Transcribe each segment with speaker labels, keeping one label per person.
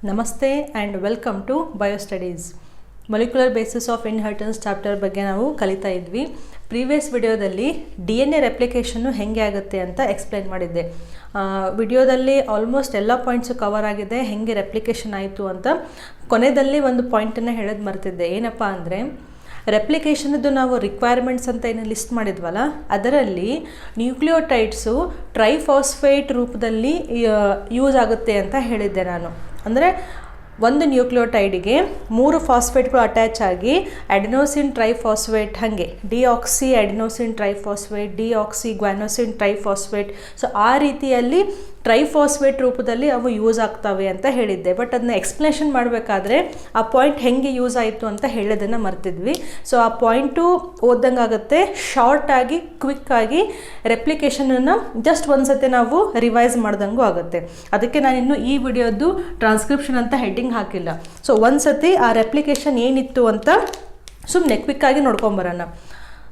Speaker 1: ನಮಸ್ತೆ and welcome to bio studies. Molecular basis of inheritance chapter ಬಗ್ಗೆ ನಾವು ಕಲಿತಾ ಇದ್ವಿ. ಪ್ರೀವಿಯಸ್ ವಿಡಿಯೋದಲ್ಲಿ DNA ರೆಪ್ಲಿಕೇಷನ್ನು ಹೇಗೆ ಆಗುತ್ತೆ ಅಂತ ಎಕ್ಸ್ಪ್ಲೈನ್ ಮಾಡಿದ್ದೆ. ವಿಡಿಯೋದಲ್ಲಿ ಆಲ್ಮೋಸ್ಟ್ ಎಲ್ಲ ಪಾಯಿಂಟ್ಸು ಕವರ್ ಆಗಿದೆ, ಹೇಗೆ ರೆಪ್ಲಿಕೇಷನ್ ಆಯಿತು ಅಂತ. ಕೊನೆಯಲ್ಲಿ ಒಂದು ಪಾಯಿಂಟನ್ನು ಹೇಳೋದು ಮರ್ತಿದ್ದೆ. ಏನಪ್ಪ ಅಂದರೆ, ರೆಪ್ಲಿಕೇಷನ್ದು ನಾವು ರಿಕ್ವೈರ್ಮೆಂಟ್ಸ್ ಅಂತ ಏನು ಲಿಸ್ಟ್ ಮಾಡಿದ್ವಲ್ಲ, ಅದರಲ್ಲಿ ನ್ಯೂಕ್ಲಿಯೋಟೈಡ್ಸು ಟ್ರೈಫಾಸ್ಫೇಟ್ ರೂಪದಲ್ಲಿ ಯೂಸ್ ಆಗುತ್ತೆ ಅಂತ ಹೇಳಿದ್ದೆ ನಾನು. ಅಂದರೆ ಒಂದು ನ್ಯೂಕ್ಲಿಯೋಟೈಡಿಗೆ 3 ಫಾಸ್ಫೇಟ್ಗಳು ಅಟ್ಯಾಚ್ ಆಗಿ ಅಡೆನೋಸಿನ್ ಟ್ರೈಫಾಸ್ಫೇಟ್, ಹಾಗೆ deoxy adenosine triphosphate, deoxy guanosine triphosphate, so ಆ ರೀತಿಯಲ್ಲಿ ಟ್ರೈಫಾಸ್ಫೇಟ್ ರೂಪದಲ್ಲಿ ಅವು ಯೂಸ್ ಆಗ್ತವೆ ಅಂತ ಹೇಳಿದ್ದೆ. ಬಟ್ ಅದನ್ನ ಎಕ್ಸ್ಪ್ಲನೇಷನ್ ಮಾಡಬೇಕಾದ್ರೆ ಆ ಪಾಯಿಂಟ್ ಹೆಂಗೆ ಯೂಸ್ ಆಯಿತು ಅಂತ ಹೇಳೋದನ್ನು ಮರ್ತಿದ್ವಿ. ಸೊ ಆ ಪಾಯಿಂಟು ಓದ್ದಂಗೆ ಆಗುತ್ತೆ. ಶಾರ್ಟಾಗಿ ಕ್ವಿಕ್ಕಾಗಿ ರೆಪ್ಲಿಕೇಶನನ್ನು ಜಸ್ಟ್ ಒಂದು ಸತಿ ನಾವು ರಿವೈಸ್ ಮಾಡ್ದಂಗೂ ಆಗುತ್ತೆ. ಅದಕ್ಕೆ ನಾನಿನ್ನು ಈ ವಿಡಿಯೋದು ಟ್ರಾನ್ಸ್ಕ್ರಿಪ್ಷನ್ ಅಂತ ಹೆಡ್ಡಿಂಗ್ ಹಾಕಿಲ್ಲ. ಸೊ ಒಂದು ಸತಿ ಆ ರೆಪ್ಲಿಕೇಶನ್ ಏನಿತ್ತು ಅಂತ ಸುಮ್ಮನೆ ಕ್ವಿಕ್ಕಾಗಿ ನೋಡ್ಕೊಂಬರೋಣ.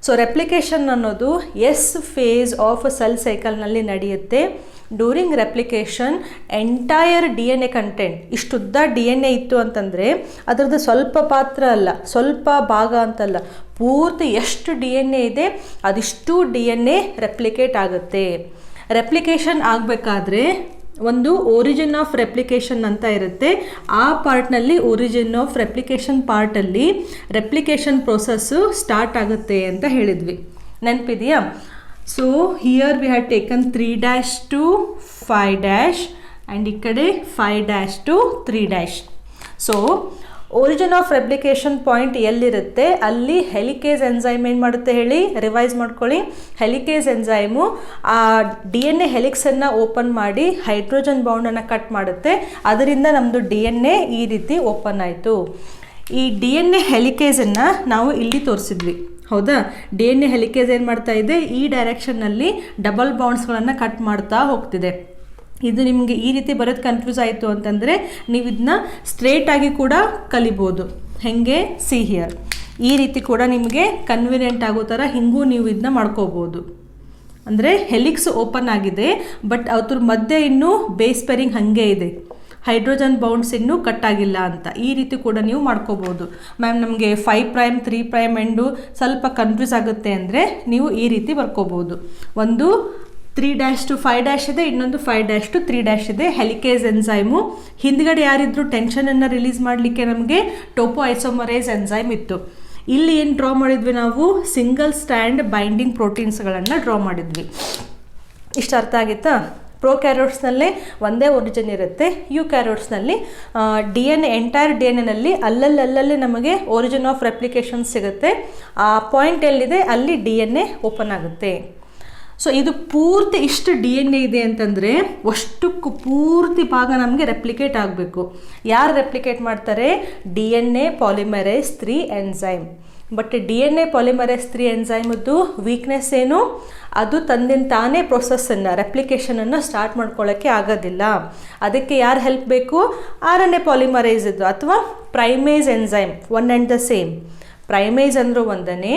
Speaker 1: ಸೊ ರೆಪ್ಲಿಕೇಶನ್ ಅನ್ನೋದು ಎಸ್ ಫೇಸ್ ಆಫ್ ಸೆಲ್ ಸೈಕಲ್ನಲ್ಲಿ ನಡೆಯುತ್ತೆ. During replication entire DNA content, ಇಷ್ಟುದ್ದ DNA ಇತ್ತು ಅಂತಂದರೆ ಅದರದ್ದು ಸ್ವಲ್ಪ ಪಾತ್ರ ಅಲ್ಲ, ಸ್ವಲ್ಪ ಭಾಗ ಅಂತಲ್ಲ, ಪೂರ್ತಿ ಎಷ್ಟು DNA ಇದೆ ಅದಿಷ್ಟು DNA ರೆಪ್ಲಿಕೇಟ್ ಆಗುತ್ತೆ. ರೆಪ್ಲಿಕೇಶನ್ ಆಗಬೇಕಾದ್ರೆ ಒಂದು ಒರಿಜಿನ್ ಆಫ್ ರೆಪ್ಲಿಕೇಶನ್ ಅಂತ ಇರುತ್ತೆ. ಆ ಪಾರ್ಟ್ನಲ್ಲಿ ಒರಿಜಿನ್ ಆಫ್ ರೆಪ್ಲಿಕೇಶನ್ ಪಾರ್ಟಲ್ಲಿ ರೆಪ್ಲಿಕೇಶನ್ ಪ್ರೋಸೆಸ್ಸು ಸ್ಟಾರ್ಟ್ ಆಗುತ್ತೆ ಅಂತ ಹೇಳಿದ್ವಿ. ನೆನಪಿದೆಯಾ? So here we have taken 3' to 5' and ಈ ಕಡೆ 5' to 3'. So origin of replication point ಎಲ್ಲಿರುತ್ತೆ ಅಲ್ಲಿ ಹೆಲಿಕೇಸ್ ಎನ್ಸೈಮ್ ಏನು ಮಾಡುತ್ತೆ ಹೇಳಿ, ರಿವೈಸ್ ಮಾಡ್ಕೊಳ್ಳಿ. ಹೆಲಿಕೇಸ್ ಎನ್ಸೈಮು ಆ DNA ಹೆಲಿಕ್ಸನ್ನು ಓಪನ್ ಮಾಡಿ ಹೈಡ್ರೋಜನ್ ಬೌಂಡನ್ನು ಕಟ್ ಮಾಡುತ್ತೆ. ಅದರಿಂದ ನಮ್ಮದು DNA ಈ ರೀತಿ ಓಪನ್ ಆಯಿತು. ಈ DNA ಹೆಲಿಕೇಸನ್ನು ನಾವು ಇಲ್ಲಿ ತೋರಿಸಿದ್ವಿ, ಹೌದಾ? DNA ಹೆಲಿಕೇಸ್ ಏನು ಮಾಡ್ತಾ ಇದೆ, ಈ ಡೈರೆಕ್ಷನ್ನಲ್ಲಿ ಡಬಲ್ ಬೌಂಡ್ಸ್ಗಳನ್ನು ಕಟ್ ಮಾಡ್ತಾ ಹೋಗ್ತಿದೆ. ಇದು ನಿಮಗೆ ಈ ರೀತಿ ಬರೋದು ಕನ್ಫ್ಯೂಸ್ ಆಯಿತು ಅಂತಂದರೆ ನೀವು ಇದನ್ನ ಸ್ಟ್ರೇಟಾಗಿ ಕೂಡ ಕಲಿಬೋದು. ಹೇಗೆ, ಸಿ ಹಿಯರ್, ಈ ರೀತಿ ಕೂಡ ನಿಮಗೆ ಕನ್ವಿನಿಯೆಂಟ್ ಆಗೋ ಥರ ಹಿಂಗೂ ನೀವು ಇದನ್ನ ಮಾಡ್ಕೋಬೋದು. ಅಂದರೆ ಹೆಲಿಕ್ಸ್ ಓಪನ್ ಆಗಿದೆ, ಬಟ್ ಅದ್ರ ಮಧ್ಯೆ ಇನ್ನೂ ಬೇಸ್ ಪೇರಿಂಗ್ ಹಾಗೆ ಇದೆ, ಹೈಡ್ರೋಜನ್ ಬೌಂಡ್ಸ್ ಇನ್ನೂ ಕಟ್ ಆಗಿಲ್ಲ ಅಂತ. ಈ ರೀತಿ ಕೂಡ ನೀವು ಮಾಡ್ಕೋಬೋದು. ಮ್ಯಾಮ್ ನಮಗೆ 5' 3' ಎಂಡು ಸ್ವಲ್ಪ ಕನ್ಫ್ಯೂಸ್ ಆಗುತ್ತೆ ಅಂದರೆ ನೀವು ಈ ರೀತಿ ಬರ್ಕೋಬೋದು. ಒಂದು 3' to 5' ಇದೆ, ಇನ್ನೊಂದು 5' to 3' ಇದೆ. ಹೆಲಿಕೇಸ್ ಎನ್ಸೈಮು ಹಿಂದ್ಗಡೆ ಯಾರಿದ್ರು ಟೆನ್ಷನನ್ನು ರಿಲೀಸ್ ಮಾಡಲಿಕ್ಕೆ ನಮಗೆ ಟೋಪೋ ಐಸೋಮರೇಸ್ ಎನ್ಸೈಮ್ ಇತ್ತು. ಇಲ್ಲಿ ಏನು ಡ್ರಾ ಮಾಡಿದ್ವಿ ನಾವು, ಸಿಂಗಲ್ ಸ್ಟ್ಯಾಂಡ್ ಬೈಂಡಿಂಗ್ ಪ್ರೋಟೀನ್ಸ್ಗಳನ್ನು ಡ್ರಾ ಮಾಡಿದ್ವಿ. ಇಷ್ಟು ಅರ್ಥ ಆಗಿತ್ತಾ? ಪ್ರೋಕ್ಯಾರಿಯೋಟ್ಸ್ನಲ್ಲೇ ಒಂದೇ ಒರಿಜಿನ್ ಇರುತ್ತೆ, ಯುಕ್ಯಾರಿಯೋಟ್ಸ್ನಲ್ಲಿ DNA ಎಂಟೈರ್ DNAನಲ್ಲಿ ಅಲ್ಲಲ್ಲಿ ನಮಗೆ ಒರಿಜಿನ್ ಆಫ್ ರೆಪ್ಲಿಕೇಶನ್ ಸಿಗುತ್ತೆ. ಆ ಪಾಯಿಂಟ್ ಎಲ್ಲಿದೆ ಅಲ್ಲಿ DNA ಓಪನ್ ಆಗುತ್ತೆ. ಸೊ ಇದು ಪೂರ್ತಿ ಇಷ್ಟು DNA ಇದೆ ಅಂತಂದರೆ ಅಷ್ಟಕ್ಕೂ ಪೂರ್ತಿ ಭಾಗ ನಮಗೆ ರೆಪ್ಲಿಕೇಟ್ ಆಗಬೇಕು. ಯಾರು ರೆಪ್ಲಿಕೇಟ್ ಮಾಡ್ತಾರೆ? DNA polymerase 3 enzyme. But DNA polymerase 3 ಎನ್ಸೈಮದ್ದು ವೀಕ್ನೆಸ್ ಏನು, ಅದು ತಂದಿನ ತಾನೇ ಪ್ರೊಸೆಸ್ಸನ್ನು ರೆಪ್ಲಿಕೇಶನನ್ನು ಸ್ಟಾರ್ಟ್ ಮಾಡ್ಕೊಳ್ಳೋಕ್ಕೆ ಆಗೋದಿಲ್ಲ. ಅದಕ್ಕೆ ಯಾರು ಹೆಲ್ಪ್ ಬೇಕು? RNA ಪಾಲಿಮರೇಸ್ ಇದು ಅಥವಾ primase enzyme, one and the same. Primase ಅಂದರೂ ಒಂದನೇ,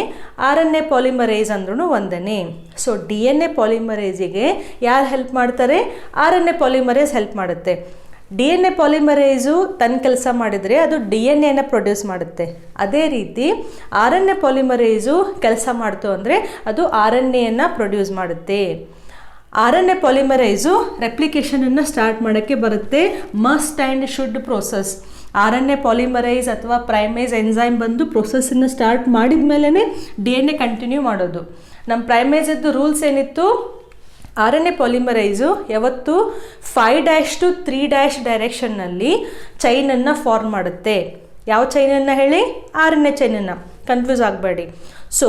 Speaker 1: RNA ಪಾಲಿಮರೇಸ್ ಅಂದ್ರೂ ಒಂದನೇ. ಸೊ DNA ಪಾಲಿಮರೇಸಿಗೆ ಯಾರು ಹೆಲ್ಪ್ ಮಾಡ್ತಾರೆ? RNA ಪಾಲಿಮರೇಸ್ ಹೆಲ್ಪ್ ಮಾಡುತ್ತೆ. DNA ಪಾಲಿಮರೇಸು ತನ್ನ ಕೆಲಸ ಮಾಡಿದರೆ ಅದು DNAನ ಪ್ರೊಡ್ಯೂಸ್ ಮಾಡುತ್ತೆ. ಅದೇ ರೀತಿ RNA ಪಾಲಿಮರೇಸು ಕೆಲಸ ಮಾಡ್ತು ಅಂದರೆ ಅದು RNAಯನ್ನು ಪ್ರೊಡ್ಯೂಸ್ ಮಾಡುತ್ತೆ. RNA ಪಾಲಿಮರೇಸು ರೆಪ್ಲಿಕೇಶನನ್ನು ಸ್ಟಾರ್ಟ್ ಮಾಡೋಕ್ಕೆ ಬರುತ್ತೆ. Must and should process. RNA polymerise ಅಥವಾ ಪ್ರೈಮೇಸ್ ಎನ್ಸೈಮ್ ಬಂದು ಪ್ರೊಸೆಸ್ಸನ್ನು ಸ್ಟಾರ್ಟ್ ಮಾಡಿದ ಮೇಲೇ DNA ಕಂಟಿನ್ಯೂ ಮಾಡೋದು. ನಮ್ಮ ಪ್ರೈಮೇಸದ್ದು ರೂಲ್ಸ್ ಏನಿತ್ತು? RNA ಪಾಲಿಮರೈಸು ಯಾವತ್ತು 5' to 3' ಡೈರೆಕ್ಷನ್ನಲ್ಲಿ ಚೈನನ್ನು ಫಾರ್ಮ್ ಮಾಡುತ್ತೆ. ಯಾವ ಚೈನನ್ನು ಹೇಳಿ? RNA ಚೈನನ್ನು, ಕನ್ಫ್ಯೂಸ್ ಆಗಬೇಡಿ. ಸೊ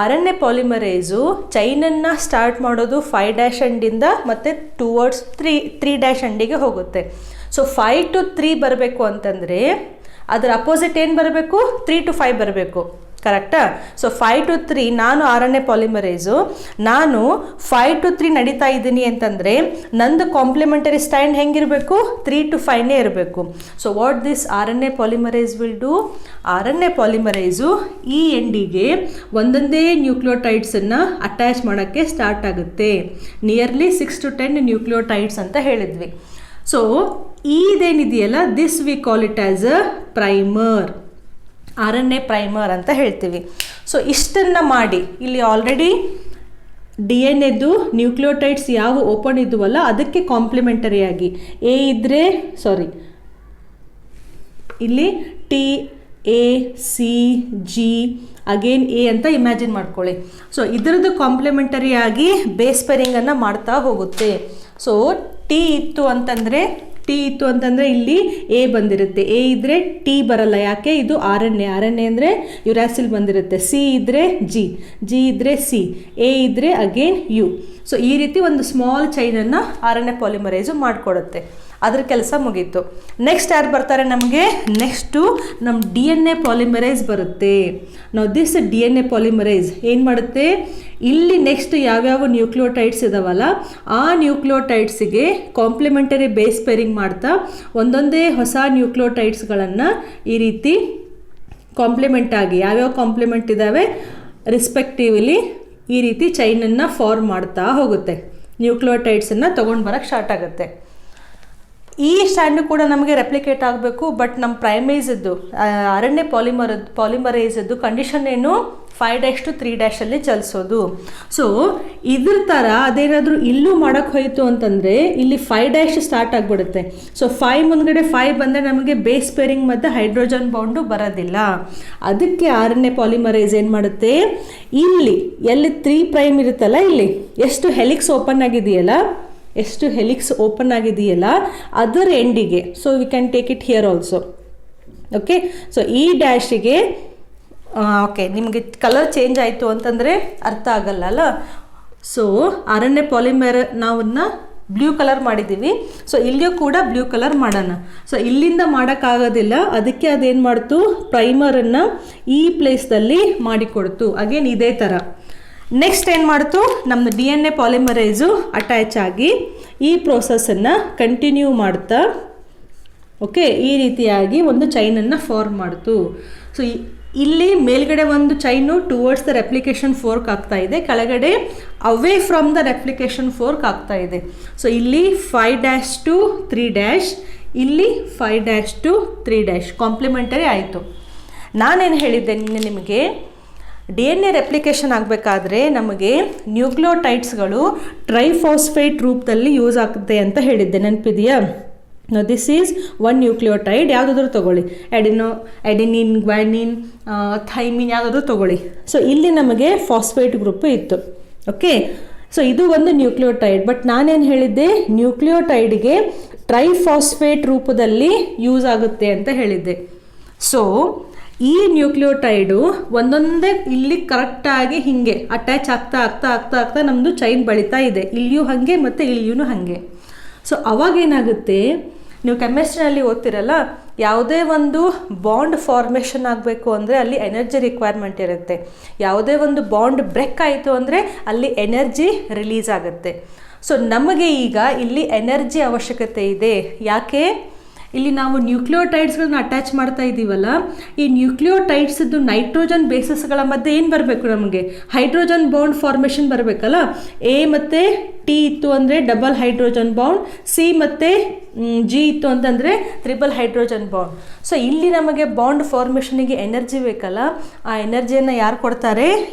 Speaker 1: RNA ಪಾಲಿಮರೈಸು ಚೈನನ್ನು ಸ್ಟಾರ್ಟ್ ಮಾಡೋದು 5' ಎಂಡಿಂದ ಮತ್ತು ಟುವರ್ಡ್ಸ್ 3' ಎಂಡಿಗೆ ಹೋಗುತ್ತೆ. ಸೊ 5 to 3 ಬರಬೇಕು ಅಂತಂದರೆ ಅದರ ಅಪೋಸಿಟ್ ಏನು ಬರಬೇಕು? 3 to 5 ಬರಬೇಕು. ಕರೆಕ್ಟಾ? ಸೊ 5 to 3 ನಾನು RNA ಪಾಲಿಮರೇಸು ನಾನು 5 to 3 ನಡೀತಾ ಇದ್ದೀನಿ ಅಂತಂದರೆ ನಂದು ಕಾಂಪ್ಲಿಮೆಂಟರಿ ಸ್ಟ್ಯಾಂಡ್ ಹೆಂಗಿರಬೇಕು? 3 to 5ನೇ ಇರಬೇಕು. So what this RNA polymerase will do? RNA polymerase ಈ ಎಂಡಿಗೆ ಒಂದೊಂದೇ ನ್ಯೂಕ್ಲಿಯೋಟೈಡ್ಸನ್ನು ಅಟ್ಯಾಚ್ ಮಾಡೋಕ್ಕೆ ಸ್ಟಾರ್ಟ್ ಆಗುತ್ತೆ. ನಿಯರ್ಲಿ 6 to 10 ನ್ಯೂಕ್ಲಿಯೋಟೈಡ್ಸ್ ಅಂತ ಹೇಳಿದ್ವಿ. ಸೊ ಇದೇನಿದೆಯಲ್ಲ, this we call it as a primer, RNA primer ಅಂತ ಹೇಳ್ತೀವಿ. ಸೊ ಇಷ್ಟನ್ನು ಮಾಡಿ ಇಲ್ಲಿ ಆಲ್ರೆಡಿ DNA ನ್ಯೂಕ್ಲಿಯೋಟೈಡ್ಸ್ ಯಾವ ಓಪನ್ ಇದ್ವಲ್ಲ ಅದಕ್ಕೆ ಕಾಂಪ್ಲಿಮೆಂಟರಿಯಾಗಿ ಎ ಇದ್ದರೆ ಇಲ್ಲಿ TACG ಅಗೇನ್ ಎ ಅಂತ ಇಮ್ಯಾಜಿನ್ ಮಾಡ್ಕೊಳ್ಳಿ. ಸೊ ಇದರದ್ದು ಕಾಂಪ್ಲಿಮೆಂಟರಿಯಾಗಿ ಬೇಸ್ ಪೇರಿಂಗನ್ನು ಮಾಡ್ತಾ ಹೋಗುತ್ತೆ. ಸೊ ಟಿ ಇತ್ತು ಅಂತಂದರೆ ಇಲ್ಲಿ ಎ ಬಂದಿರುತ್ತೆ, ಎ ಇದ್ದರೆ ಟಿ ಬರಲ್ಲ, ಯಾಕೆ ಇದು RNA ಅಂದರೆ ಯುರಾಸಿಲ್ ಬಂದಿರುತ್ತೆ, ಸಿ ಇದ್ದರೆ ಜಿ ಇದ್ದರೆ ಸಿ, ಎ ಇದ್ದರೆ ಅಗೇನ್ ಯು. ಸೊ ಈ ರೀತಿ ಒಂದು ಸ್ಮಾಲ್ ಚೈನನ್ನು RNA ಪಾಲಿಮರೈಸು ಮಾಡಿಕೊಡುತ್ತೆ. ಅದ್ರ ಕೆಲಸ ಮುಗೀತು. ನೆಕ್ಸ್ಟ್ ಯಾರು ಬರ್ತಾರೆ ನಮಗೆ? ನೆಕ್ಸ್ಟು ನಮ್ಮ DNA ಪಾಲಿಮರೈಸ್ ಬರುತ್ತೆ. ನಾವು ದಿಸ್ DNA ಪಾಲಿಮರೈಸ್ ಏನು ಮಾಡುತ್ತೆ, ಇಲ್ಲಿ ನೆಕ್ಸ್ಟ್ ಯಾವ್ಯಾವ ನ್ಯೂಕ್ಲಿಯೋಟೈಡ್ಸ್ ಇದಾವಲ್ಲ ಆ ನ್ಯೂಕ್ಲಿಯೋಟೈಡ್ಸಿಗೆ ಕಾಂಪ್ಲಿಮೆಂಟರಿ ಬೇಸ್ ಪೇರಿಂಗ್ ಮಾಡ್ತಾ ಒಂದೊಂದೇ ಹೊಸ ನ್ಯೂಕ್ಲಿಯೋಟೈಡ್ಸ್ಗಳನ್ನು ಈ ರೀತಿ ಕಾಂಪ್ಲಿಮೆಂಟ್ ಆಗಿ ಯಾವ್ಯಾವ ಕಾಂಪ್ಲಿಮೆಂಟ್ ಇದ್ದಾವೆ ರೆಸ್ಪೆಕ್ಟಿವ್ಲಿ ಈ ರೀತಿ ಚೈನನ್ನು ಫಾರ್ಮ್ ಮಾಡ್ತಾ ಹೋಗುತ್ತೆ. ನ್ಯೂಕ್ಲಿಯೋಟೈಡ್ಸನ್ನು ತೊಗೊಂಡು ಬರೋಕ್ಕೆ ಸ್ಟಾರ್ಟ್ ಆಗುತ್ತೆ. ಈ ಸ್ಟ್ಯಾಂಡು ಕೂಡ ನಮಗೆ ರೆಪ್ಲಿಕೇಟ್ ಆಗಬೇಕು. ಬಟ್ ನಮ್ಮ ಪ್ರೈಮೇಸದ್ದು RNA ಪಾಲಿಮರೈಸದ್ದು ಕಂಡೀಷನ್ ಏನು, 5' to 3' ಚಲಿಸೋದು. ಸೊ ಇದ್ರ ಥರ ಅದೇನಾದರೂ ಇಲ್ಲೂ ಮಾಡೋಕ್ಕೆ ಹೋಯಿತು ಅಂತಂದರೆ ಇಲ್ಲಿ 5' ಸ್ಟಾರ್ಟ್ ಆಗಿಬಿಡುತ್ತೆ. ಸೊ 5 ಮುಂದ್ಗಡೆ 5 ಬಂದರೆ ನಮಗೆ ಬೇಸ್ ಪೇರಿಂಗ್ ಮತ್ತು ಹೈಡ್ರೋಜನ್ ಬಾಂಡು ಬರೋದಿಲ್ಲ. ಅದಕ್ಕೆ RNA ಪಾಲಿಮರೈಸ್ ಏನು ಮಾಡುತ್ತೆ, ಇಲ್ಲಿ ಎಲ್ಲಿ 3' ಇರುತ್ತಲ್ಲ, ಇಲ್ಲಿ ಎಷ್ಟು ಹೆಲಿಕ್ಸ್ ಓಪನ್ ಆಗಿದೆಯಲ್ಲ ಅದರ ಎಂಡಿಗೆ, so we can take it here also. Okay, so ಈ ಡ್ಯಾಶಿಗೆ ಓಕೆ ನಿಮಗೆ ಕಲರ್ ಚೇಂಜ್ ಆಯಿತು ಅಂತಂದರೆ ಅರ್ಥ ಆಗಲ್ಲ. ಸೊ RNA ಪಾಲಿಮರ್ ನಾವನ್ನ ಬ್ಲೂ ಕಲರ್ ಮಾಡಿದ್ದೀವಿ. ಸೊ ಇಲ್ಲಿಯೂ ಕೂಡ ಬ್ಲೂ ಕಲರ್ ಮಾಡೋಣ. ಸೊ ಇಲ್ಲಿಂದ ಮಾಡೋಕ್ಕಾಗೋದಿಲ್ಲ, ಅದಕ್ಕೆ ಅದೇನು ಮಾಡ್ತು, ಪ್ರೈಮರನ್ನು ಈ ಪ್ಲೇಸ್ದಲ್ಲಿ ಮಾಡಿಕೊಡ್ತು. ಅಗೇನ್ ಇದೇ ಥರ ನೆಕ್ಸ್ಟ್ ಏನು ಮಾಡ್ತು, ನಮ್ಮ DNA ಪಾಲಿಮರೈಸು ಅಟ್ಯಾಚ್ ಆಗಿ ಈ ಪ್ರೋಸೆಸ್ಸನ್ನು ಕಂಟಿನ್ಯೂ ಮಾಡ್ತಾ ಓಕೆ ಈ ರೀತಿಯಾಗಿ ಒಂದು ಚೈನನ್ನು ಫಾರ್ಮ್ ಮಾಡ್ತು. ಸೊ ಇಲ್ಲಿ ಮೇಲ್ಗಡೆ ಒಂದು chain towards the replication fork ಆಗ್ತಾ ಇದೆ, ಕೆಳಗಡೆ ಅವೇ ಫ್ರಮ್ ದ ರೆಪ್ಲಿಕೇಶನ್ ಫೋರ್ಕ್ ಆಗ್ತಾ ಇದೆ. ಸೊ ಇಲ್ಲಿ 5' to 3', ಇಲ್ಲಿ 5' to 3' ಕಾಂಪ್ಲಿಮೆಂಟರಿ ಆಯಿತು. ನಾನೇನು ಹೇಳಿದ್ದೆ ನಿಮಗೆ, DNA ರೆಪ್ಲಿಕೇಶನ್ ಆಗಬೇಕಾದ್ರೆ ನಮಗೆ ನ್ಯೂಕ್ಲಿಯೋಟೈಡ್ಸ್ಗಳು ಟ್ರೈಫಾಸ್ಫೇಟ್ ರೂಪದಲ್ಲಿ ಯೂಸ್ ಆಗುತ್ತೆ ಅಂತ ಹೇಳಿದ್ದೆ, ನೆನಪಿದೆಯಾ? ದಿಸ್ ಈಸ್ ಒನ್ ನ್ಯೂಕ್ಲಿಯೋಟೈಡ್, ಯಾವುದಾದ್ರೂ ತೊಗೊಳ್ಳಿ, ಎಡಿನಿನ್, ಗ್ವಾನಿನ್, ಥೈಮಿನ್ ಯಾವುದಾದ್ರೂ ತೊಗೊಳ್ಳಿ. ಸೊ ಇಲ್ಲಿ ನಮಗೆ ಫಾಸ್ಫೇಟ್ ಗ್ರೂಪ್ ಇತ್ತು. ಓಕೆ, ಸೊ ಇದು ಒಂದು ನ್ಯೂಕ್ಲಿಯೋಟೈಡ್. ಬಟ್ ನಾನೇನು ಹೇಳಿದ್ದೆ, ನ್ಯೂಕ್ಲಿಯೋಟೈಡ್ಗೆ ಟ್ರೈಫಾಸ್ಫೇಟ್ ರೂಪದಲ್ಲಿ ಯೂಸ್ ಆಗುತ್ತೆ ಅಂತ ಹೇಳಿದ್ದೆ. ಸೊ ಈ ನ್ಯೂಕ್ಲಿಯೋಟೈಡು ಒಂದೊಂದೇ ಇಲ್ಲಿ ಕರೆಕ್ಟಾಗಿ ಹೀಗೆ ಅಟ್ಯಾಚ್ ಆಗ್ತಾ ನಮ್ಮದು ಚೈನ್ ಬೆಳೀತಾ ಇದೆ, ಇಲ್ಲಿಯೂ ಹಾಗೆ ಮತ್ತು ಇಲ್ಲಿಯೂ ಹಾಗೆ. ಸೊ ಅವಾಗೇನಾಗುತ್ತೆ, ನೀವು ಕೆಮಿಸ್ಟ್ರಿನಲ್ಲಿ ಓದ್ತಿರಲ್ಲ, ಯಾವುದೇ ಒಂದು ಬಾಂಡ್ ಫಾರ್ಮೇಷನ್ ಆಗಬೇಕು ಅಂದರೆ ಅಲ್ಲಿ ಎನರ್ಜಿ ರಿಕ್ವೈರ್ಮೆಂಟ್ ಇರುತ್ತೆ. ಯಾವುದೇ ಒಂದು ಬಾಂಡ್ ಬ್ರೇಕ್ ಆಯಿತು ಅಂದರೆ ಅಲ್ಲಿ ಎನರ್ಜಿ ರಿಲೀಸ್ ಆಗುತ್ತೆ. ಸೊ ನಮಗೆ ಈಗ ಇಲ್ಲಿ ಎನರ್ಜಿ ಅವಶ್ಯಕತೆ ಇದೆ. ಯಾಕೆ? ಇಲ್ಲಿ ನಾವು ನ್ಯೂಕ್ಲಿಯೋಟೈಡ್ಸ್ಗಳನ್ನ ಅಟ್ಯಾಚ್ ಮಾಡ್ತಾ ಇದ್ದೀವಲ್ಲ, ಈ ನ್ಯೂಕ್ಲಿಯೋಟೈಡ್ಸ್ದು ನೈಟ್ರೋಜನ್ ಬೇಸಸ್ಗಳ ಮಧ್ಯೆ ಏನು ಬರಬೇಕು, ನಮಗೆ ಹೈಡ್ರೋಜನ್ ಬಾಂಡ್ ಫಾರ್ಮೇಷನ್ ಬರಬೇಕಲ್ಲ. ಎ ಮತ್ತು ಟಿ ಇತ್ತು ಅಂದರೆ ಡಬಲ್ ಹೈಡ್ರೋಜನ್ ಬಾಂಡ್, ಸಿ ಮತ್ತು ಜಿ ಇತ್ತು ಅಂತಂದರೆ ಟ್ರಿಬಲ್ ಹೈಡ್ರೋಜನ್ ಬಾಂಡ್. ಸೊ ಇಲ್ಲಿ ನಮಗೆ ಬಾಂಡ್ ಫಾರ್ಮೇಷನಿಗೆ ಎನರ್ಜಿ ಬೇಕಲ್ಲ, ಆ ಎನರ್ಜಿಯನ್ನು ಯಾರು ಕೊಡ್ತಾರೆ?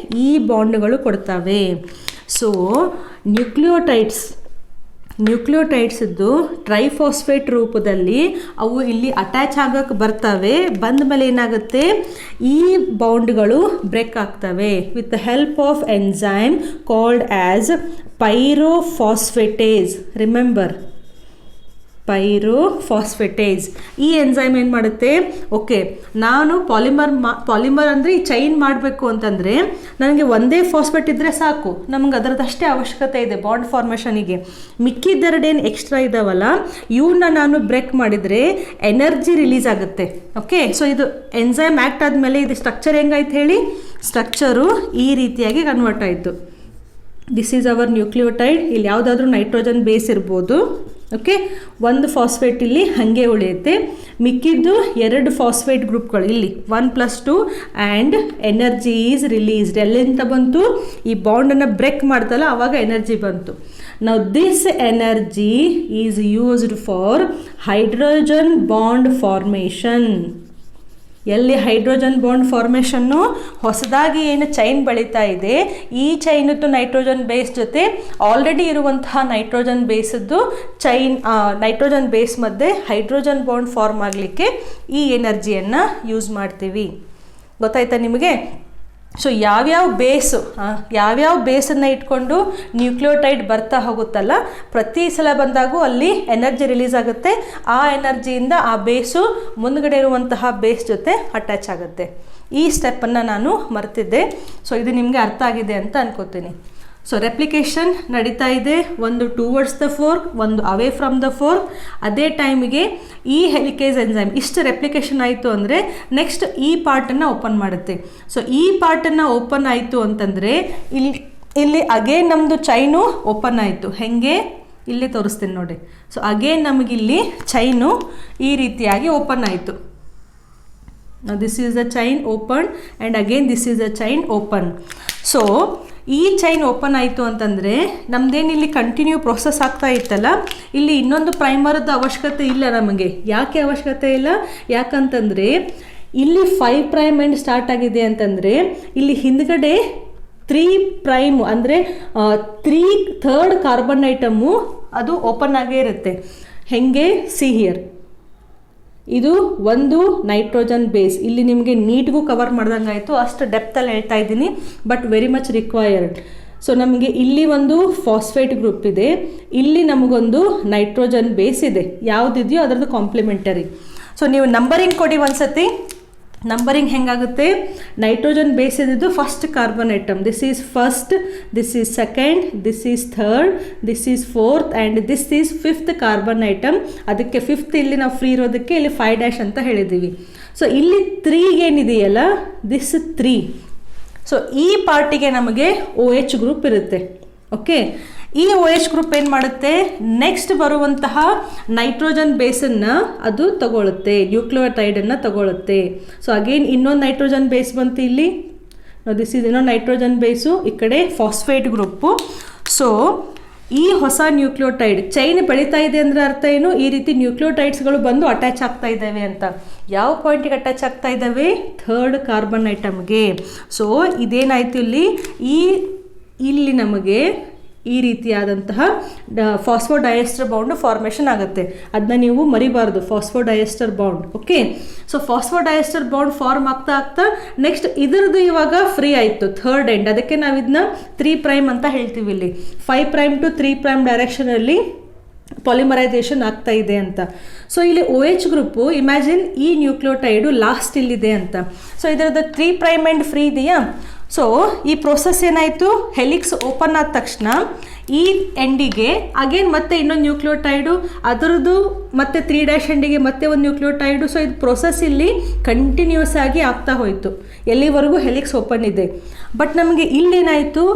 Speaker 1: ಈ ಬಾಂಡ್ಗಳು ಕೊಡ್ತವೆ. ಸೊ ನ್ಯೂಕ್ಲಿಯೋಟೈಡ್ಸದ್ದು ಟ್ರೈಫಾಸ್ಫೇಟ್ ರೂಪದಲ್ಲಿ ಅವು ಇಲ್ಲಿ ಅಟ್ಯಾಚ್ ಆಗೋಕ್ಕೆ ಬರ್ತವೆ. ಬಂದ ಮೇಲೆ ಏನಾಗುತ್ತೆ, ಈ ಬಾಂಡ್ಗಳು ಬ್ರೇಕ್ ಆಗ್ತವೆ with the help of enzyme called as pyrophosphatase. Remember, pyrophosphatase. ಈ ಎನ್ಸೈಮ್ ಏನು ಮಾಡುತ್ತೆ, ಓಕೆ ನಾನು ಪಾಲಿಮರ್ ಅಂದರೆ ಈ ಚೈನ್ ಮಾಡಬೇಕು ಅಂತಂದರೆ ನನಗೆ ಒಂದೇ ಫಾಸ್ಫೇಟ್ ಇದ್ದರೆ ಸಾಕು, ನಮ್ಗೆ ಅದರದಷ್ಟೇ ಅವಶ್ಯಕತೆ ಇದೆ ಬಾಂಡ್ ಫಾರ್ಮೇಷನಿಗೆ. ಮಿಕ್ಕಿದ್ದೆರಡೇನು ಎಕ್ಸ್ಟ್ರಾ ಇದ್ದಾವಲ್ಲ ಇವನ್ನ ನಾನು ಬ್ರೇಕ್ ಮಾಡಿದರೆ ಎನರ್ಜಿ ರಿಲೀಸ್ ಆಗುತ್ತೆ. ಓಕೆ, ಸೊ ಇದು ಎನ್ಸೈಮ್ ಆ್ಯಕ್ಟ್ ಆದಮೇಲೆ ಇದು ಸ್ಟ್ರಕ್ಚರ್ ಹೆಂಗಾಯ್ತು ಹೇಳಿ, ಸ್ಟ್ರಕ್ಚರು ಈ ರೀತಿಯಾಗಿ ಕನ್ವರ್ಟ್ ಆಯಿತು. This is hour nucleotide. ಇಲ್ಲಿ ಯಾವುದಾದ್ರೂ ನೈಟ್ರೋಜನ್ ಬೇಸ್ ಇರ್ಬೋದು. ಓಕೆ, ಒಂದು ಫಾಸ್ಫೇಟ್ ಇಲ್ಲಿ ಹಾಗೆ ಉಳಿಯುತ್ತೆ. ಮಿಕ್ಕಿದ್ದು 2 ಫಾಸ್ಫೇಟ್ ಗ್ರೂಪ್ಗಳು ಇಲ್ಲಿ 1+2 ಆ್ಯಂಡ್ ಎನರ್ಜಿ ಈಸ್ ರಿಲೀಸ್ಡ್. ಎಲ್ಲಿಂದ ಬಂತು? ಈ ಬಾಂಡನ್ನು ಬ್ರೇಕ್ ಮಾಡ್ತಲ್ಲ ಆವಾಗ ಎನರ್ಜಿ ಬಂತು. Now this energy is used for hydrogen bond formation. ಎಲ್ಲಿ ಹೈಡ್ರೋಜನ್ ಬಾಂಡ್ ಫಾರ್ಮೇಷನ್ನು ಹೊಸದಾಗಿ ಏನು ಚೈನ್ ಬೆಳೀತಾ ಇದೆ, ಈ ಚೈನದ್ದು ನೈಟ್ರೋಜನ್ ಬೇಸ್ ಜೊತೆ ಆಲ್ರೆಡಿ ಇರುವಂತಹ ನೈಟ್ರೋಜನ್ ಬೇಸದ್ದು ಚೈನ್, ನೈಟ್ರೋಜನ್ ಬೇಸ್ ಮಧ್ಯೆ ಹೈಡ್ರೋಜನ್ ಬಾಂಡ್ ಫಾರ್ಮ್ ಆಗಲಿಕ್ಕೆ ಈ ಎನರ್ಜಿಯನ್ನು ಯೂಸ್ ಮಾಡ್ತೀವಿ. ಗೊತ್ತಾಯ್ತಾ ನಿಮಗೆ? ಸೊ ಯಾವ್ಯಾವ ಬೇಸನ್ನು ಇಟ್ಕೊಂಡು ನ್ಯೂಕ್ಲಿಯೋಟೈಡ್ ಬರ್ತಾ ಹೋಗುತ್ತಲ್ಲ, ಪ್ರತಿ ಸಲ ಬಂದಾಗೂ ಅಲ್ಲಿ ಎನರ್ಜಿ ರಿಲೀಸ್ ಆಗುತ್ತೆ. ಆ ಎನರ್ಜಿಯಿಂದ ಆ ಬೇಸು ಮುಂದ್ಗಡೆ ಇರುವಂತಹ ಬೇಸ್ ಜೊತೆ ಅಟ್ಯಾಚ್ ಆಗುತ್ತೆ. ಈ ಸ್ಟೆಪ್ಪನ್ನು ನಾನು ಮರ್ತಿದ್ದೆ. ಸೊ ಇದು ನಿಮಗೆ ಅರ್ಥ ಆಗಿದೆ ಅಂತ ಅನ್ಕೋತೀನಿ. ಸೊ ರೆಪ್ಲಿಕೇಶನ್ ನಡೀತಾ ಇದೆ, ಒಂದು ಟುವರ್ಡ್ಸ್ ದ ಫೋರ್ಕ್, ಒಂದು ಅವೇ ಫ್ರಮ್ ದ ಫೋರ್ಕ್. ಅದೇ ಟೈಮಿಗೆ ಈ ಹೆಲಿಕೇಸ್ ಎನ್ಸೈಮ್ ಇಷ್ಟು ರೆಪ್ಲಿಕೇಶನ್ ಆಯಿತು ಅಂದರೆ ನೆಕ್ಸ್ಟ್ ಈ ಪಾರ್ಟನ್ನು ಓಪನ್ ಮಾಡುತ್ತೆ. ಸೊ ಈ ಪಾರ್ಟನ್ನು ಓಪನ್ ಆಯಿತು ಅಂತಂದರೆ ಇಲ್ಲಿ ಅಗೇನ್ ನಮ್ಮದು ಚೈನು ಓಪನ್ ಆಯಿತು. ಹೇಗೆ? ಇಲ್ಲಿ ತೋರಿಸ್ತೀನಿ ನೋಡಿ. ಸೊ ಅಗೇನ್ ನಮಗಿಲ್ಲಿ ಚೈನು ಈ ರೀತಿಯಾಗಿ ಓಪನ್ ಆಯಿತು. This is the chain open and again this is the chain open. So ಈ ಚೈನ್ ಓಪನ್ ಆಯಿತು ಅಂತಂದರೆ ನಮ್ಮದೇನು ಇಲ್ಲಿ ಕಂಟಿನ್ಯೂ ಪ್ರೊಸೆಸ್ ಆಗ್ತಾ ಇತ್ತಲ್ಲ, ಇಲ್ಲಿ ಇನ್ನೊಂದು ಪ್ರೈಮರ್ದು ಅವಶ್ಯಕತೆ ಇಲ್ಲ ನಮಗೆ. ಯಾಕೆ ಅವಶ್ಯಕತೆ ಇಲ್ಲ? ಯಾಕಂತಂದರೆ ಇಲ್ಲಿ 5' ಎಂಡ್ ಸ್ಟಾರ್ಟ್ ಆಗಿದೆ ಅಂತಂದರೆ ಇಲ್ಲಿ ಹಿಂದ್ಗಡೆ 3' ಅಂದರೆ 3rd ಕಾರ್ಬನ್ ಐಟಮು ಅದು ಓಪನ್ ಆಗೇ ಇರುತ್ತೆ. ಹೆಂಗೆ? ಸಿ ಹಿಯರ್, ಇದು ಒಂದು ನೈಟ್ರೋಜನ್ ಬೇಸ್. ಇಲ್ಲಿ ನಿಮಗೆ ನೀಟ್ಗೂ ಕವರ್ ಮಾಡ್ದಂಗೆ ಆಯಿತು, ಅಷ್ಟು ಡೆಪ್ತಲ್ಲಿ ಹೇಳ್ತಾ ಇದ್ದೀನಿ, but very much required. So ನಮಗೆ ಇಲ್ಲಿ ಒಂದು ಫಾಸ್ಫೇಟ್ ಗ್ರೂಪ್ ಇದೆ, ಇಲ್ಲಿ ನಮಗೊಂದು ನೈಟ್ರೋಜನ್ ಬೇಸ್ ಇದೆ. ಯಾವುದಿದೆಯೋ ಅದರದ್ದು ಕಾಂಪ್ಲಿಮೆಂಟರಿ. ಸೊ ನೀವು ನಂಬರಿಂಗ್ ಕೊಡಿ ಒಂದ್ಸತಿ. ನಂಬರಿಂಗ್ ಹೆಂಗಾಗುತ್ತೆ? ನೈಟ್ರೋಜನ್ ಬೇಸ್ ಇದ್ದು first carbon atom, this is first, this is second, this is third, this is fourth and this is 5th carbon atom. ಅದಕ್ಕೆ 5th ಇಲ್ಲಿ ನಾವು ಫ್ರೀ ಇರೋದಕ್ಕೆ ಇಲ್ಲಿ 5' ಅಂತ ಹೇಳಿದ್ದೀವಿ. ಸೊ ಇಲ್ಲಿ 3 ಏನಿದೆಯಲ್ಲ, ದಿಸ್ 3. ಸೊ ಈ ಪಾರ್ಟಿಗೆ ನಮಗೆ OH ಗ್ರೂಪ್ ಇರುತ್ತೆ. ಓಕೆ, ಈ OH ಗ್ರೂಪ್ ಏನು ಮಾಡುತ್ತೆ? ನೆಕ್ಸ್ಟ್ ಬರುವಂತಹ ನೈಟ್ರೋಜನ್ ಬೇಸನ್ನು ಅದು ತಗೊಳುತ್ತೆ, ನ್ಯೂಕ್ಲಿಯೋಟೈಡನ್ನು ತಗೊಳುತ್ತೆ. ಸೊ ಅಗೇನ್ ಇನ್ನೊಂದು ನೈಟ್ರೋಜನ್ ಬೇಸ್ ಬಂತು ಇಲ್ಲಿ. ದಿಸ್ ಇಸ್ ಇನ್ನೊಂದು ನೈಟ್ರೋಜನ್ ಬೇಸು, ಈ ಕಡೆ ಫಾಸ್ಫೇಟ್ ಗ್ರೂಪು. ಸೊ ಈ ಹೊಸ ನ್ಯೂಕ್ಲಿಯೋಟೈಡ್ ಚೈನ್ ಬೆಳೀತಾ ಇದೆ ಅಂದರೆ ಅರ್ಥ ಏನು? ಈ ರೀತಿ ನ್ಯೂಕ್ಲಿಯೋಟೈಡ್ಸ್ಗಳು ಬಂದು ಅಟ್ಯಾಚ್ ಆಗ್ತಾ ಇದ್ದಾವೆ ಅಂತ. ಯಾವ ಪಾಯಿಂಟಿಗೆ ಅಟ್ಯಾಚ್ ಆಗ್ತಾ ಇದ್ದಾವೆ? 3rd carbon ಐಟಮ್ಗೆ. ಸೊ ಇದೇನಾಯಿತು ಇಲ್ಲಿ ನಮಗೆ ಈ ರೀತಿಯಾದಂತಹ ಫಾಸ್ಫೋಡೈಎಸ್ಟರ್ ಬಾಂಡ್ ಫಾರ್ಮೇಷನ್ ಆಗುತ್ತೆ. ಅದನ್ನ ನೀವು ಮರಿಬಾರ್ದು, phosphodiester bond. Okay, so phosphodiester bond form ಆಗ್ತಾ ನೆಕ್ಸ್ಟ್ ಇದರದ್ದು ಇವಾಗ ಫ್ರೀ ಆಯಿತು 3rd ಎಂಡ್. ಅದಕ್ಕೆ ನಾವು ಇದನ್ನ 3' ಅಂತ ಹೇಳ್ತೀವಿ. ಇಲ್ಲಿ 5' to 3' ಡೈರೆಕ್ಷನಲ್ಲಿ ಪಾಲಿಮರೈಸೇಷನ್ ಆಗ್ತಾ ಇದೆ ಅಂತ. ಸೊ ಇಲ್ಲಿ OH ಗ್ರೂಪು, ಇಮ್ಯಾಜಿನ್ ಈ ನ್ಯೂಕ್ಲಿಯೋಟೈಡು ಲಾಸ್ಟ್ ಇಲ್ಲಿದೆ ಅಂತ. ಸೊ ಇದರದ್ದು 3' ಎಂಡ್ ಫ್ರೀ ಇದೆಯಾ? ಸೊ ಈ ಪ್ರೋಸೆಸ್ ಏನಾಯಿತು? ಹೆಲಿಕ್ಸ್ ಓಪನ್ ಆದ ತಕ್ಷಣ ಈ ಎಂಡಿಗೆ ಅಗೇನ್ ಮತ್ತೆ ಇನ್ನೊಂದು ನ್ಯೂಕ್ಲಿಯೋಟೈಡು, ಅದರದ್ದು ಮತ್ತೆ 3' ಎಂಡಿಗೆ ಮತ್ತೆ ಒಂದು ನ್ಯೂಕ್ಲಿಯೋಟೈಡು. ಸೊ ಇದು ಪ್ರೋಸೆಸ್ ಇಲ್ಲಿ ಕಂಟಿನ್ಯೂಸ್ ಆಗಿ ಆಗ್ತಾ ಹೋಯಿತು, ಎಲ್ಲಿವರೆಗೂ ಹೆಲಿಕ್ಸ್ ಓಪನ್ ಇದೆ. ಬಟ್ ನಮಗೆ ಇಲ್ಲೇನಾಯಿತು?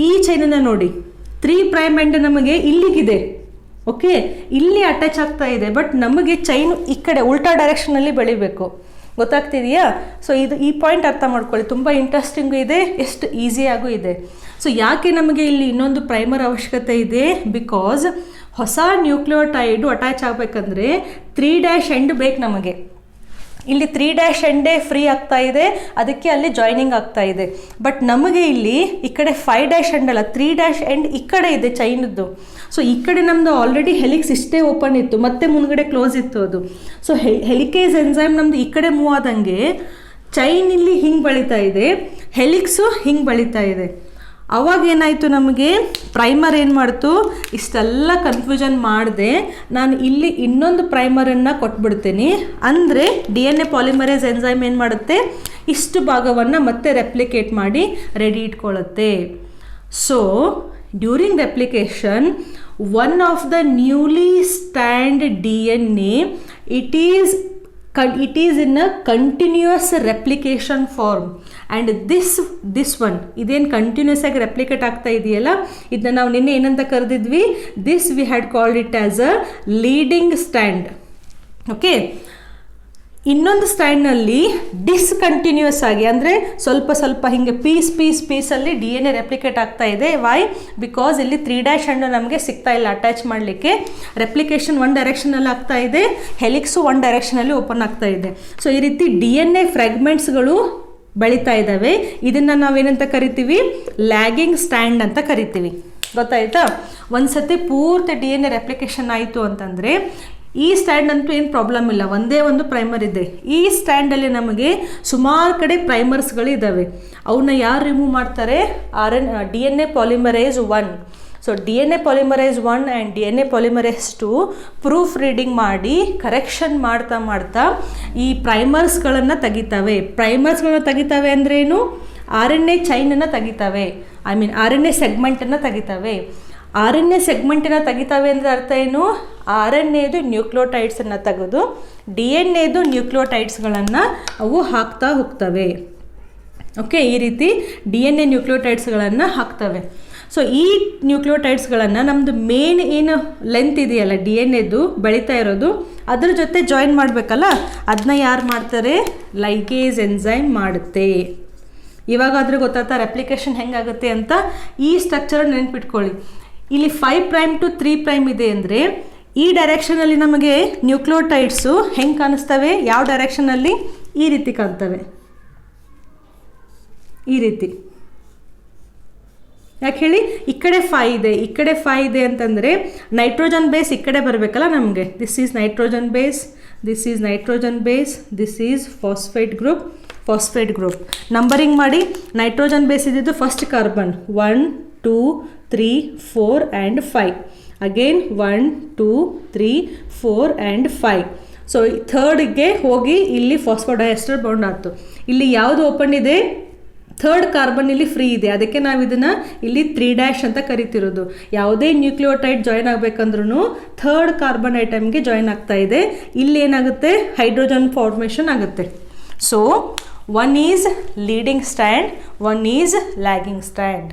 Speaker 1: ಈ ಚೈನನ್ನು ನೋಡಿ, 3' ಎಂಡ್ ನಮಗೆ ಇಲ್ಲಿಗಿದೆ. ಓಕೆ, ಇಲ್ಲಿ ಅಟ್ಯಾಚ್ ಆಗ್ತಾ ಇದೆ, ಬಟ್ ನಮಗೆ ಚೈನು ಈ ಕಡೆ ಉಲ್ಟಾ ಡೈರೆಕ್ಷನಲ್ಲಿ ಬೆಳಿಬೇಕು. ಗೊತ್ತಾಗ್ತಿದೆಯಾ? ಸೊ ಈ ಪಾಯಿಂಟ್ ಅರ್ಥ ಮಾಡ್ಕೊಳ್ಳಿ, ತುಂಬ ಇಂಟ್ರೆಸ್ಟಿಂಗು ಇದೆ, ಎಷ್ಟು ಈಸಿಯಾಗೂ ಇದೆ. ಸೊ ಯಾಕೆ ನಮಗೆ ಇಲ್ಲಿ ಇನ್ನೊಂದು ಪ್ರೈಮರ್ ಅವಶ್ಯಕತೆ ಇದೆ? ಬಿಕಾಸ್ ಹೊಸ ನ್ಯೂಕ್ಲಿಯೋಟೈಡು ಅಟ್ಯಾಚ್ ಆಗಬೇಕಂದ್ರೆ 3' ಎಂಡ್ ಬೇಕು ನಮಗೆ. ಇಲ್ಲಿ 3' ಎಂಡೇ ಫ್ರೀ ಆಗ್ತಾ ಇದೆ, ಅದಕ್ಕೆ ಅಲ್ಲಿ ಜಾಯ್ನಿಂಗ್ ಆಗ್ತಾ ಇದೆ. ಬಟ್ ನಮಗೆ ಇಲ್ಲಿ ಈ ಕಡೆ 5' ಎಂಡ್ ಅಲ್ಲ, 3' ಎಂಡ್ ಈ ಕಡೆ ಇದೆ ಚೈನದ್ದು. ಸೊ ಈ ಕಡೆ ನಮ್ಮದು ಆಲ್ರೆಡಿ ಹೆಲಿಕ್ಸ್ ಇಷ್ಟೇ ಓಪನ್ ಇತ್ತು, ಮತ್ತೆ ಮುಂದ್ಗಡೆ ಕ್ಲೋಸ್ ಇತ್ತು ಅದು. ಸೊ ಹೆಲಿಕೇಸ್ ಎನ್ಸೈಮ್ ನಮ್ಮದು ಈ ಕಡೆ ಮೂವ್ ಆದಂಗೆ ಚೈನ್ ಇಲ್ಲಿ ಹಿಂಗೆ ಬೆಳೀತಾ ಇದೆ, ಹೆಲಿಕ್ಸು ಹಿಂಗೆ ಬೆಳೀತಾ ಇದೆ. ಅವಾಗ ಏನಾಯಿತು? ನಮಗೆ ಪ್ರೈಮರ್ ಏನು ಮಾಡ್ತು? ಇಷ್ಟೆಲ್ಲ ಕನ್ಫ್ಯೂಷನ್ ಮಾಡಿದೆ, ನಾನು ಇಲ್ಲಿ ಇನ್ನೊಂದು ಪ್ರೈಮರನ್ನು ಕೊಟ್ಬಿಡ್ತೀನಿ. ಅಂದರೆ DNA ಪಾಲಿಮರೇಸ್ ಎನ್ಸೈಮ್ ಏನು ಮಾಡುತ್ತೆ? ಇಷ್ಟು ಭಾಗವನ್ನು ಮತ್ತೆ ರೆಪ್ಲಿಕೇಟ್ ಮಾಡಿ ರೆಡಿ ಇಟ್ಕೊಳ್ಳುತ್ತೆ. So during replication one of the newly strand DNA, it is it is in a continuous replication form, and this one ಇದೇನು ಕಂಟಿನ್ಯೂಸ್ ಆಗಿ ರೆಪ್ಲಿಕೇಟ್ ಆಗ್ತಾ ಇದೆಯಲ್ಲ, ಇದನ್ನ ನಾವು ನಿನ್ನೆ ಏನಂತ ಕರೆದಿದ್ವಿ, this we had called it as a leading strand. Okay, ಇನ್ನೊಂದು ಸ್ಟ್ಯಾಂಡ್ನಲ್ಲಿ discontinuous ಆಗಿ ಅಂದರೆ ಸ್ವಲ್ಪ ಸ್ವಲ್ಪ ಹಿಂಗೆ ಪೀಸಲ್ಲಿ DNA ರೆಪ್ಲಿಕೇಟ್ ಆಗ್ತಾ ಇದೆ. ವೈ? ಬಿಕಾಸ್ ಇಲ್ಲಿ 3' ಅನ್ನು ನಮಗೆ ಸಿಗ್ತಾ ಇಲ್ಲ ಅಟ್ಯಾಚ್ ಮಾಡಲಿಕ್ಕೆ. ರೆಪ್ಲಿಕೇಶನ್ ಒನ್ ಡೈರೆಕ್ಷನಲ್ಲಿ ಆಗ್ತಾ ಇದೆ, ಹೆಲಿಕ್ಸು ಒನ್ ಡೈರೆಕ್ಷನಲ್ಲಿ ಓಪನ್ ಆಗ್ತಾ ಇದೆ. ಸೊ ಈ ರೀತಿ DNA ಫ್ರಾಗ್ಮೆಂಟ್ಸ್ಗಳು ಬೆಳೀತಾ ಇದ್ದಾವೆ. ಇದನ್ನು ನಾವೇನಂತ ಕರಿತೀವಿ, ಲ್ಯಾಗಿಂಗ್ ಸ್ಟ್ಯಾಂಡ್ ಅಂತ ಕರಿತೀವಿ. ಗೊತ್ತಾಯ್ತಾ? ಒಂದು ಸತಿ ಪೂರ್ತಿ DNA ರೆಪ್ಲಿಕೇಶನ್ ಆಯಿತು ಅಂತಂದರೆ ಈ ಸ್ಟ್ಯಾಂಡ್ ಅಂತೂ ಏನು ಪ್ರಾಬ್ಲಮ್ ಇಲ್ಲ, ಒಂದೇ ಒಂದು ಪ್ರೈಮರ್ ಇದೆ. ಈ ಸ್ಟ್ಯಾಂಡಲ್ಲಿ ನಮಗೆ ಸುಮಾರು ಕಡೆ ಪ್ರೈಮರ್ಸ್ಗಳಿದ್ದಾವೆ. ಅವನ್ನ ಯಾರು ರಿಮೂವ್ ಮಾಡ್ತಾರೆ? DNA polymerase 1. So DNA polymerase 1 and DNA polymerase 2 proof reading ಮಾಡಿ ಕರೆಕ್ಷನ್ ಮಾಡ್ತಾ ಈ ಪ್ರೈಮರ್ಸ್ಗಳನ್ನು ತೆಗಿತವೆ. ಪ್ರೈಮರ್ಸ್ಗಳನ್ನ ತೆಗಿತವೆ ಅಂದ್ರೇನು? RNA ಚೈನನ್ನು ತೆಗಿತವೆ, RNA ಸೆಗ್ಮೆಂಟನ್ನು ತೆಗಿತವೆ. RNA ಸೆಗ್ಮೆಂಟನ್ನು ತೆಗಿತವೆ ಅಂದರೆ ಅರ್ಥ ಏನು? RNAದು ನ್ಯೂಕ್ಲಿಯೋಟೈಡ್ಸನ್ನು ತೆಗೆದು DNAದು ನ್ಯೂಕ್ಲಿಯೋಟೈಡ್ಸ್ಗಳನ್ನು ಅವು ಹಾಕ್ತಾ ಹೋಗ್ತವೆ. ಓಕೆ, ಈ ರೀತಿ DNA ನ್ಯೂಕ್ಲಿಯೋಟೈಡ್ಸ್ಗಳನ್ನು ಹಾಕ್ತವೆ. ಸೊ ಈ ನ್ಯೂಕ್ಲಿಯೋಟೈಡ್ಸ್ಗಳನ್ನು ನಮ್ಮದು ಮೇನ್ ಏನು ಲೆಂತ್ ಇದೆಯಲ್ಲ DNAದು ಬೆಳೀತಾ ಇರೋದು, ಅದ್ರ ಜೊತೆ ಜಾಯಿನ್ ಮಾಡಬೇಕಲ್ಲ, ಅದನ್ನ ಯಾರು ಮಾಡ್ತಾರೆ? ಲೈಗೇಸ್ ಎನ್ಸೈಮ್ ಮಾಡುತ್ತೆ. ಇವಾಗಾದರೆ ಗೊತ್ತಾಗ್ತಾ ರೆಪ್ಲಿಕೇಶನ್ ಹೆಂಗಾಗುತ್ತೆ ಅಂತ. ಈ ಸ್ಟ್ರಕ್ಚರ್ ನೆನ್ಪಿಟ್ಕೊಳ್ಳಿ. ಇಲ್ಲಿ 5' to 3' ಇದೆ ಅಂದರೆ ಈ ಡೈರೆಕ್ಷನಲ್ಲಿ ನಮಗೆ ನ್ಯೂಕ್ಲಿಯೋಟೈಡ್ಸು ಹೆಂಗೆ ಕಾಣಿಸ್ತವೆ? ಯಾವ ಡೈರೆಕ್ಷನಲ್ಲಿ? ಈ ರೀತಿ ಕಾಣ್ತವೆ, ಈ ರೀತಿ. ಯಾಕೆ ಹೇಳಿ? ಈ ಕಡೆ 5 ಇದೆ, ಈ ಕಡೆ 5 ಇದೆ ಅಂತಂದರೆ ನೈಟ್ರೋಜನ್ ಬೇಸ್ ಈ ಕಡೆ ಬರಬೇಕಲ್ಲ ನಮಗೆ. This is nitrogen base, this is nitrogen base, this is phosphate group. Numbering ಮಾಡಿ. ನೈಟ್ರೋಜನ್ ಬೇಸ್ ಇದ್ದಿದ್ದು first carbon 1 2 3 4 and 5. Again 1 2 3 4 and 5. So ಥರ್ಡ್ಗೆ ಹೋಗಿ ಇಲ್ಲಿ ಫಾಸ್ಫೋಡೈಎಸ್ಟರ್ ಬಾಂಡ್ ಆಯಿತು. ಇಲ್ಲಿ ಯಾವುದು ಓಪನ್ ಇದೆ? ಥರ್ಡ್ ಕಾರ್ಬನ್ ಇಲ್ಲಿ ಫ್ರೀ ಇದೆ. ಅದಕ್ಕೆ ನಾವು ಇದನ್ನು ಇಲ್ಲಿ 3' ಅಂತ ಕರಿತಿರೋದು. ಯಾವುದೇ ನ್ಯೂಕ್ಲಿಯೋಟೈಡ್ ಜಾಯಿನ್ ಆಗಬೇಕಂದ್ರೂ ಥರ್ಡ್ ಕಾರ್ಬನ್ ಐಟಮ್ಗೆ ಜಾಯಿನ್ ಆಗ್ತಾ ಇದೆ. ಇಲ್ಲಿ ಏನಾಗುತ್ತೆ? ಹೈಡ್ರೋಜನ್ ಫಾರ್ಮೇಷನ್ ಆಗುತ್ತೆ. So one is leading strand, one is lagging strand.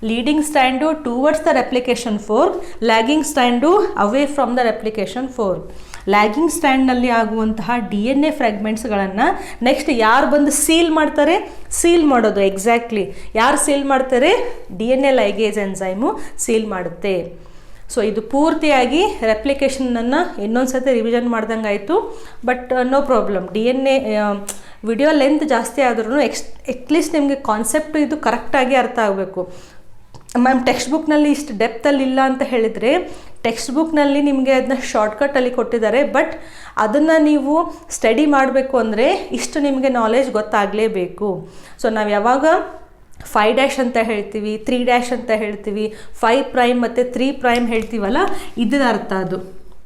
Speaker 1: Leading strand towards the replication fork, lagging strand away from the replication fork. Lagging ಸ್ಟ್ಯಾಂಡ್ನಲ್ಲಿ ಆಗುವಂತಹ DNA ಫ್ರಾಗ್ಮೆಂಟ್ಸ್ಗಳನ್ನು ನೆಕ್ಸ್ಟ್ ಯಾರು ಬಂದು ಸೀಲ್ ಮಾಡ್ತಾರೆ? ಸೀಲ್ ಮಾಡೋದು ಎಕ್ಸಾಕ್ಟ್ಲಿ ಯಾರು ಸೀಲ್ ಮಾಡ್ತಾರೆ? DNA ligase enzyme seal ಮಾಡುತ್ತೆ. So ಇದು ಪೂರ್ತಿಯಾಗಿ ರೆಪ್ಲಿಕೇಶನನ್ನು ಇನ್ನೊಂದು ಸತಿ ರಿವಿಷನ್ ಮಾಡ್ದಂಗೆ ಆಯಿತು. But no problem, DNA video length ಜಾಸ್ತಿ ಆದ್ರೂ ಅಟ್ಲೀಸ್ಟ್ ನಿಮಗೆ ಕಾನ್ಸೆಪ್ಟು ಇದು ಕರೆಕ್ಟಾಗಿ ಅರ್ಥ ಆಗಬೇಕು. ಮ್ಯಾಮ್ ಟೆಕ್ಸ್ಟ್ ಬುಕ್ನಲ್ಲಿ ಇಷ್ಟು ಡೆಪ್ತಲ್ಲಿ ಇಲ್ಲ ಅಂತ ಹೇಳಿದರೆ, ಟೆಕ್ಸ್ಟ್ ಬುಕ್ನಲ್ಲಿ ನಿಮಗೆ ಅದನ್ನ ಶಾರ್ಟ್ಕಟ್ಟಲ್ಲಿ ಕೊಟ್ಟಿದ್ದಾರೆ. ಬಟ್ ಅದನ್ನು ನೀವು ಸ್ಟಡಿ ಮಾಡಬೇಕು ಅಂದರೆ ಇಷ್ಟು ನಿಮಗೆ ನಾಲೆಜ್ ಗೊತ್ತಾಗಲೇಬೇಕು. ಸೊ ನಾವು ಯಾವಾಗ 5' ಅಂತ ಹೇಳ್ತೀವಿ, 3' ಅಂತ ಹೇಳ್ತೀವಿ, 5' ಮತ್ತು 3' ಹೇಳ್ತೀವಲ್ಲ, ಇದರ ಅರ್ಥ ಅದು.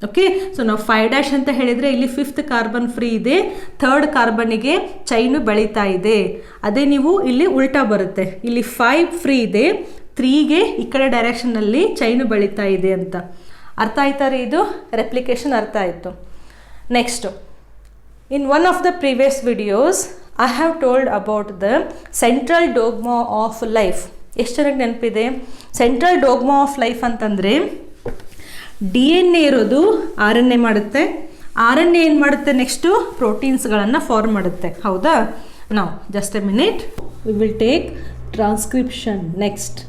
Speaker 1: ಓಕೆ, ಸೊ ನಾವು 5' ಅಂತ ಹೇಳಿದರೆ ಇಲ್ಲಿ 5th ಕಾರ್ಬನ್ ಫ್ರೀ ಇದೆ, 3rd ಕಾರ್ಬನ್ನಿಗೆ ಚೈನು ಬೆಳೀತಾ ಇದೆ. ಅದೇ ನೀವು ಇಲ್ಲಿ ಉಲ್ಟಾ ಬರುತ್ತೆ, ಇಲ್ಲಿ 5 ಫ್ರೀ ಇದೆ, 3ಗೆ ಈ ಕಡೆ ಡೈರೆಕ್ಷನ್ನಲ್ಲಿ ಚೈನು ಬೆಳೀತಾ ಇದೆ ಅಂತ. ಅರ್ಥ ಆಯ್ತಾ ರೀ? ಇದು ರೆಪ್ಲಿಕೇಶನ್ ಅರ್ಥ ಆಯಿತು. Next, in one of the previous videos I have told about the central dogma of life. ಎಷ್ಟು ಜನಕ್ಕೆ ನೆನಪಿದೆ? ಸೆಂಟ್ರಲ್ ಡೋಗ್ಮಾ ಆಫ್ ಲೈಫ್ ಅಂತಂದರೆ DNA ಇರೋದು RNA ಮಾಡುತ್ತೆ, RNA ಏನು ಮಾಡುತ್ತೆ? ನೆಕ್ಸ್ಟು ಪ್ರೋಟೀನ್ಸ್ಗಳನ್ನು ಫಾರ್ಮ್ ಮಾಡುತ್ತೆ. ಹೌದಾ? ನಾವು just a minute, we will take transcription. Next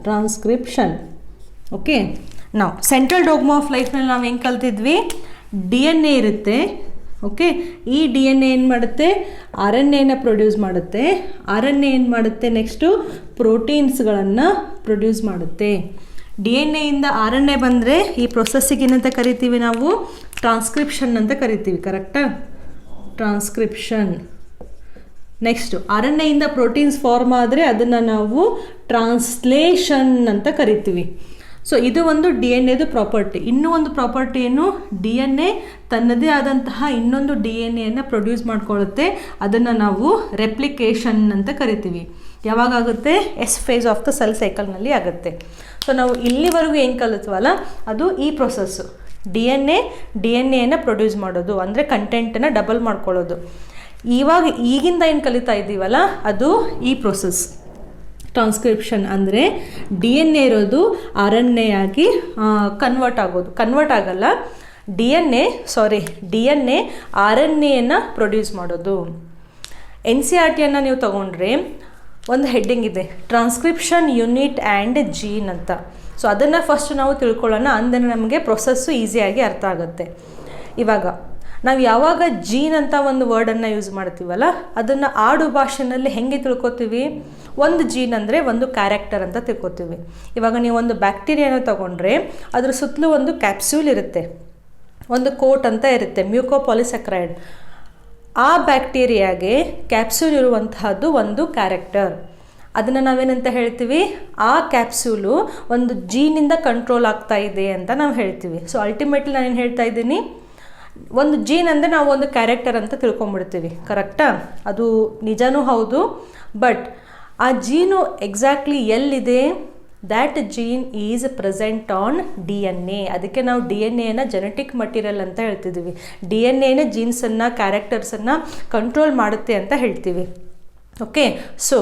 Speaker 1: transcription. Okay, ನಾವು ಸೆಂಟ್ರಲ್ ಡೋಗ್ಮಾ ಆಫ್ ಲೈಫ್ನಲ್ಲಿ ನಾವು ಹೆಂಗೆ ಕಲ್ತಿದ್ವಿ? DNA ಇರುತ್ತೆ. ಓಕೆ, ಈ DNA ಏನು ಮಾಡುತ್ತೆ? RNAನ ಪ್ರೊಡ್ಯೂಸ್ ಮಾಡುತ್ತೆ. RNA ಏನು ಮಾಡುತ್ತೆ? ನೆಕ್ಸ್ಟು ಪ್ರೋಟೀನ್ಸ್ಗಳನ್ನು ಪ್ರೊಡ್ಯೂಸ್ ಮಾಡುತ್ತೆ. DNA ಇಂದ RNA ಬಂದರೆ ಈ ಪ್ರೊಸೆಸ್ಸಿಗೆ ಏನಂತ ಕರಿತೀವಿ ನಾವು? ಟ್ರಾನ್ಸ್ಕ್ರಿಪ್ಷನ್ ಅಂತ ಕರಿತೀವಿ. ಕರೆಕ್ಟಾ? ಟ್ರಾನ್ಸ್ಕ್ರಿಪ್ಷನ್. ನೆಕ್ಸ್ಟು RNA ಇಂದ ಪ್ರೋಟೀನ್ಸ್ ಫಾರ್ಮ್ ಆದರೆ ಅದನ್ನು ನಾವು ಟ್ರಾನ್ಸ್ಲೇಷನ್ ಅಂತ ಕರಿತೀವಿ. ಸೊ ಇದು ಒಂದು DNAದು ಪ್ರಾಪರ್ಟಿ. ಇನ್ನೂ ಒಂದು ಪ್ರಾಪರ್ಟಿ ಏನು? DNA ತನ್ನದೇ ಆದಂತಹ ಇನ್ನೊಂದು DNAಯನ್ನು ಪ್ರೊಡ್ಯೂಸ್ ಮಾಡ್ಕೊಳ್ಳುತ್ತೆ. ಅದನ್ನು ನಾವು ರೆಪ್ಲಿಕೇಶನ್ ಅಂತ ಕರಿತೀವಿ. ಯಾವಾಗ ಆಗುತ್ತೆ? S phase of the cell ಸೈಕಲ್ನಲ್ಲಿ ಆಗುತ್ತೆ. ಸೊ ನಾವು ಇಲ್ಲಿವರೆಗೂ ಏನು ಕಲಿತ್ವಲ್ಲ ಅದು ಈ ಪ್ರೊಸೆಸ್ಸು. ಡಿ ಎನ್ ಎನ ಪ್ರೊಡ್ಯೂಸ್ ಮಾಡೋದು ಅಂದರೆ ಕಂಟೆಂಟನ್ನು ಡಬಲ್ ಮಾಡ್ಕೊಳ್ಳೋದು. ಇವಾಗ ಈಗಿಂದ ಏನು ಕಲಿತಾ ಇದ್ದೀವಲ್ಲ ಅದು ಈ ಪ್ರೊಸೆಸ್ ಟ್ರಾನ್ಸ್ಕ್ರಿಪ್ಷನ್. ಅಂದರೆ ಡಿ ಎನ್ ಎ ಇರೋದು ಆರ್ ಎನ್ ಎ ಆಗಿ ಕನ್ವರ್ಟ್ ಆಗೋದು. ಕನ್ವರ್ಟ್ ಆಗಲ್ಲ, D N A R N ಎಯನ್ನು ಪ್ರೊಡ್ಯೂಸ್ ಮಾಡೋದು. ಎನ್ ಸಿ ಆರ್ ಟಿಯನ್ನು ನೀವು ತೊಗೊಂಡ್ರೆ ಒಂದು ಹೆಡ್ಡಿಂಗ್ ಇದೆ, ಟ್ರಾನ್ಸ್ಕ್ರಿಪ್ಷನ್ ಯೂನಿಟ್ ಆ್ಯಂಡ್ ಜೀನ್ ಅಂತ. ಸೊ ಅದನ್ನು ಫಸ್ಟ್ ನಾವು ತಿಳ್ಕೊಳ್ಳೋಣ, ಅಂದರೆ ನಮಗೆ ಪ್ರೊಸೆಸ್ಸು ಈಸಿಯಾಗಿ ಅರ್ಥ ಆಗುತ್ತೆ. ಇವಾಗ ನಾವು ಯಾವಾಗ ಜೀನ್ ಅಂತ ಒಂದು ವರ್ಡನ್ನು ಯೂಸ್ ಮಾಡ್ತೀವಲ್ಲ ಅದನ್ನು ಆಡು ಭಾಷೆಯಲ್ಲಿ ಹೆಂಗೆ ತಿಳ್ಕೊತೀವಿ? ಒಂದು ಜೀನ್ ಅಂದರೆ ಒಂದು ಕ್ಯಾರೆಕ್ಟರ್ ಅಂತ ತಿಳ್ಕೊತೀವಿ. ಇವಾಗ ನೀವು ಒಂದು ಬ್ಯಾಕ್ಟೀರಿಯಾನ ತೊಗೊಂಡ್ರೆ ಅದ್ರ ಸುತ್ತಲೂ ಒಂದು ಕ್ಯಾಪ್ಸ್ಯೂಲ್ ಇರುತ್ತೆ, ಒಂದು ಕೋಟ್ ಅಂತ ಇರುತ್ತೆ, ಮ್ಯೂಕೋಪಾಲಿಸ್ಯಾಕರೈಡ್. ಆ ಬ್ಯಾಕ್ಟೀರಿಯಾಗೆ ಕ್ಯಾಪ್ಸ್ಯೂಲ್ ಇರುವಂತಹದ್ದು ಒಂದು ಕ್ಯಾರೆಕ್ಟರ್. ಅದನ್ನು ನಾವೇನಂತ ಹೇಳ್ತೀವಿ? ಆ ಕ್ಯಾಪ್ಸ್ಯೂಲು ಒಂದು ಜೀನಿಂದ ಕಂಟ್ರೋಲ್ ಆಗ್ತಾ ಇದೆ ಅಂತ ನಾವು ಹೇಳ್ತೀವಿ. ಸೊ ಅಲ್ಟಿಮೇಟ್ಲಿ ನಾನೇನು ಹೇಳ್ತಾ ಇದ್ದೀನಿ, ಒಂದು ಜೀನ್ ಅಂದರೆ ನಾವು ಒಂದು ಕ್ಯಾರೆಕ್ಟರ್ ಅಂತ ತಿಳ್ಕೊಂಬಿಡ್ತೀವಿ, ಕರೆಕ್ಟಾ? ಅದು ನಿಜನೂ ಹೌದು. ಬಟ್ ಆ ಜೀನು ಎಕ್ಸಾಕ್ಟ್ಲಿ ಎಲ್ಲಿದೆ? That gene is present on D N A. ಅದಕ್ಕೆ ನಾವು ಡಿ ಎನ್ ಎನ ಜೆನೆಟಿಕ್ ಮಟೀರಿಯಲ್ ಅಂತ ಹೇಳ್ತಿದ್ದೀವಿ. ಡಿ ಎನ್ ಎನ ಜೀನ್ಸನ್ನು ಕ್ಯಾರೆಕ್ಟರ್ಸನ್ನು ಕಂಟ್ರೋಲ್ ಮಾಡುತ್ತೆ ಅಂತ ಹೇಳ್ತೀವಿ. ಓಕೆ, ಸೊ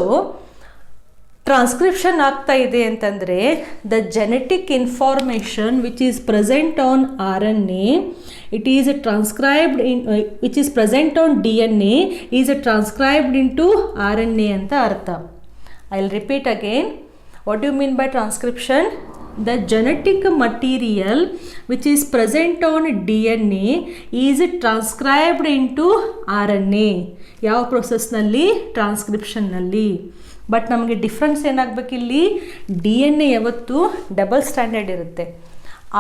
Speaker 1: ಟ್ರಾನ್ಸ್ಕ್ರಿಪ್ಷನ್ ಆಗ್ತಾ ಇದೆ ಅಂತಂದರೆ the genetic information which is present on R N A, it is transcribed in which is present on D N A is transcribed into R N A ಅಂತ ಅರ್ಥ. I will repeat again. What you mean by transcription? The genetic material which is present on DNA is transcribed into RNA. ಯಾವ ಪ್ರೊಸೆಸ್ನಲ್ಲಿ? ಟ್ರಾನ್ಸ್ಕ್ರಿಪ್ಷನ್ನಲ್ಲಿ. But ನಮಗೆ difference ಏನಾಗಬೇಕಿಲ್ಲಿ? D N A ಯಾವತ್ತು double standard ಇರುತ್ತೆ,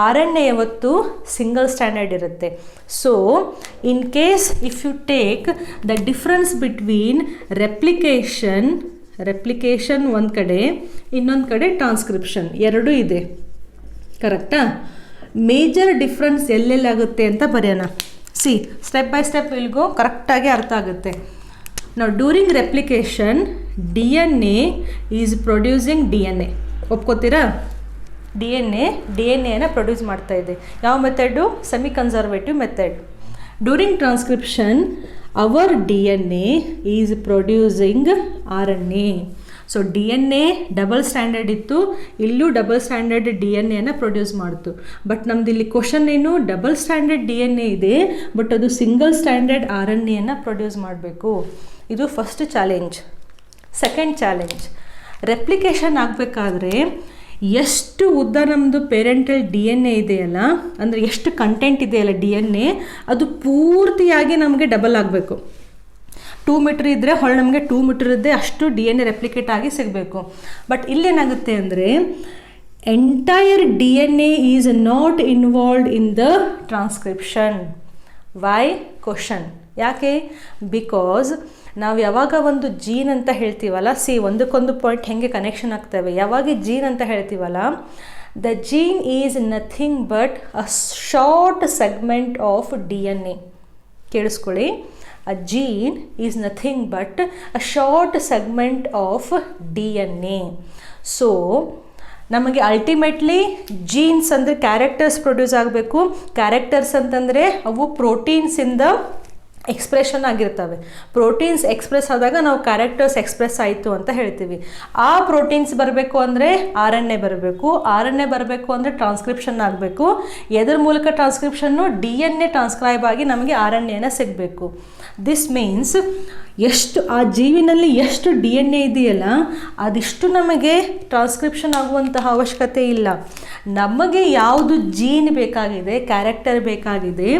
Speaker 1: R N A ಯಾವತ್ತು single standard ಇರುತ್ತೆ. So in case if you take the difference between replication ಒಂದು ಕಡೆ, ಇನ್ನೊಂದು ಕಡೆ ಟ್ರಾನ್ಸ್ಕ್ರಿಪ್ಷನ್, ಎರಡೂ ಇದೆ, ಕರೆಕ್ಟಾ? ಮೇಜರ್ ಡಿಫ್ರೆನ್ಸ್ ಎಲ್ಲೆಲ್ಲಾಗುತ್ತೆ ಅಂತ ಬರೆಯೋಣ. ಸಿ, ಸ್ಟೆಪ್ ಬೈ ಸ್ಟೆಪ್ ಇಲ್ಗೋ, ಕರೆಕ್ಟಾಗಿ ಅರ್ಥ ಆಗುತ್ತೆ. ನಾವು during replication D N A is producing D N A. ಒಪ್ಕೋತೀರಾ? ಡಿ ಎನ್ ಎನ ಪ್ರೊಡ್ಯೂಸ್ ಮಾಡ್ತಾ ಇದೆ. ಯಾವ method? Semi conservative method. During transcription our D N A is producing R N A. So D N A double stranded ಇತ್ತು, ಇಲ್ಲೂ double stranded D N ಎನ produce ಮಾಡ್ತು. But ನಮ್ದು ಇಲ್ಲಿ ಕ್ವಶನ್ ಏನು? Double stranded D N A ಇದೆ, but ಅದು single stranded R N ಎನ ಪ್ರೊಡ್ಯೂಸ್ ಮಾಡಬೇಕು. ಇದು first challenge. Second challenge, replication ಆಗಬೇಕಾದ್ರೆ ಎಷ್ಟು ಉದ್ದ ನಮ್ಮದು ಪೇರೆಂಟಲ್ ಡಿ ಎನ್ ಎ ಇದೆಯಲ್ಲ, ಅಂದರೆ ಎಷ್ಟು ಕಂಟೆಂಟ್ ಇದೆಯಲ್ಲ ಡಿ ಎನ್ ಎ, ಅದು ಪೂರ್ತಿಯಾಗಿ ನಮಗೆ ಡಬಲ್ ಆಗಬೇಕು. 2 ಮೀಟ್ರ್ ಇದ್ದರೆ ಹೊಳ್ಳಿ ನಮಗೆ 2 ಮೀಟ್ರ್ ಇದ್ದೆ ಅಷ್ಟು ಡಿ ಎನ್ ಎ ರೆಪ್ಲಿಕೇಟ್ ಆಗಿ ಸಿಗಬೇಕು. ಬಟ್ ಇಲ್ಲೇನಾಗುತ್ತೆ ಅಂದರೆ entire D N A is not involved in the transcription. Why? Question. ಯಾಕೆ? ಬಿಕಾಸ್ ನಾವು ಯಾವಾಗ ಒಂದು ಜೀನ್ ಅಂತ ಹೇಳ್ತೀವಲ್ಲ, ಸಿ ಒಂದಕ್ಕೊಂದು ಪಾಯಿಂಟ್ ಹೆಂಗೆ ಕನೆಕ್ಷನ್ ಆಗ್ತವೆ. ಯಾವಾಗ ಜೀನ್ ಅಂತ ಹೇಳ್ತೀವಲ್ಲ, the gene is nothing but a short segment of D N A. ಕೇಳಿಸ್ಕೊಳ್ಳಿ, a gene is nothing but a short segment of DNA. So ನಮಗೆ ಅಲ್ಟಿಮೇಟ್ಲಿ ಜೀನ್ಸ್ ಅಂದರೆ ಕ್ಯಾರೆಕ್ಟರ್ಸ್ ಪ್ರೊಡ್ಯೂಸ್ ಆಗಬೇಕು. ಕ್ಯಾರೆಕ್ಟರ್ಸ್ ಅಂತಂದರೆ ಅವು ಪ್ರೋಟೀನ್ಸಿಂದ ಎಕ್ಸ್ಪ್ರೆಷನ್ ಆಗಿರ್ತವೆ. ಪ್ರೋಟೀನ್ಸ್ ಎಕ್ಸ್ಪ್ರೆಸ್ ಆದಾಗ ನಾವು characters express ಆಯಿತು ಅಂತ ಹೇಳ್ತೀವಿ. ಆ ಪ್ರೋಟೀನ್ಸ್ ಬರಬೇಕು ಅಂದರೆ ಆರ್ ಎನ್ ಎ ಬರಬೇಕು. ಆರ್ ಎನ್ ಎ ಬರಬೇಕು ಅಂದರೆ ಟ್ರಾನ್ಸ್ಕ್ರಿಪ್ಷನ್ ಆಗಬೇಕು. ಎದರ ಮೂಲಕ ಟ್ರಾನ್ಸ್ಕ್ರಿಪ್ಷನ್ನು? ಡಿ ಎನ್ ಎ ಟ್ರಾನ್ಸ್ಕ್ರೈಬ್ ಆಗಿ ನಮಗೆ ಆರ್ ಎನ್ ಎನ ಸಿಗಬೇಕು. ದಿಸ್ ಮೀನ್ಸ್ ಎಷ್ಟು ಆ ಜೀವಿನಲ್ಲಿ ಎಷ್ಟು ಡಿ ಎನ್ ಎ ಇದೆಯಲ್ಲ ಅದಿಷ್ಟು ನಮಗೆ ಟ್ರಾನ್ಸ್ಕ್ರಿಪ್ಷನ್ ಆಗುವಂತಹ ಅವಶ್ಯಕತೆ ಇಲ್ಲ. ನಮಗೆ ಯಾವುದು ಜೀನ್ ಬೇಕಾಗಿದೆ, ಕ್ಯಾರೆಕ್ಟರ್ ಬೇಕಾಗಿದೆ,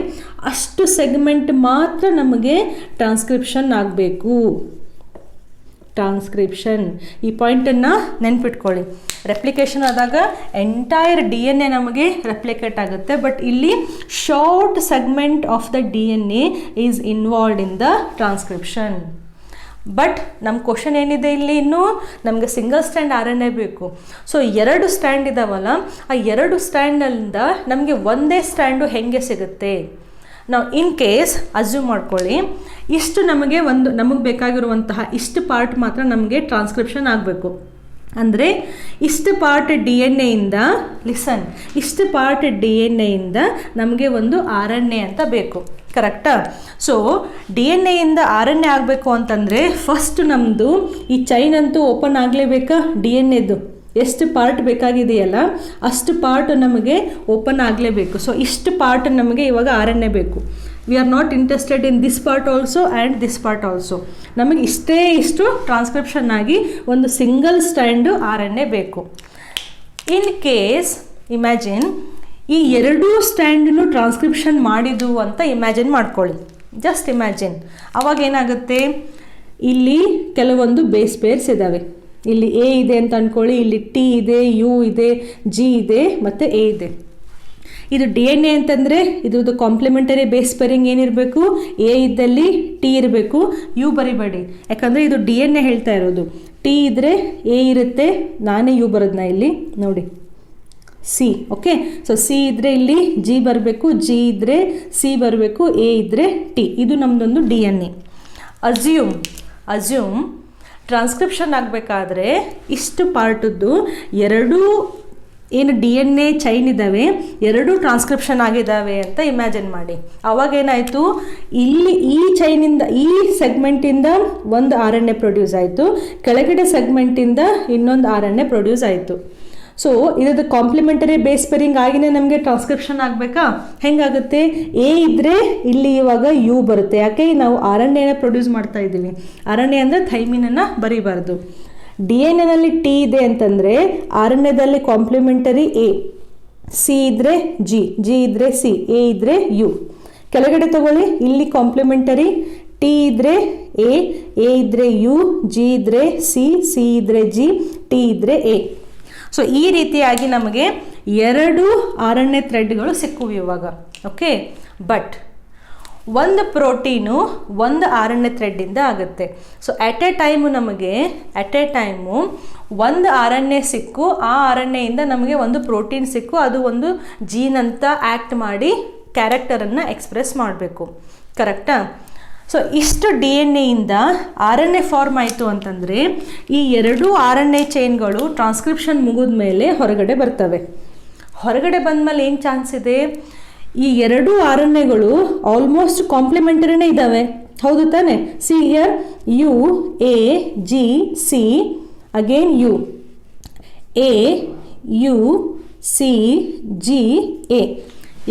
Speaker 1: ಅಷ್ಟು ಸೆಗ್ಮೆಂಟ್ ಮಾತ್ರ ನಮಗೆ ಟ್ರಾನ್ಸ್ಕ್ರಿಪ್ಷನ್ ಆಗಬೇಕು. ಟ್ರಾನ್ಸ್ಕ್ರಿಪ್ಷನ್, ಈ ಪಾಯಿಂಟನ್ನು ನೆನ್ಪಿಟ್ಕೊಳ್ಳಿ. ರೆಪ್ಲಿಕೇಶನ್ ಆದಾಗ ಎಂಟೈರ್ ಡಿ ಎನ್ ಎ ನಮಗೆ ರೆಪ್ಲಿಕೇಟ್ ಆಗುತ್ತೆ. ಬಟ್ ಇಲ್ಲಿ short segment of the D N A is involved in the transcription. But ನಮ್ಮ ಕ್ವಶನ್ ಏನಿದೆ ಇಲ್ಲಿ, ಇನ್ನೂ ನಮಗೆ single stand R N A ಬೇಕು. ಸೊ 2 ಸ್ಟ್ಯಾಂಡ್ ಇದ್ದಾವಲ್ಲ, ಆ 2 ಸ್ಟ್ಯಾಂಡಲ್ಲಿಂದ ನಮಗೆ ಒಂದೇ ಸ್ಟ್ಯಾಂಡು ಹೆಂಗೆ ಸಿಗುತ್ತೆ? ನಾವು ಇನ್ ಕೇಸ್ ಅಸ್ಯೂಮ್ ಮಾಡ್ಕೊಳ್ಳಿ, ಇಷ್ಟು ನಮಗೆ ನಮಗೆ ಬೇಕಾಗಿರುವಂತಹ ಇಷ್ಟು ಪಾರ್ಟ್ ಮಾತ್ರ ನಮಗೆ ಟ್ರಾನ್ಸ್ಕ್ರಿಪ್ಷನ್ ಆಗಬೇಕು. ಅಂದರೆ ಇಷ್ಟು ಪಾರ್ಟ್ ಡಿ ಎನ್ ಎಯಿಂದ ಲಿಸನ್, ಇಷ್ಟು ಪಾರ್ಟ್ ಡಿ ಎನ್ ಎಯಿಂದ ನಮಗೆ ಒಂದು ಆರ್ ಎನ್ ಎ ಅಂತ ಬೇಕು, ಕರೆಕ್ಟಾ? ಸೊ ಡಿ ಎನ್ ಎಯಿಂದ ಆರ್ ಎನ್ ಎ ಆಗಬೇಕು ಅಂತಂದರೆ ಫಸ್ಟ್ ನಮ್ಮದು ಈ ಚೈನ್ ಅಂತೂ ಓಪನ್ ಆಗಲೇಬೇಕಾ? ಡಿ ಎನ್ ಎದು ಎಷ್ಟು ಪಾರ್ಟ್ ಬೇಕಾಗಿದೆಯಲ್ಲ ಅಷ್ಟು ಪಾರ್ಟ್ ನಮಗೆ ಓಪನ್ ಆಗಲೇಬೇಕು. ಸೊ ಇಷ್ಟು ಪಾರ್ಟ್ ನಮಗೆ ಇವಾಗ ಆರ್ ಎನ್ ಎ ಬೇಕು. We are not interested in this part also and this part also. ನಮಗೆ ಇಷ್ಟು ಟ್ರಾನ್ಸ್ಕ್ರಿಪ್ಷನ್ ಆಗಿ ಒಂದು single strand R N A ಬೇಕು. ಇನ್ ಕೇಸ್ ಇಮ್ಯಾಜಿನ್ ಈ ಎರಡೂ ಸ್ಟ್ಯಾಂಡನ್ನು ಟ್ರಾನ್ಸ್ಕ್ರಿಪ್ಷನ್ ಮಾಡಿದ್ದು ಅಂತ ಇಮ್ಯಾಜಿನ್ ಮಾಡ್ಕೊಳ್ಳಿ, ಜಸ್ಟ್ ಇಮ್ಯಾಜಿನ್. ಅವಾಗ ಏನಾಗುತ್ತೆ, ಇಲ್ಲಿ ಕೆಲವೊಂದು ಬೇಸ್ ಪೇರ್ಸ್ ಇದ್ದಾವೆ. ಇಲ್ಲಿ ಎ ಇದೆ ಅಂತ ಅಂದ್ಕೊಳ್ಳಿ, ಇಲ್ಲಿ ಟಿ ಇದೆ, ಯು ಇದೆ, ಜಿ ಇದೆ ಮತ್ತು ಎ ಇದೆ. ಇದು ಡಿ ಎನ್ ಎ ಅಂತಂದರೆ ಇದ್ರದ್ದು ಕಾಂಪ್ಲಿಮೆಂಟರಿ ಬೇಸ್ ಪೇರಿಂಗ್ ಏನಿರಬೇಕು? ಎ ಇದ್ದಲ್ಲಿ ಟಿ ಇರಬೇಕು, ಯು ಬರಿಬೇಡಿ, ಯಾಕಂದರೆ ಇದು ಡಿ ಎನ್ ಎ ಹೇಳ್ತಾ ಇರೋದು. ಟಿ ಇದ್ದರೆ ಎ ಇರುತ್ತೆ, ನಾನೇ ಯು ಬರೋದನ್ನ ಇಲ್ಲಿ ನೋಡಿ, ಸಿ. ಓಕೆ, ಸೊ ಸಿ ಇದ್ದರೆ ಇಲ್ಲಿ ಜಿ ಬರಬೇಕು, ಜಿ ಇದ್ದರೆ ಸಿ ಬರಬೇಕು, ಎ ಇದ್ದರೆ ಟಿ. ಇದು ನಮ್ಮದೊಂದು D N A. Assume transcription ಆಗಬೇಕಾದ್ರೆ ಇಷ್ಟು ಪಾರ್ಟದ್ದು ಎರಡೂ ಏನು ಡಿ ಎನ್ ಎ ಚೈನ್ ಇದ್ದಾವೆ ಎರಡೂ ಟ್ರಾನ್ಸ್ಕ್ರಿಪ್ಷನ್ ಆಗಿದ್ದಾವೆ ಅಂತ ಇಮ್ಯಾಜಿನ್ ಮಾಡಿ. ಅವಾಗೇನಾಯಿತು, ಇಲ್ಲಿ ಈ ಚೈನಿಂದ ಈ ಸೆಗ್ಮೆಂಟಿಂದ ಒಂದು ಆರ್ ಎನ್ ಎ ಪ್ರೊಡ್ಯೂಸ್ ಆಯಿತು, ಕೆಳಗಡೆ ಸೆಗ್ಮೆಂಟಿಂದ ಇನ್ನೊಂದು ಆರ್ ಎನ್ ಎ ಪ್ರೊಡ್ಯೂಸ್ ಆಯಿತು. ಸೊ ಇದ್ರದ್ದು ಕಾಂಪ್ಲಿಮೆಂಟರಿ ಬೇಸ್ ಪೇರಿಂಗ್ ಆಗಿನೇ ನಮಗೆ ಟ್ರಾನ್ಸ್ಕ್ರಿಪ್ಷನ್ ಆಗಬೇಕಾ? ಹೆಂಗಾಗುತ್ತೆ? ಎ ಇದ್ದರೆ ಇಲ್ಲಿ ಇವಾಗ ಯು ಬರುತ್ತೆ, ಯಾಕೆ ನಾವು ಆರ್ ಎನ್ ಎನ ಪ್ರೊಡ್ಯೂಸ್ ಮಾಡ್ತಾ ಇದ್ದೀವಿ. ಆರ್ ಎನ್ ಎ ಅಂದರೆ ಥೈಮಿನನ್ನು ಬರೀಬಾರ್ದು. ಡಿ ಎನ್ ಎನಲ್ಲಿ ಟಿ ಇದೆ ಅಂತಂದರೆ ಆರ್ ಎನ್ ಎದಲ್ಲಿ ಕಾಂಪ್ಲಿಮೆಂಟರಿ ಎ, ಸಿ ಇದ್ದರೆ ಜಿ, ಜಿ ಇದ್ದರೆ ಸಿ, ಎ ಇದ್ದರೆ ಯು. ಕೆಳಗಡೆ ತಗೊಳ್ಳಿ, ಇಲ್ಲಿ ಕಾಂಪ್ಲಿಮೆಂಟರಿ ಟಿ ಇದ್ದರೆ ಎ, ಎ ಇದ್ದರೆ ಯು, ಜಿ ಇದ್ದರೆ ಸಿ, ಸಿ ಇದ್ದರೆ ಜಿ, ಟಿ ಇದ್ದರೆ ಎ. ಸೊ ಈ ರೀತಿಯಾಗಿ ನಮಗೆ ಎರಡು ಆರ್ ಎನ್ ಎ ಥ್ರೆಡ್ಗಳು ಸಿಕ್ಕುವು ಇವಾಗ. ಓಕೆ, ಬಟ್ ಒಂದು ಪ್ರೋಟೀನು ಒಂದು ಆರ್ ಎನ್ ಎ ಥ್ರೆಡ್ಡಿಂದ ಆಗುತ್ತೆ. ಸೊ ಎಟ್ ಎ ಟೈಮು ಒಂದು ಆರ್ ಎನ್ ಎ ಸಿಕ್ಕು, ಆ ಆರ್ ಎನ್ ಎಯಿಂದ ನಮಗೆ ಒಂದು ಪ್ರೋಟೀನ್ ಸಿಕ್ಕು, ಅದು ಒಂದು ಜೀನ್ ಅಂತ ಆ್ಯಕ್ಟ್ ಮಾಡಿ ಕ್ಯಾರೆಕ್ಟರನ್ನು ಎಕ್ಸ್ಪ್ರೆಸ್ ಮಾಡಬೇಕು, ಕರೆಕ್ಟಾ? ಸೊ ಇಷ್ಟು ಡಿ ಎನ್ ಎಯಿಂದ ಆರ್ ಎನ್ ಎ ಫಾರ್ಮ್ ಆಯಿತು ಅಂತಂದರೆ ಈ ಎರಡೂ ಆರ್ ಎನ್ ಎ ಚೈನ್ಗಳು ಟ್ರಾನ್ಸ್ಕ್ರಿಪ್ಷನ್ ಮುಗಿದ ಮೇಲೆ ಹೊರಗಡೆ ಬರ್ತವೆ. ಹೊರಗಡೆ ಬಂದಮೇಲೆ ಏನು ಚಾನ್ಸ್ ಇದೆ? ಈ ಎರಡೂ ಆರ್ ಎನ್ ಎಗಳು ಆಲ್ಮೋಸ್ಟ್ ಕಾಂಪ್ಲಿಮೆಂಟರಿನೇ ಇದ್ದಾವೆ, ಹೌದು ತಾನೆ? C here, U, A, G, C, again U, A, U, C, G, A.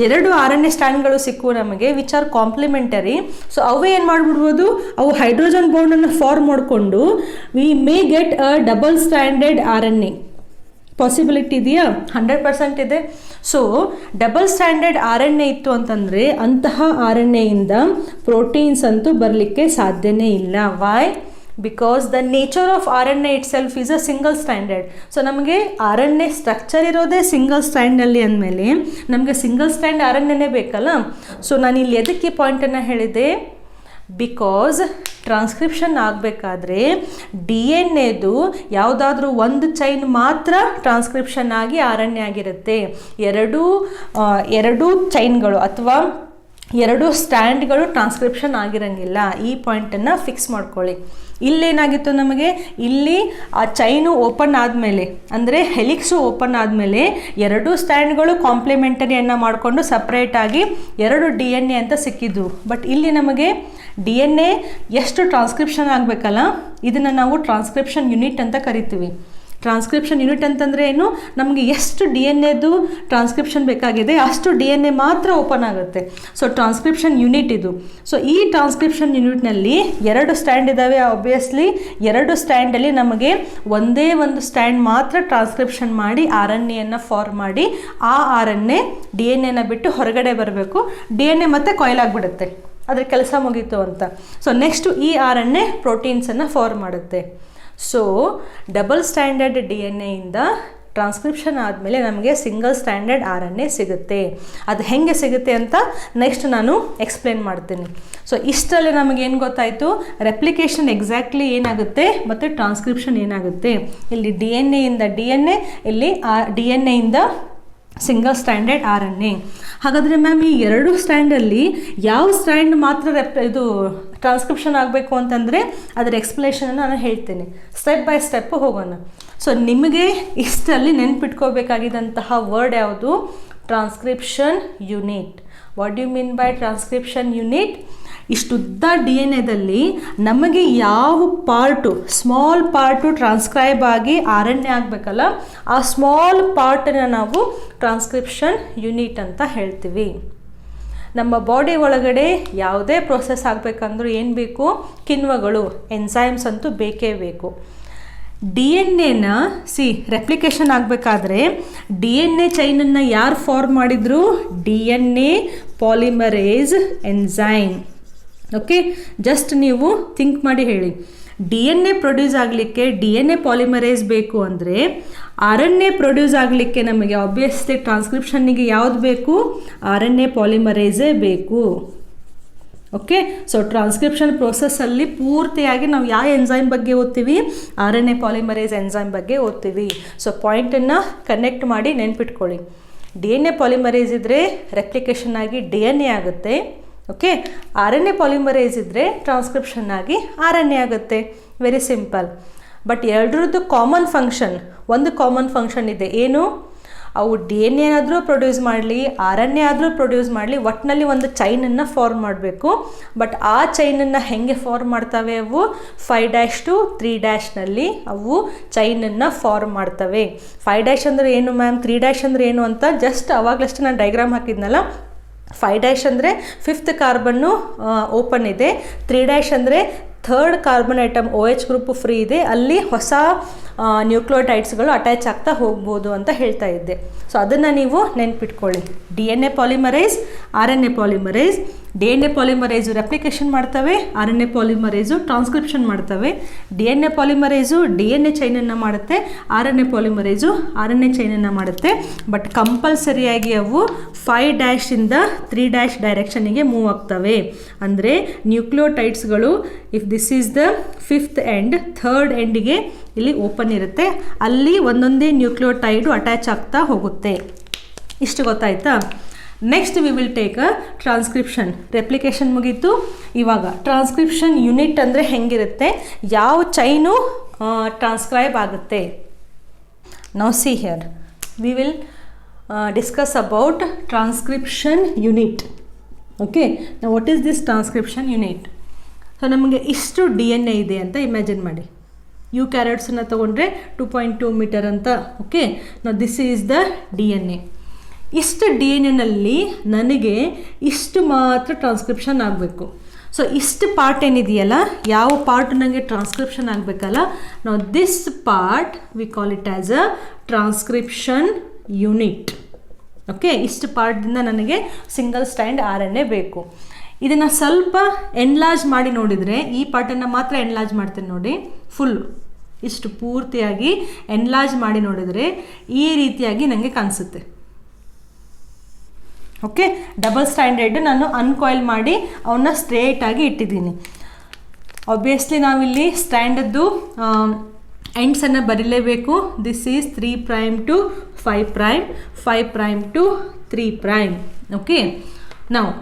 Speaker 1: ಎರಡು ಆರ್ ಎನ್ ಎ ಸ್ಟ್ಯಾಂಡ್ಗಳು ಸಿಕ್ಕುವ ನಮಗೆ, ವಿಚ್ ಆರ್ ಕಾಂಪ್ಲಿಮೆಂಟರಿ. ಸೊ ಅವು ಏನು ಮಾಡಿಬಿಡ್ಬೋದು, ಅವು ಹೈಡ್ರೋಜನ್ ಬಾಂಡನ್ನು ಫಾರ್ಮ್ ಮಾಡಿಕೊಂಡು we may get a double standard R N A. Possibility ಇದೆಯಾ? 100% ಇದೆ. So double standard R N A ಇತ್ತು ಅಂತಂದರೆ ಅಂತಹ ಆರ್ ಎನ್ ಎಯಿಂದ ಪ್ರೋಟೀನ್ಸ್ ಅಂತೂ ಬರಲಿಕ್ಕೆ ಸಾಧ್ಯನೇ ಇಲ್ಲ. Why? Because the nature of R N A itself is a single standard. So ನಮಗೆ ಆರ್ ಎನ್ ಎ ಸ್ಟ್ರಕ್ಚರ್ ಇರೋದೇ ಸಿಂಗಲ್ ಸ್ಟ್ಯಾಂಡಲ್ಲಿ ಅಂದಮೇಲೆ ನಮಗೆ ಸಿಂಗಲ್ ಸ್ಟ್ಯಾಂಡ್ ಆರ್ ಎನ್ ಎನೇ ಬೇಕಲ್ಲ. ಸೊ ನಾನು ಇಲ್ಲಿ ಎದಕ್ಕೆ ಪಾಯಿಂಟನ್ನು ಹೇಳಿದೆ? ಬಿಕಾಸ್ ಟ್ರಾನ್ಸ್ಕ್ರಿಪ್ಷನ್ ಆಗಬೇಕಾದ್ರೆ ಡಿ ಎನ್ ಎದು ಯಾವುದಾದ್ರೂ ಒಂದು ಚೈನ್ ಮಾತ್ರ ಟ್ರಾನ್ಸ್ಕ್ರಿಪ್ಷನ್ ಆಗಿ ಆರ್ ಎನ್ ಎ ಆಗಿರುತ್ತೆ. ಎರಡೂ ಚೈನ್ಗಳು ಅಥವಾ ಎರಡು ಸ್ಟ್ಯಾಂಡ್ಗಳು ಟ್ರಾನ್ಸ್ಕ್ರಿಪ್ಷನ್ ಆಗಿರಂಗಿಲ್ಲ. ಈ ಪಾಯಿಂಟನ್ನು ಫಿಕ್ಸ್ ಮಾಡ್ಕೊಳ್ಳಿ. ಇಲ್ಲೇನಾಗಿತ್ತು ನಮಗೆ, ಇಲ್ಲಿ ಆ ಚೈನು ಓಪನ್ ಆದಮೇಲೆ ಅಂದರೆ ಹೆಲಿಕ್ಸು ಓಪನ್ ಆದಮೇಲೆ ಎರಡೂ ಸ್ಟ್ಯಾಂಡ್ಗಳು ಕಾಂಪ್ಲಿಮೆಂಟರಿಯನ್ನು ಮಾಡಿಕೊಂಡು ಸಪ್ರೇಟಾಗಿ ಎರಡು ಡಿ ಎನ್ ಎ ಅಂತ ಸಿಕ್ಕಿದ್ದು. ಬಟ್ ಇಲ್ಲಿ ನಮಗೆ ಡಿ ಎನ್ ಎ ಎಷ್ಟು ಟ್ರಾನ್ಸ್ಕ್ರಿಪ್ಷನ್ ಆಗಬೇಕಲ್ಲ, ಇದನ್ನು ನಾವು ಟ್ರಾನ್ಸ್ಕ್ರಿಪ್ಷನ್ ಯೂನಿಟ್ ಅಂತ ಕರಿತೀವಿ. ಟ್ರಾನ್ಸ್ಕ್ರಿಪ್ಷನ್ ಯೂನಿಟ್ ಅಂತಂದರೆ ಏನು? ನಮಗೆ ಎಷ್ಟು ಡಿ ಎನ್ ಎದು ಟ್ರಾನ್ಸ್ಕ್ರಿಪ್ಷನ್ ಬೇಕಾಗಿದೆ ಅಷ್ಟು ಡಿ ಎನ್ ಎ ಮಾತ್ರ ಓಪನ್ ಆಗುತ್ತೆ. ಸೊ ಟ್ರಾನ್ಸ್ಕ್ರಿಪ್ಷನ್ ಯೂನಿಟ್ ಇದು. ಸೊ ಈ ಟ್ರಾನ್ಸ್ಕ್ರಿಪ್ಷನ್ ಯೂನಿಟ್ನಲ್ಲಿ ಎರಡು ಸ್ಟ್ಯಾಂಡ್ ಇದ್ದಾವೆ. ಆಬ್ವಿಯಸ್ಲಿ ಎರಡು ಸ್ಟ್ಯಾಂಡಲ್ಲಿ ನಮಗೆ ಒಂದೇ ಒಂದು ಸ್ಟ್ಯಾಂಡ್ ಮಾತ್ರ ಟ್ರಾನ್ಸ್ಕ್ರಿಪ್ಷನ್ ಮಾಡಿ ಆರ್ ಎನ್ ಎಯನ್ನು ಫಾರ್ಮ್ ಮಾಡಿ ಆ R N A D N ಎನ ಬಿಟ್ಟು ಹೊರಗಡೆ ಬರಬೇಕು. ಡಿ ಎನ್ ಎ ಮತ್ತೆ ಕಾಯಿಲ್ ಆಗಿಬಿಡುತ್ತೆ, ಅದ್ರ ಕೆಲಸ ಮುಗೀತು ಅಂತ. ಸೊ ನೆಕ್ಸ್ಟು ಈ ಆರ್ ಎನ್ ಎ ಪ್ರೋಟೀನ್ಸನ್ನು ಫಾರ್ಮ್ ಮಾಡುತ್ತೆ. So double stranded D N ಎಯಿಂದ ಟ್ರಾನ್ಸ್ಕ್ರಿಪ್ಷನ್ ಆದಮೇಲೆ ನಮಗೆ single stranded R N A ಸಿಗುತ್ತೆ. ಅದು ಹೇಗೆ ಸಿಗುತ್ತೆ ಅಂತ ನೆಕ್ಸ್ಟ್ ನಾನು ಎಕ್ಸ್ಪ್ಲೇನ್ ಮಾಡ್ತೀನಿ. ಸೊ ಇಷ್ಟರಲ್ಲಿ ನಮಗೇನು ಗೊತ್ತಾಯಿತು, ರೆಪ್ಲಿಕೇಶನ್ ಎಕ್ಸಾಕ್ಟ್ಲಿ ಏನಾಗುತ್ತೆ ಮತ್ತು ಟ್ರಾನ್ಸ್ಕ್ರಿಪ್ಷನ್ ಏನಾಗುತ್ತೆ. ಇಲ್ಲಿ ಡಿ ಎನ್ ಎಯಿಂದ ಡಿ ಎನ್ ಎ, ಇಲ್ಲಿ ಡಿ ಎನ್ ಎಯಿಂದ single stranded R N A. ಹಾಗಾದರೆ ಮ್ಯಾಮ್ ಈ ಎರಡು ಸ್ಟ್ಯಾಂಡಲ್ಲಿ ಯಾವ ಸ್ಟ್ಯಾಂಡ್ ಮಾತ್ರ ಇದು ಟ್ರಾನ್ಸ್ಕ್ರಿಪ್ಷನ್ ಆಗಬೇಕು ಅಂತಂದರೆ ಅದರ ಎಕ್ಸ್ಪ್ಲೇಷನನ್ನು ನಾನು ಹೇಳ್ತೀನಿ. ಸ್ಟೆಪ್ ಬೈ ಸ್ಟೆಪ್ ಹೋಗೋಣ. ಸೊ ನಿಮಗೆ ಇಷ್ಟರಲ್ಲಿ ನೆನ್ಪಿಟ್ಕೋಬೇಕಾಗಿದ್ದಂತಹ ವರ್ಡ್ ಯಾವುದು? Transcription unit. What do you mean by transcription unit? ಇಷ್ಟುದ್ದ DNA ನಮಗೆ ಯಾವ ಪಾರ್ಟು, ಸ್ಮಾಲ್ ಪಾರ್ಟು ಟ್ರಾನ್ಸ್ಕ್ರೈಬ್ ಆಗಿ RNA ಆಗಬೇಕಲ್ಲ, ಆ ಸ್ಮಾಲ್ ಪಾರ್ಟನ್ನು ನಾವು ಟ್ರಾನ್ಸ್ಕ್ರಿಪ್ಷನ್ ಯೂನಿಟ್ ಅಂತ ಹೇಳ್ತೀವಿ. ನಮ್ಮ ಬಾಡಿ ಒಳಗಡೆ ಯಾವುದೇ ಪ್ರೊಸೆಸ್ ಆಗಬೇಕಂದ್ರೂ ಏನು ಬೇಕು? ಕಿಣ್ವಗಳು, ಎನ್ಸೈಮ್ಸ್ ಅಂತೂ ಬೇಕೇ ಬೇಕು. DNA ರೆಪ್ಲಿಕೇಶನ್ ಆಗಬೇಕಾದ್ರೆ DNA ಚೈನನ್ನು ಯಾರು ಫಾರ್ಮ್ ಮಾಡಿದ್ರು? DNA polymerase enzyme. Okay, just ನೀವು ಥಿಂಕ್ ಮಾಡಿ ಹೇಳಿ. DNA ಪ್ರೊಡ್ಯೂಸ್ ಆಗಲಿಕ್ಕೆ DNA ಪಾಲಿಮರೇಸ್ ಬೇಕು ಅಂದರೆ RNA ಪ್ರೊಡ್ಯೂಸ್ ಆಗಲಿಕ್ಕೆ ನಮಗೆ ಆಬ್ವಿಯಸ್ಲಿ ಟ್ರಾನ್ಸ್ಕ್ರಿಪ್ಷನ್ನಿಗೆ ಯಾವುದು ಬೇಕು? RNA ಪಾಲಿಮರೇಸೇ ಬೇಕು. ಓಕೆ, ಸೊ ಟ್ರಾನ್ಸ್ಕ್ರಿಪ್ಷನ್ ಪ್ರೋಸೆಸ್ಸಲ್ಲಿ ಪೂರ್ತಿಯಾಗಿ ನಾವು ಯಾವ ಎನ್ಸೈಮ್ ಬಗ್ಗೆ ಓದ್ತೀವಿ? RNA ಪಾಲಿಮರೇಸ್ ಎನ್ಸೈಮ್ ಬಗ್ಗೆ ಓದ್ತೀವಿ. ಸೊ ಪಾಯಿಂಟನ್ನು ಕನೆಕ್ಟ್ ಮಾಡಿ ನೆನ್ಪಿಟ್ಕೊಳ್ಳಿ. DNA ಪಾಲಿಮರೇಸ್ ಇದ್ದರೆ ರೆಪ್ಲಿಕೇಶನ್ ಆಗಿ DNA ಆಗುತ್ತೆ. ಓಕೆ, RNA ಪಾಲಿಮರೇಸ್ ಇದ್ದರೆ ಟ್ರಾನ್ಸ್ಕ್ರಿಪ್ಷನ್ ಆಗಿ RNA ಆಗುತ್ತೆ. Very simple. ಬಟ್ ಎರಡರದ್ದು ಕಾಮನ್ ಫಂಕ್ಷನ್, ಒಂದು ಕಾಮನ್ ಫಂಕ್ಷನ್ ಇದೆ. ಏನು? ಅವು DNA ಆದರೂ ಪ್ರೊಡ್ಯೂಸ್ ಮಾಡಲಿ, RNA ಆದರೂ ಪ್ರೊಡ್ಯೂಸ್ ಮಾಡಲಿ, ಒಟ್ಟಿನಲ್ಲಿ ಒಂದು ಚೈನನ್ನು ಫಾರ್ಮ್ ಮಾಡಬೇಕು. ಬಟ್ ಆ ಚೈನನ್ನು ಹೇಗೆ ಫಾರ್ಮ್ ಮಾಡ್ತವೆ? ಅವು 5' to 3' ಅವು ಚೈನನ್ನು ಫಾರ್ಮ್ ಮಾಡ್ತವೆ. 5' ಅಂದರೆ ಏನು ಮ್ಯಾಮ್, 3' ಅಂದರೆ ಏನು ಅಂತ ಜಸ್ಟ್ ಅವಾಗಲಷ್ಟು ನಾನು ಡೈಗ್ರಾಮ್ ಹಾಕಿದ್ನಲ್ಲ. 5' ಅಂದರೆ 5th ಕಾರ್ಬನ್ನು ಓಪನ್ ಇದೆ, 3' ಅಂದರೆ 3rd carbon atom OH group free ಇದೆ, ಅಲ್ಲಿ ಹೊಸ ನ್ಯೂಕ್ಲಿಯೋಟೈಡ್ಸ್ಗಳು ಅಟ್ಯಾಚ್ ಆಗ್ತಾ ಹೋಗ್ಬೋದು ಅಂತ ಹೇಳ್ತಾ ಇದ್ದೆ. ಸೊ ಅದನ್ನು ನೀವು ನೆನ್ಪಿಟ್ಕೊಳ್ಳಿ. DNA polymerase, RNA polymerase. DNA polymerase replication ಮಾಡ್ತವೆ, RNA ಪಾಲಿಮರೇಸು ಟ್ರಾನ್ಸ್ಕ್ರಿಪ್ಷನ್ ಮಾಡ್ತವೆ. DNA ಪಾಲಿಮರೇಸು DNA ಚೈನನ್ನು ಮಾಡುತ್ತೆ, RNA ಪಾಲಿಮರೇಸು RNA ಚೈನನ್ನು ಮಾಡುತ್ತೆ. ಬಟ್ ಕಂಪಲ್ಸರಿಯಾಗಿ ಅವು 5' 3' ಡೈರೆಕ್ಷನಿಗೆ ಮೂವ್ ಆಗ್ತವೆ. ಅಂದರೆ ನ್ಯೂಕ್ಲಿಯೋಟೈಡ್ಸ್ಗಳು if this is the 5th end, 3rd ಎಂಡಿಗೆ ಇಲ್ಲಿ ಓಪನ್ ಇರುತ್ತೆ, ಅಲ್ಲಿ ಒಂದೊಂದೇ ನ್ಯೂಕ್ಲಿಯೋಟೈಡು ಅಟ್ಯಾಚ್ ಆಗ್ತಾ ಹೋಗುತ್ತೆ. ಇಷ್ಟು ಗೊತ್ತಾಯ್ತಾ? Next we will take a transcription. Replication ಮುಗೀತು. ಇವಾಗ ಟ್ರಾನ್ಸ್ಕ್ರಿಪ್ಷನ್ ಯೂನಿಟ್ ಅಂದರೆ ಹೆಂಗಿರುತ್ತೆ, ಯಾವ ಚೈನು ಟ್ರಾನ್ಸ್ಕ್ರೈಬ್ ಆಗುತ್ತೆ. Now see here we will discuss about transcription unit. Okay, now what is this transcription unit? So ನಮಗೆ ಇಷ್ಟು DNA ಇದೆ ಅಂತ ಇಮ್ಯಾಜಿನ್ ಮಾಡಿ. ಯುಕ್ಯಾರಿಯೋಟ್ಸನ್ನು ತೊಗೊಂಡ್ರೆ 2.2 ಮೀಟರ್ ಅಂತ. Okay, now this is the DNA. ಇಷ್ಟು DNA ನನಗೆ ಇಷ್ಟು ಮಾತ್ರ ಟ್ರಾನ್ಸ್ಕ್ರಿಪ್ಷನ್ ಆಗಬೇಕು. ಸೊ ಇಷ್ಟು ಪಾರ್ಟ್ ಏನಿದೆಯಲ್ಲ, ಯಾವ ಪಾರ್ಟ್ ನನಗೆ ಟ್ರಾನ್ಸ್ಕ್ರಿಪ್ಷನ್ ಆಗಬೇಕಲ್ಲ, ನಾವು this part we call it as a transcription unit. Okay, ಇಷ್ಟು ಪಾರ್ಟ್ದಿಂದ ನನಗೆ ಸಿಂಗಲ್ ಸ್ಟ್ಯಾಂಡ್ RNA ಬೇಕು. ಇದನ್ನು ಸ್ವಲ್ಪ ಎನ್ಲಾರ್ಜ್ ಮಾಡಿ ನೋಡಿದರೆ, ಈ ಪಾರ್ಟನ್ನು ಮಾತ್ರ ಎನ್ಲಾರ್ಜ್ ಮಾಡ್ತೇನೆ ನೋಡಿ, ಫುಲ್ ಇಷ್ಟು ಪೂರ್ತಿಯಾಗಿ ಎನ್ಲಾರ್ಜ್ ಮಾಡಿ ನೋಡಿದರೆ ಈ ರೀತಿಯಾಗಿ ನನಗೆ ಕಾಣಿಸುತ್ತೆ. ಓಕೆ, ಡಬಲ್ ಸ್ಟ್ಯಾಂಡರ್ಡ್ ನಾನು ಅನ್ಕಾಯಿಲ್ ಮಾಡಿ ಅವನ್ನ ಸ್ಟ್ರೇಟಾಗಿ ಇಟ್ಟಿದ್ದೀನಿ. ಆಬ್ವಿಯಸ್ಲಿ ನಾವಿಲ್ಲಿ ಸ್ಟ್ಯಾಂಡದ್ದು ಎಂಡ್ಸನ್ನು ಬರೀಲೇಬೇಕು. This is 3' to 5', 5' to 3'. Okay, ನಾವು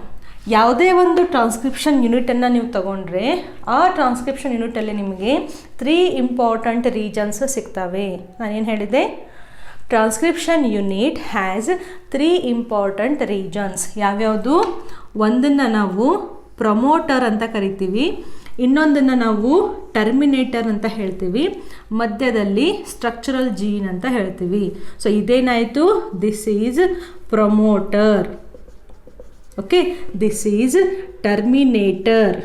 Speaker 1: ಯಾವುದೇ ಒಂದು ಟ್ರಾನ್ಸ್ಕ್ರಿಪ್ಷನ್ ಯೂನಿಟನ್ನು ನೀವು ತಗೊಂಡ್ರೆ, ಆ ಟ್ರಾನ್ಸ್ಕ್ರಿಪ್ಷನ್ ಯೂನಿಟಲ್ಲಿ ನಿಮಗೆ 3 ಇಂಪಾರ್ಟೆಂಟ್ ರೀಜನ್ಸ್ ಸಿಗ್ತವೆ. ನಾನೇನು ಹೇಳಿದೆ? Transcription unit has 3 important regions. ಯಾವ್ಯಾವುದು? ಒಂದನ್ನು ನಾವು ಪ್ರಮೋಟರ್ ಅಂತ ಕರಿತೀವಿ, ಇನ್ನೊಂದನ್ನು ನಾವು ಟರ್ಮಿನೇಟರ್ ಅಂತ ಹೇಳ್ತೀವಿ, ಮಧ್ಯದಲ್ಲಿ ಸ್ಟ್ರಕ್ಚರಲ್ ಜೀನ್ ಅಂತ ಹೇಳ್ತೀವಿ. ಸೊ ಇದೇನಾಯಿತು? This is promoter. Okay, this is terminator.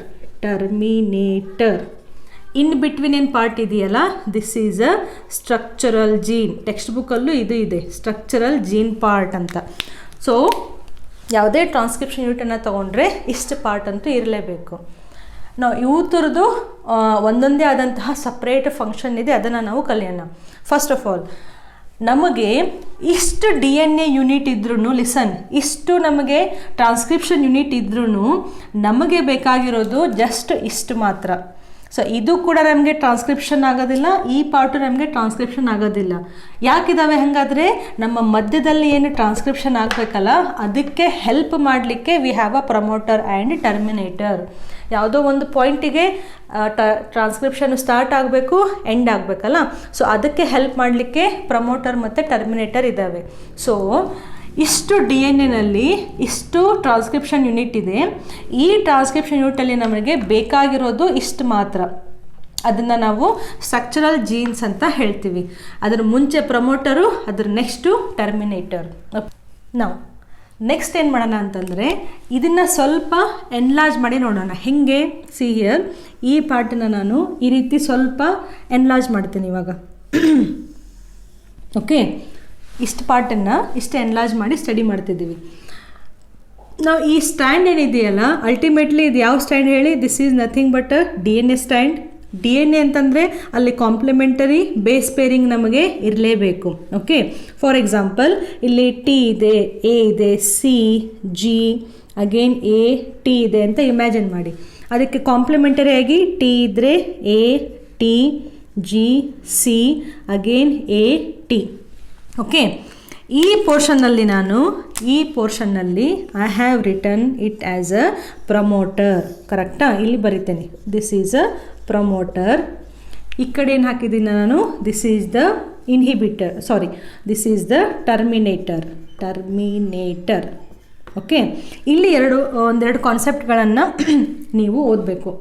Speaker 1: In between ಏನು ಪಾರ್ಟ್ ಇದೆಯಲ್ಲ, this is a structural gene. Text ಬುಕ್ಕಲ್ಲೂ ಇದು ಇದೆ, ಸ್ಟ್ರಕ್ಚರಲ್ ಜೀನ್ ಪಾರ್ಟ್ ಅಂತ. ಸೊ ಯಾವುದೇ ಟ್ರಾನ್ಸ್ಕ್ರಿಪ್ಷನ್ ಯೂನಿಟನ್ನು ತೊಗೊಂಡ್ರೆ ಇಷ್ಟು ಪಾರ್ಟ್ ಅಂತೂ ಇರಲೇಬೇಕು. ನಾವು ಇವತ್ತರದ್ದು ಒಂದೊಂದೇ ಆದಂತಹ ಸಪ್ರೇಟ್ ಫಂಕ್ಷನ್ ಇದೆ, ಅದನ್ನು ನಾವು ಕಲಿಯೋಣ. ಫಸ್ಟ್ ಆಫ್ ಆಲ್, ನಮಗೆ ಇಷ್ಟು DNA ಯೂನಿಟ್ ಇದ್ರೂ, ಲಿಸನ್, ಇಷ್ಟು ನಮಗೆ ಟ್ರಾನ್ಸ್ಕ್ರಿಪ್ಷನ್ ಯೂನಿಟ್ ಇದ್ರೂ ನಮಗೆ ಬೇಕಾಗಿರೋದು ಜಸ್ಟ್ ಇಷ್ಟು ಮಾತ್ರ. ಸೊ ಇದು ಕೂಡ ನಮಗೆ ಟ್ರಾನ್ಸ್ಕ್ರಿಪ್ಷನ್ ಆಗೋದಿಲ್ಲ, ಈ ಪಾರ್ಟು ನಮಗೆ ಟ್ರಾನ್ಸ್ಕ್ರಿಪ್ಷನ್ ಆಗೋದಿಲ್ಲ. ಯಾಕಿದ್ದಾವೆ ಹಾಗಾದರೆ? ನಮ್ಮ ಮಧ್ಯದಲ್ಲಿ ಏನು ಟ್ರಾನ್ಸ್ಕ್ರಿಪ್ಷನ್ ಆಗಬೇಕಲ್ಲ, ಅದಕ್ಕೆ ಹೆಲ್ಪ್ ಮಾಡಲಿಕ್ಕೆ V have a promoter and Terminator. ಯಾವುದೋ ಒಂದು ಪಾಯಿಂಟಿಗೆ ಟ್ರಾನ್ಸ್ಕ್ರಿಪ್ಷನ್ ಸ್ಟಾರ್ಟ್ ಆಗಬೇಕು, ಎಂಡ್ ಆಗಬೇಕಲ್ಲ, ಸೊ ಅದಕ್ಕೆ ಹೆಲ್ಪ್ ಮಾಡಲಿಕ್ಕೆ ಪ್ರಮೋಟರ್ ಮತ್ತು ಟರ್ಮಿನೇಟರ್ ಇದ್ದಾವೆ. ಸೊ ಇಷ್ಟು DNA ಇಷ್ಟು ಟ್ರಾನ್ಸ್ಕ್ರಿಪ್ಷನ್ ಯೂನಿಟ್ ಇದೆ. ಈ ಟ್ರಾನ್ಸ್ಕ್ರಿಪ್ಷನ್ ಯೂನಿಟಲ್ಲಿ ನಮಗೆ ಬೇಕಾಗಿರೋದು ಇಷ್ಟು ಮಾತ್ರ. ಅದನ್ನು ನಾವು ಸ್ಟ್ರಕ್ಚರಲ್ ಜೀನ್ಸ್ ಅಂತ ಹೇಳ್ತೀವಿ. ಅದರ ಮುಂಚೆ ಪ್ರಮೋಟರು, ಅದರ ನೆಕ್ಸ್ಟು ಟರ್ಮಿನೇಟರ್. ನಾವು ನೆಕ್ಸ್ಟ್ ಏನು ಮಾಡೋಣ ಅಂತಂದರೆ, ಇದನ್ನು ಸ್ವಲ್ಪ ಎನ್ಲಾರ್ಜ್ ಮಾಡಿ ನೋಡೋಣ. ಹೇಗೆ? ಸಿ ಹಿಯರ್, ಈ ಪಾರ್ಟನ್ನು ನಾನು ಈ ರೀತಿ ಸ್ವಲ್ಪ ಎನ್ಲಾರ್ಜ್ ಮಾಡ್ತೀನಿ ಇವಾಗ. ಓಕೆ, ಇಷ್ಟು ಪಾರ್ಟನ್ನು ಇಷ್ಟು ಎನ್ಲಾರ್ಜ್ ಮಾಡಿ ಸ್ಟಡಿ ಮಾಡ್ತಿದ್ದೀವಿ ನಾವು. ಈ ಸ್ಟ್ಯಾಂಡ್ ಏನಿದೆಯಲ್ಲ, ಅಲ್ಟಿಮೇಟ್ಲಿ ಇದು ಯಾವ ಸ್ಟ್ಯಾಂಡ್ ಹೇಳಿ? This is nothing but DNA strand. DNA ಅಂತಂದರೆ ಅಲ್ಲಿ ಕಾಂಪ್ಲಿಮೆಂಟರಿ ಬೇಸ್ ಪೇರಿಂಗ್ ನಮಗೆ ಇರಲೇಬೇಕು. ಓಕೆ, ಫಾರ್ ಎಕ್ಸಾಂಪಲ್ ಇಲ್ಲಿ T ಇದೆ, A ಇದೆ, C, G, again A, T ಇದೆ ಅಂತ ಇಮ್ಯಾಜಿನ್ ಮಾಡಿ. ಅದಕ್ಕೆ ಕಾಂಪ್ಲಿಮೆಂಟರಿಯಾಗಿ T ಇದ್ದರೆ A, T, G, C, again A, T. Okay, ಈ ಪೋರ್ಷನ್ನಲ್ಲಿ I have written it as a promoter. ಕರೆಕ್ಟಾ? ಇಲ್ಲಿ ಬರಿತೇನೆ, ದಿಸ್ ಈಸ್ ಅ ಪ್ರಮೋಟರ್. ಈ ಕಡೆ ಏನು ಹಾಕಿದ್ದೀನಿ ನಾನು? This is the inhibitor, this is the Terminator. Okay, ಇಲ್ಲಿ ಒಂದೆರಡು ಕಾನ್ಸೆಪ್ಟ್ಗಳನ್ನು ನೀವು ಓದಬೇಕು.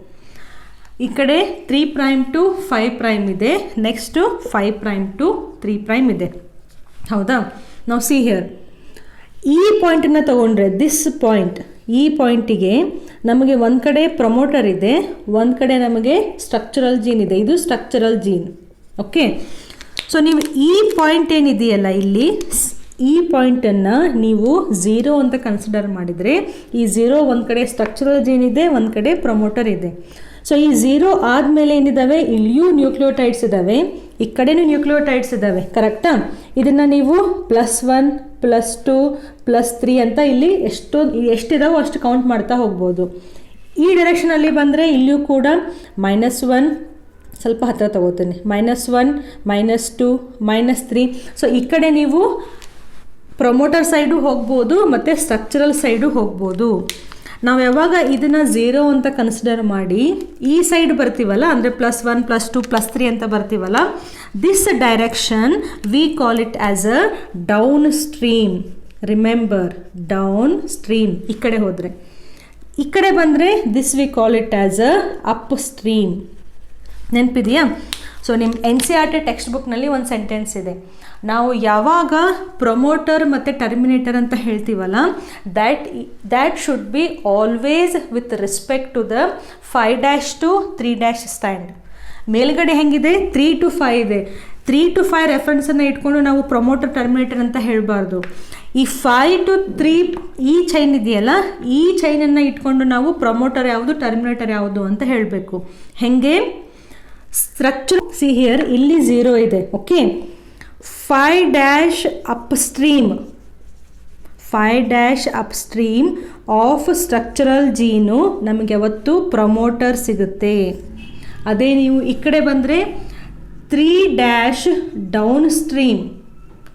Speaker 1: ಈ ಕಡೆ 3' to 5' ಇದೆ, ನೆಕ್ಸ್ಟು 5' to 3' ಇದೆ. ಹೌದಾ? ನಾವು ಸಿ ಹಿಯರ್, ಈ ಪಾಯಿಂಟನ್ನು ತೊಗೊಂಡ್ರೆ ದಿಸ್ ಪಾಯಿಂಟ್, ಈ ಪಾಯಿಂಟಿಗೆ ನಮಗೆ ಒಂದು ಕಡೆ ಪ್ರಮೋಟರ್ ಇದೆ, ಒಂದು ಕಡೆ ನಮಗೆ ಸ್ಟ್ರಕ್ಚರಲ್ ಜೀನ್ ಇದೆ. ಇದು ಸ್ಟ್ರಕ್ಚರಲ್ ಜೀನ್. ಓಕೆ, ಸೊ ನೀವು ಈ ಪಾಯಿಂಟ್ ಏನಿದೆಯಲ್ಲ ಇಲ್ಲಿ, ಈ ಪಾಯಿಂಟನ್ನು ನೀವು 0 ಅಂತ ಕನ್ಸಿಡರ್ ಮಾಡಿದರೆ, ಈ 0 ಒಂದು ಕಡೆ ಸ್ಟ್ರಕ್ಚರಲ್ ಜೀನ್ ಇದೆ, ಒಂದು ಕಡೆ ಪ್ರಮೋಟರ್ ಇದೆ. ಸೊ ಈ 0 ಆದಮೇಲೆ ಏನಿದ್ದಾವೆ? ಇಲ್ಲಿಯೂ ನ್ಯೂಕ್ಲಿಯೋಟೈಡ್ಸ್ ಇದ್ದಾವೆ, ಈ ಕಡೆನೂ ನ್ಯೂಕ್ಲಿಯೋಟೈಡ್ಸ್ ಇದ್ದಾವೆ. ಕರೆಕ್ಟಾ? ಇದನ್ನು ನೀವು +1, +2, +3 ಅಂತ ಇಲ್ಲಿ ಎಷ್ಟಿದಾವೋ ಅಷ್ಟು ಕೌಂಟ್ ಮಾಡ್ತಾ ಹೋಗ್ಬೋದು. ಈ ಡೈರೆಕ್ಷನಲ್ಲಿ ಬಂದರೆ ಇಲ್ಲಿಯೂ ಕೂಡ -1, ಸ್ವಲ್ಪ ಹತ್ತಿರ ತಗೋತೀನಿ, -1, -2, -3. ಸೊ ಈ ಕಡೆ ನೀವು ಪ್ರಮೋಟರ್ ಸೈಡು ಹೋಗ್ಬೋದು ಮತ್ತು ಸ್ಟ್ರಕ್ಚರಲ್ ಸೈಡು ಹೋಗ್ಬೋದು. ನಾವು ಯಾವಾಗ ಇದನ್ನು 0 ಅಂತ ಕನ್ಸಿಡರ್ ಮಾಡಿ ಈ ಸೈಡ್ ಬರ್ತೀವಲ್ಲ, ಅಂದರೆ +1, +2, +3 ಅಂತ ಬರ್ತೀವಲ್ಲ, this direction we call it as a downstream. Remember, downstream. ಈ ಕಡೆ ಹೋದರೆ, ಈ ಕಡೆ ಬಂದರೆ this we call it as a upstream. ನೆನಪಿದೆಯಾ? ಸೊ ನಿಮ್ಮ NCERT ಟೆಕ್ಸ್ಟ್ ಬುಕ್ನಲ್ಲಿ ಒಂದು ಸೆಂಟೆನ್ಸ್ ಇದೆ, ನಾವು ಯಾವಾಗ ಪ್ರಮೋಟರ್ ಮತ್ತು ಟರ್ಮಿನೇಟರ್ ಅಂತ ಹೇಳ್ತೀವಲ್ಲ, that should be always with respect to the 5' to 3' stand. ಮೇಲ್ಗಡೆ ಹೆಂಗಿದೆ? 3 to 5 ಇದೆ. 3 to 5 ರೆಫರೆನ್ಸನ್ನು ಇಟ್ಕೊಂಡು ನಾವು ಪ್ರಮೋಟರ್ ಟರ್ಮಿನೇಟರ್ ಅಂತ ಹೇಳಬಾರ್ದು. ಈ 5 to 3 ಈ ಚೈನ್ ಇದೆಯಲ್ಲ, ಈ ಚೈನನ್ನು ಇಟ್ಕೊಂಡು ನಾವು ಪ್ರಮೋಟರ್ ಯಾವುದು, ಟರ್ಮಿನೇಟರ್ ಯಾವುದು ಅಂತ ಹೇಳಬೇಕು. ಹೆಂಗೆ? ಸ್ಟ್ರಕ್ಚರ್, ಸಿ ಹಿಯರ್, ಇಲ್ಲಿ 0 ಇದೆ. ಓಕೆ, 5' ಅಪ್ಸ್ಟ್ರೀಮ್ ಆಫ್ ಸ್ಟ್ರಕ್ಚರಲ್ ಜೀನು ನಮಗೆ ಯಾವತ್ತು ಪ್ರಮೋಟರ್ ಸಿಗುತ್ತೆ. ಅದೇ ನೀವು ಈ ಕಡೆ ಬಂದರೆ 3' downstream,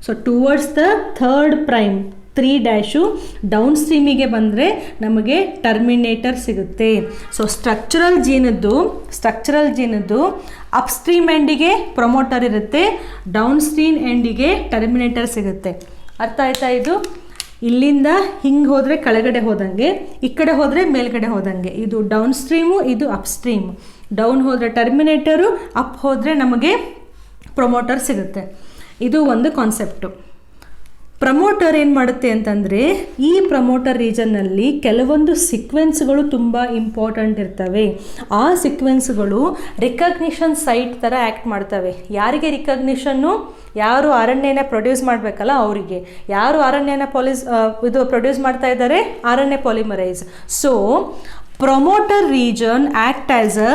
Speaker 1: so towards the 3' 3' ಡೌನ್ ಸ್ಟ್ರೀಮಿಗೆ ಬಂದರೆ ನಮಗೆ ಟರ್ಮಿನೇಟರ್ ಸಿಗುತ್ತೆ. ಸೊ ಸ್ಟ್ರಕ್ಚರಲ್ ಜೀನದ್ದು ಅಪ್ಸ್ಟ್ರೀಮ್ ಎಂಡಿಗೆ ಪ್ರಮೋಟರ್ ಇರುತ್ತೆ, ಡೌನ್ ಸ್ಟ್ರೀಮ್ ಎಂಡಿಗೆ ಟರ್ಮಿನೇಟರ್ ಸಿಗುತ್ತೆ. ಅರ್ಥ ಆಯ್ತಾ? ಇದು ಇಲ್ಲಿಂದ ಹಿಂಗೆ ಹೋದರೆ ಕೆಳಗಡೆ ಹೋದಂಗೆ, ಈ ಕಡೆ ಹೋದರೆ ಮೇಲ್ಗಡೆ ಹೋದಂಗೆ. ಇದು ಡೌನ್ ಸ್ಟ್ರೀಮು, ಇದು ಅಪ್ ಸ್ಟ್ರೀಮ್. ಡೌನ್ ಹೋದರೆ ಟರ್ಮಿನೇಟರು, ಅಪ್ ಹೋದರೆ ನಮಗೆ ಪ್ರಮೋಟರ್ ಸಿಗುತ್ತೆ. ಇದು ಒಂದು ಕಾನ್ಸೆಪ್ಟು. ಪ್ರಮೋಟರ್ ಏನು ಮಾಡುತ್ತೆ ಅಂತಂದರೆ, ಈ ಪ್ರಮೋಟರ್ ರೀಜನ್ನಲ್ಲಿ ಕೆಲವೊಂದು ಸಿಕ್ವೆನ್ಸ್ಗಳು ತುಂಬ ಇಂಪಾರ್ಟೆಂಟ್ ಇರ್ತವೆ. ಆ ಸಿಕ್ವೆನ್ಸ್ಗಳು ರಿಕಗ್ನಿಷನ್ ಸೈಟ್ ಥರ ಆ್ಯಕ್ಟ್ ಮಾಡ್ತವೆ. ಯಾರಿಗೆ ರಿಕಗ್ನಿಷನ್ನು? ಯಾರು RNAನ ಪ್ರೊಡ್ಯೂಸ್ ಮಾಡಬೇಕಲ್ಲ ಅವರಿಗೆ. ಯಾರು RNAನ ಪ್ರೊಡ್ಯೂಸ್ ಮಾಡ್ತಾ ಇದ್ದಾರೆ? RNA polymerase. So promoter region act as a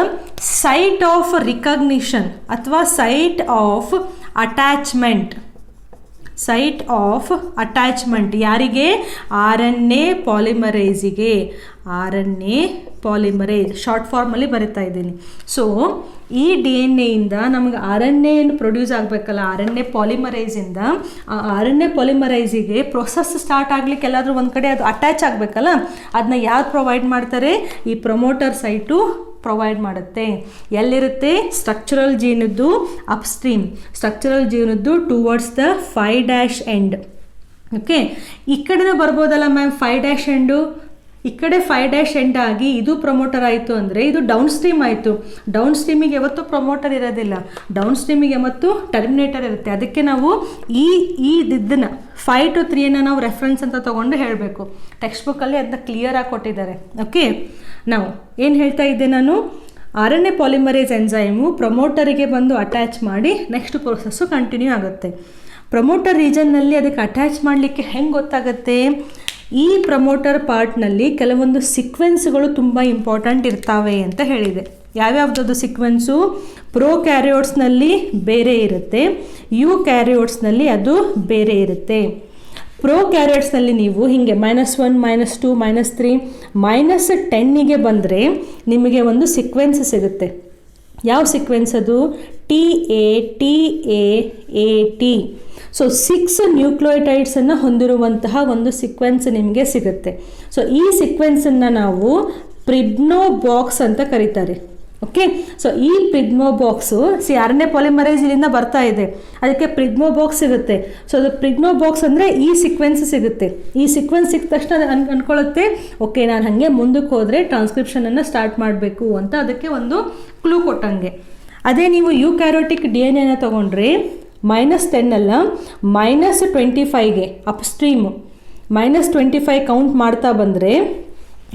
Speaker 1: site of recognition ಅಥವಾ ಸೈಟ್ ಆಫ್ ಅಟ್ಯಾಚ್ಮೆಂಟ್. ಯಾರಿಗೆ? RNA ಪಾಲಿಮರೈಸಿಗೆ. RNA ಪಾಲಿಮರೇಸ್, ಶಾರ್ಟ್ ಫಾರ್ಮಲ್ಲಿ ಬರಿತಾ ಇದ್ದೀನಿ. ಸೊ ಈ ಡಿ ಎನ್ ಎಯಿಂದ ನಮಗೆ ಆರ್ ಎನ್ ಎ ಪ್ರೊಡ್ಯೂಸ್ ಆಗಬೇಕಲ್ಲ, ಆರ್ ಎನ್ ಎ ಪಾಲಿಮರೈಸಿಂದ ಆ ಆರ್ ಎನ್ ಎ ಪಾಲಿಮರೈಸಿಗೆ ಪ್ರೊಸೆಸ್ ಸ್ಟಾರ್ಟ್ ಆಗಲಿಕ್ಕೆ ಎಲ್ಲಾದರೂ ಒಂದು ಕಡೆ ಅದು ಅಟ್ಯಾಚ್ ಆಗಬೇಕಲ್ಲ, ಅದನ್ನ ಯಾರು ಪ್ರೊವೈಡ್ ಮಾಡ್ತಾರೆ? ಈ ಪ್ರಮೋಟರ್ ಸೈಟು ಪ್ರೊವೈಡ್ ಮಾಡುತ್ತೆ. ಎಲ್ಲಿರುತ್ತೆ? ಸ್ಟ್ರಕ್ಚರಲ್ ಜೀನದ್ದು ಅಪ್ಸ್ಟ್ರೀಮ್, ಸ್ಟ್ರಕ್ಚರಲ್ ಜೀನದ್ದು ಟುವರ್ಡ್ಸ್ ದ 5' ಎಂಡ್. ಓಕೆ, ಈ ಕಡೆನೂ ಬರ್ಬೋದಲ್ಲ ಮ್ಯಾಮ್ 5' ಎಂಡು, ಈ ಕಡೆ 5' ಎಂಡ್ ಆಗಿ ಇದು ಪ್ರಮೋಟರ್ ಆಯಿತು ಅಂದರೆ ಇದು ಡೌನ್ ಸ್ಟ್ರೀಮ್ ಆಯಿತು. ಡೌನ್ ಸ್ಟ್ರೀಮಿಗೆ ಯಾವತ್ತೂ ಪ್ರಮೋಟರ್ ಇರೋದಿಲ್ಲ, ಡೌನ್ ಸ್ಟ್ರೀಮಿಗೆ ಯಾವತ್ತೂ ಟರ್ಮಿನೇಟರ್ ಇರುತ್ತೆ. ಅದಕ್ಕೆ ನಾವು ಇದನ್ನು 5 to 3 ನಾವು ರೆಫರೆನ್ಸ್ ಅಂತ ತೊಗೊಂಡು ಹೇಳಬೇಕು. ಟೆಕ್ಸ್ಟ್ ಬುಕ್ಕಲ್ಲಿ ಅದನ್ನ ಕ್ಲಿಯರಾಗಿ ಕೊಟ್ಟಿದ್ದಾರೆ. ಓಕೆ, ನಾವು ಏನು ಹೇಳ್ತಾ ಇದ್ದೆ ನಾನು? ಆರ್ ಎನ್ ಎ ಪಾಲಿಮರೇಸ್ ಎಂಜೈಮು ಪ್ರಮೋಟರಿಗೆ ಬಂದು ಅಟ್ಯಾಚ್ ಮಾಡಿ ನೆಕ್ಸ್ಟ್ ಪ್ರೊಸೆಸ್ಸು ಕಂಟಿನ್ಯೂ ಆಗುತ್ತೆ. ಪ್ರಮೋಟರ್ ರೀಜನ್ನಲ್ಲಿ ಅದಕ್ಕೆ ಅಟ್ಯಾಚ್ ಮಾಡಲಿಕ್ಕೆ ಹೆಂಗೆ ಗೊತ್ತಾಗುತ್ತೆ? ಈ ಪ್ರಮೋಟರ್ ಪಾರ್ಟ್ನಲ್ಲಿ ಕೆಲವೊಂದು ಸೀಕ್ವೆನ್ಸ್ಗಳು ತುಂಬ ಇಂಪಾರ್ಟೆಂಟ್ ಇರ್ತಾವೆ ಅಂತ ಹೇಳಿದೆ. ಯಾವ್ಯಾವ್ದು ಸೀಕ್ವೆನ್ಸು? ಪ್ರೋ ಕ್ಯಾರಿಯೋಟ್ಸ್ನಲ್ಲಿ ಬೇರೆ ಇರುತ್ತೆ, ಯು ಕ್ಯಾರಿಯೋಟ್ಸ್ನಲ್ಲಿ ಅದು ಬೇರೆ ಇರುತ್ತೆ. ಪ್ರೋ ಕ್ಯಾರಿಯೋಟ್ಸ್ನಲ್ಲಿ ನೀವು ಹೀಗೆ -1, -2, -3, -10ಗೆ ಬಂದರೆ ನಿಮಗೆ ಒಂದು ಸೀಕ್ವೆನ್ಸ್ ಸಿಗುತ್ತೆ. ಯಾವ ಸೀಕ್ವೆನ್ಸ್ ಅದು? TATAAT. ಸೊ 6 ನ್ಯೂಕ್ಲಿಯೋಟೈಡ್ಸನ್ನು ಹೊಂದಿರುವಂತಹ ಒಂದು ಸೀಕ್ವೆನ್ಸ್ ನಿಮಗೆ ಸಿಗುತ್ತೆ. ಸೊ ಈ ಸೀಕ್ವೆನ್ಸನ್ನು ನಾವು ಪ್ರಿಬ್ನೋ ಬಾಕ್ಸ್ ಅಂತ ಕರೀತಾರೆ. ಓಕೆ, ಸೊ ಈ Pribnow box R N A polymerase ಇಲ್ಲಿಂದ ಬರ್ತಾ ಇದೆ, ಅದಕ್ಕೆ ಪ್ರಿಬ್ನೋ ಬಾಕ್ಸ್ ಸಿಗುತ್ತೆ. ಸೊ ಅದು ಪ್ರಿಬ್ನೋ ಬಾಕ್ಸ್ ಅಂದರೆ ಈ ಸೀಕ್ವೆನ್ಸ್ ಸಿಗುತ್ತೆ. ಈ ಸೀಕ್ವೆನ್ಸ್ ಸಿಕ್ಕ ತಕ್ಷಣ ಅನ್ಕೊಳ್ಳುತ್ತೆ, ಓಕೆ ನಾನು ಹಾಗೆ ಮುಂದಕ್ಕೆ ಹೋದರೆ ಟ್ರಾನ್ಸ್ಕ್ರಿಪ್ಷನನ್ನು ಸ್ಟಾರ್ಟ್ ಮಾಡಬೇಕು ಅಂತ ಅದಕ್ಕೆ ಒಂದು ಕ್ಲೂ ಕೊಟ್ಟಂಗೆ. ಅದೇ ನೀವು ಯು ಕ್ಯಾರೋಟಿಕ್ ಡಿ ಎನ್ ಎನ ತೊಗೊಂಡ್ರೆ -10 ಅಲ್ಲ -25ಗೆ ಅಪ್ಸ್ಟ್ರೀಮು -25 ಕೌಂಟ್ ಮಾಡ್ತಾ ಬಂದರೆ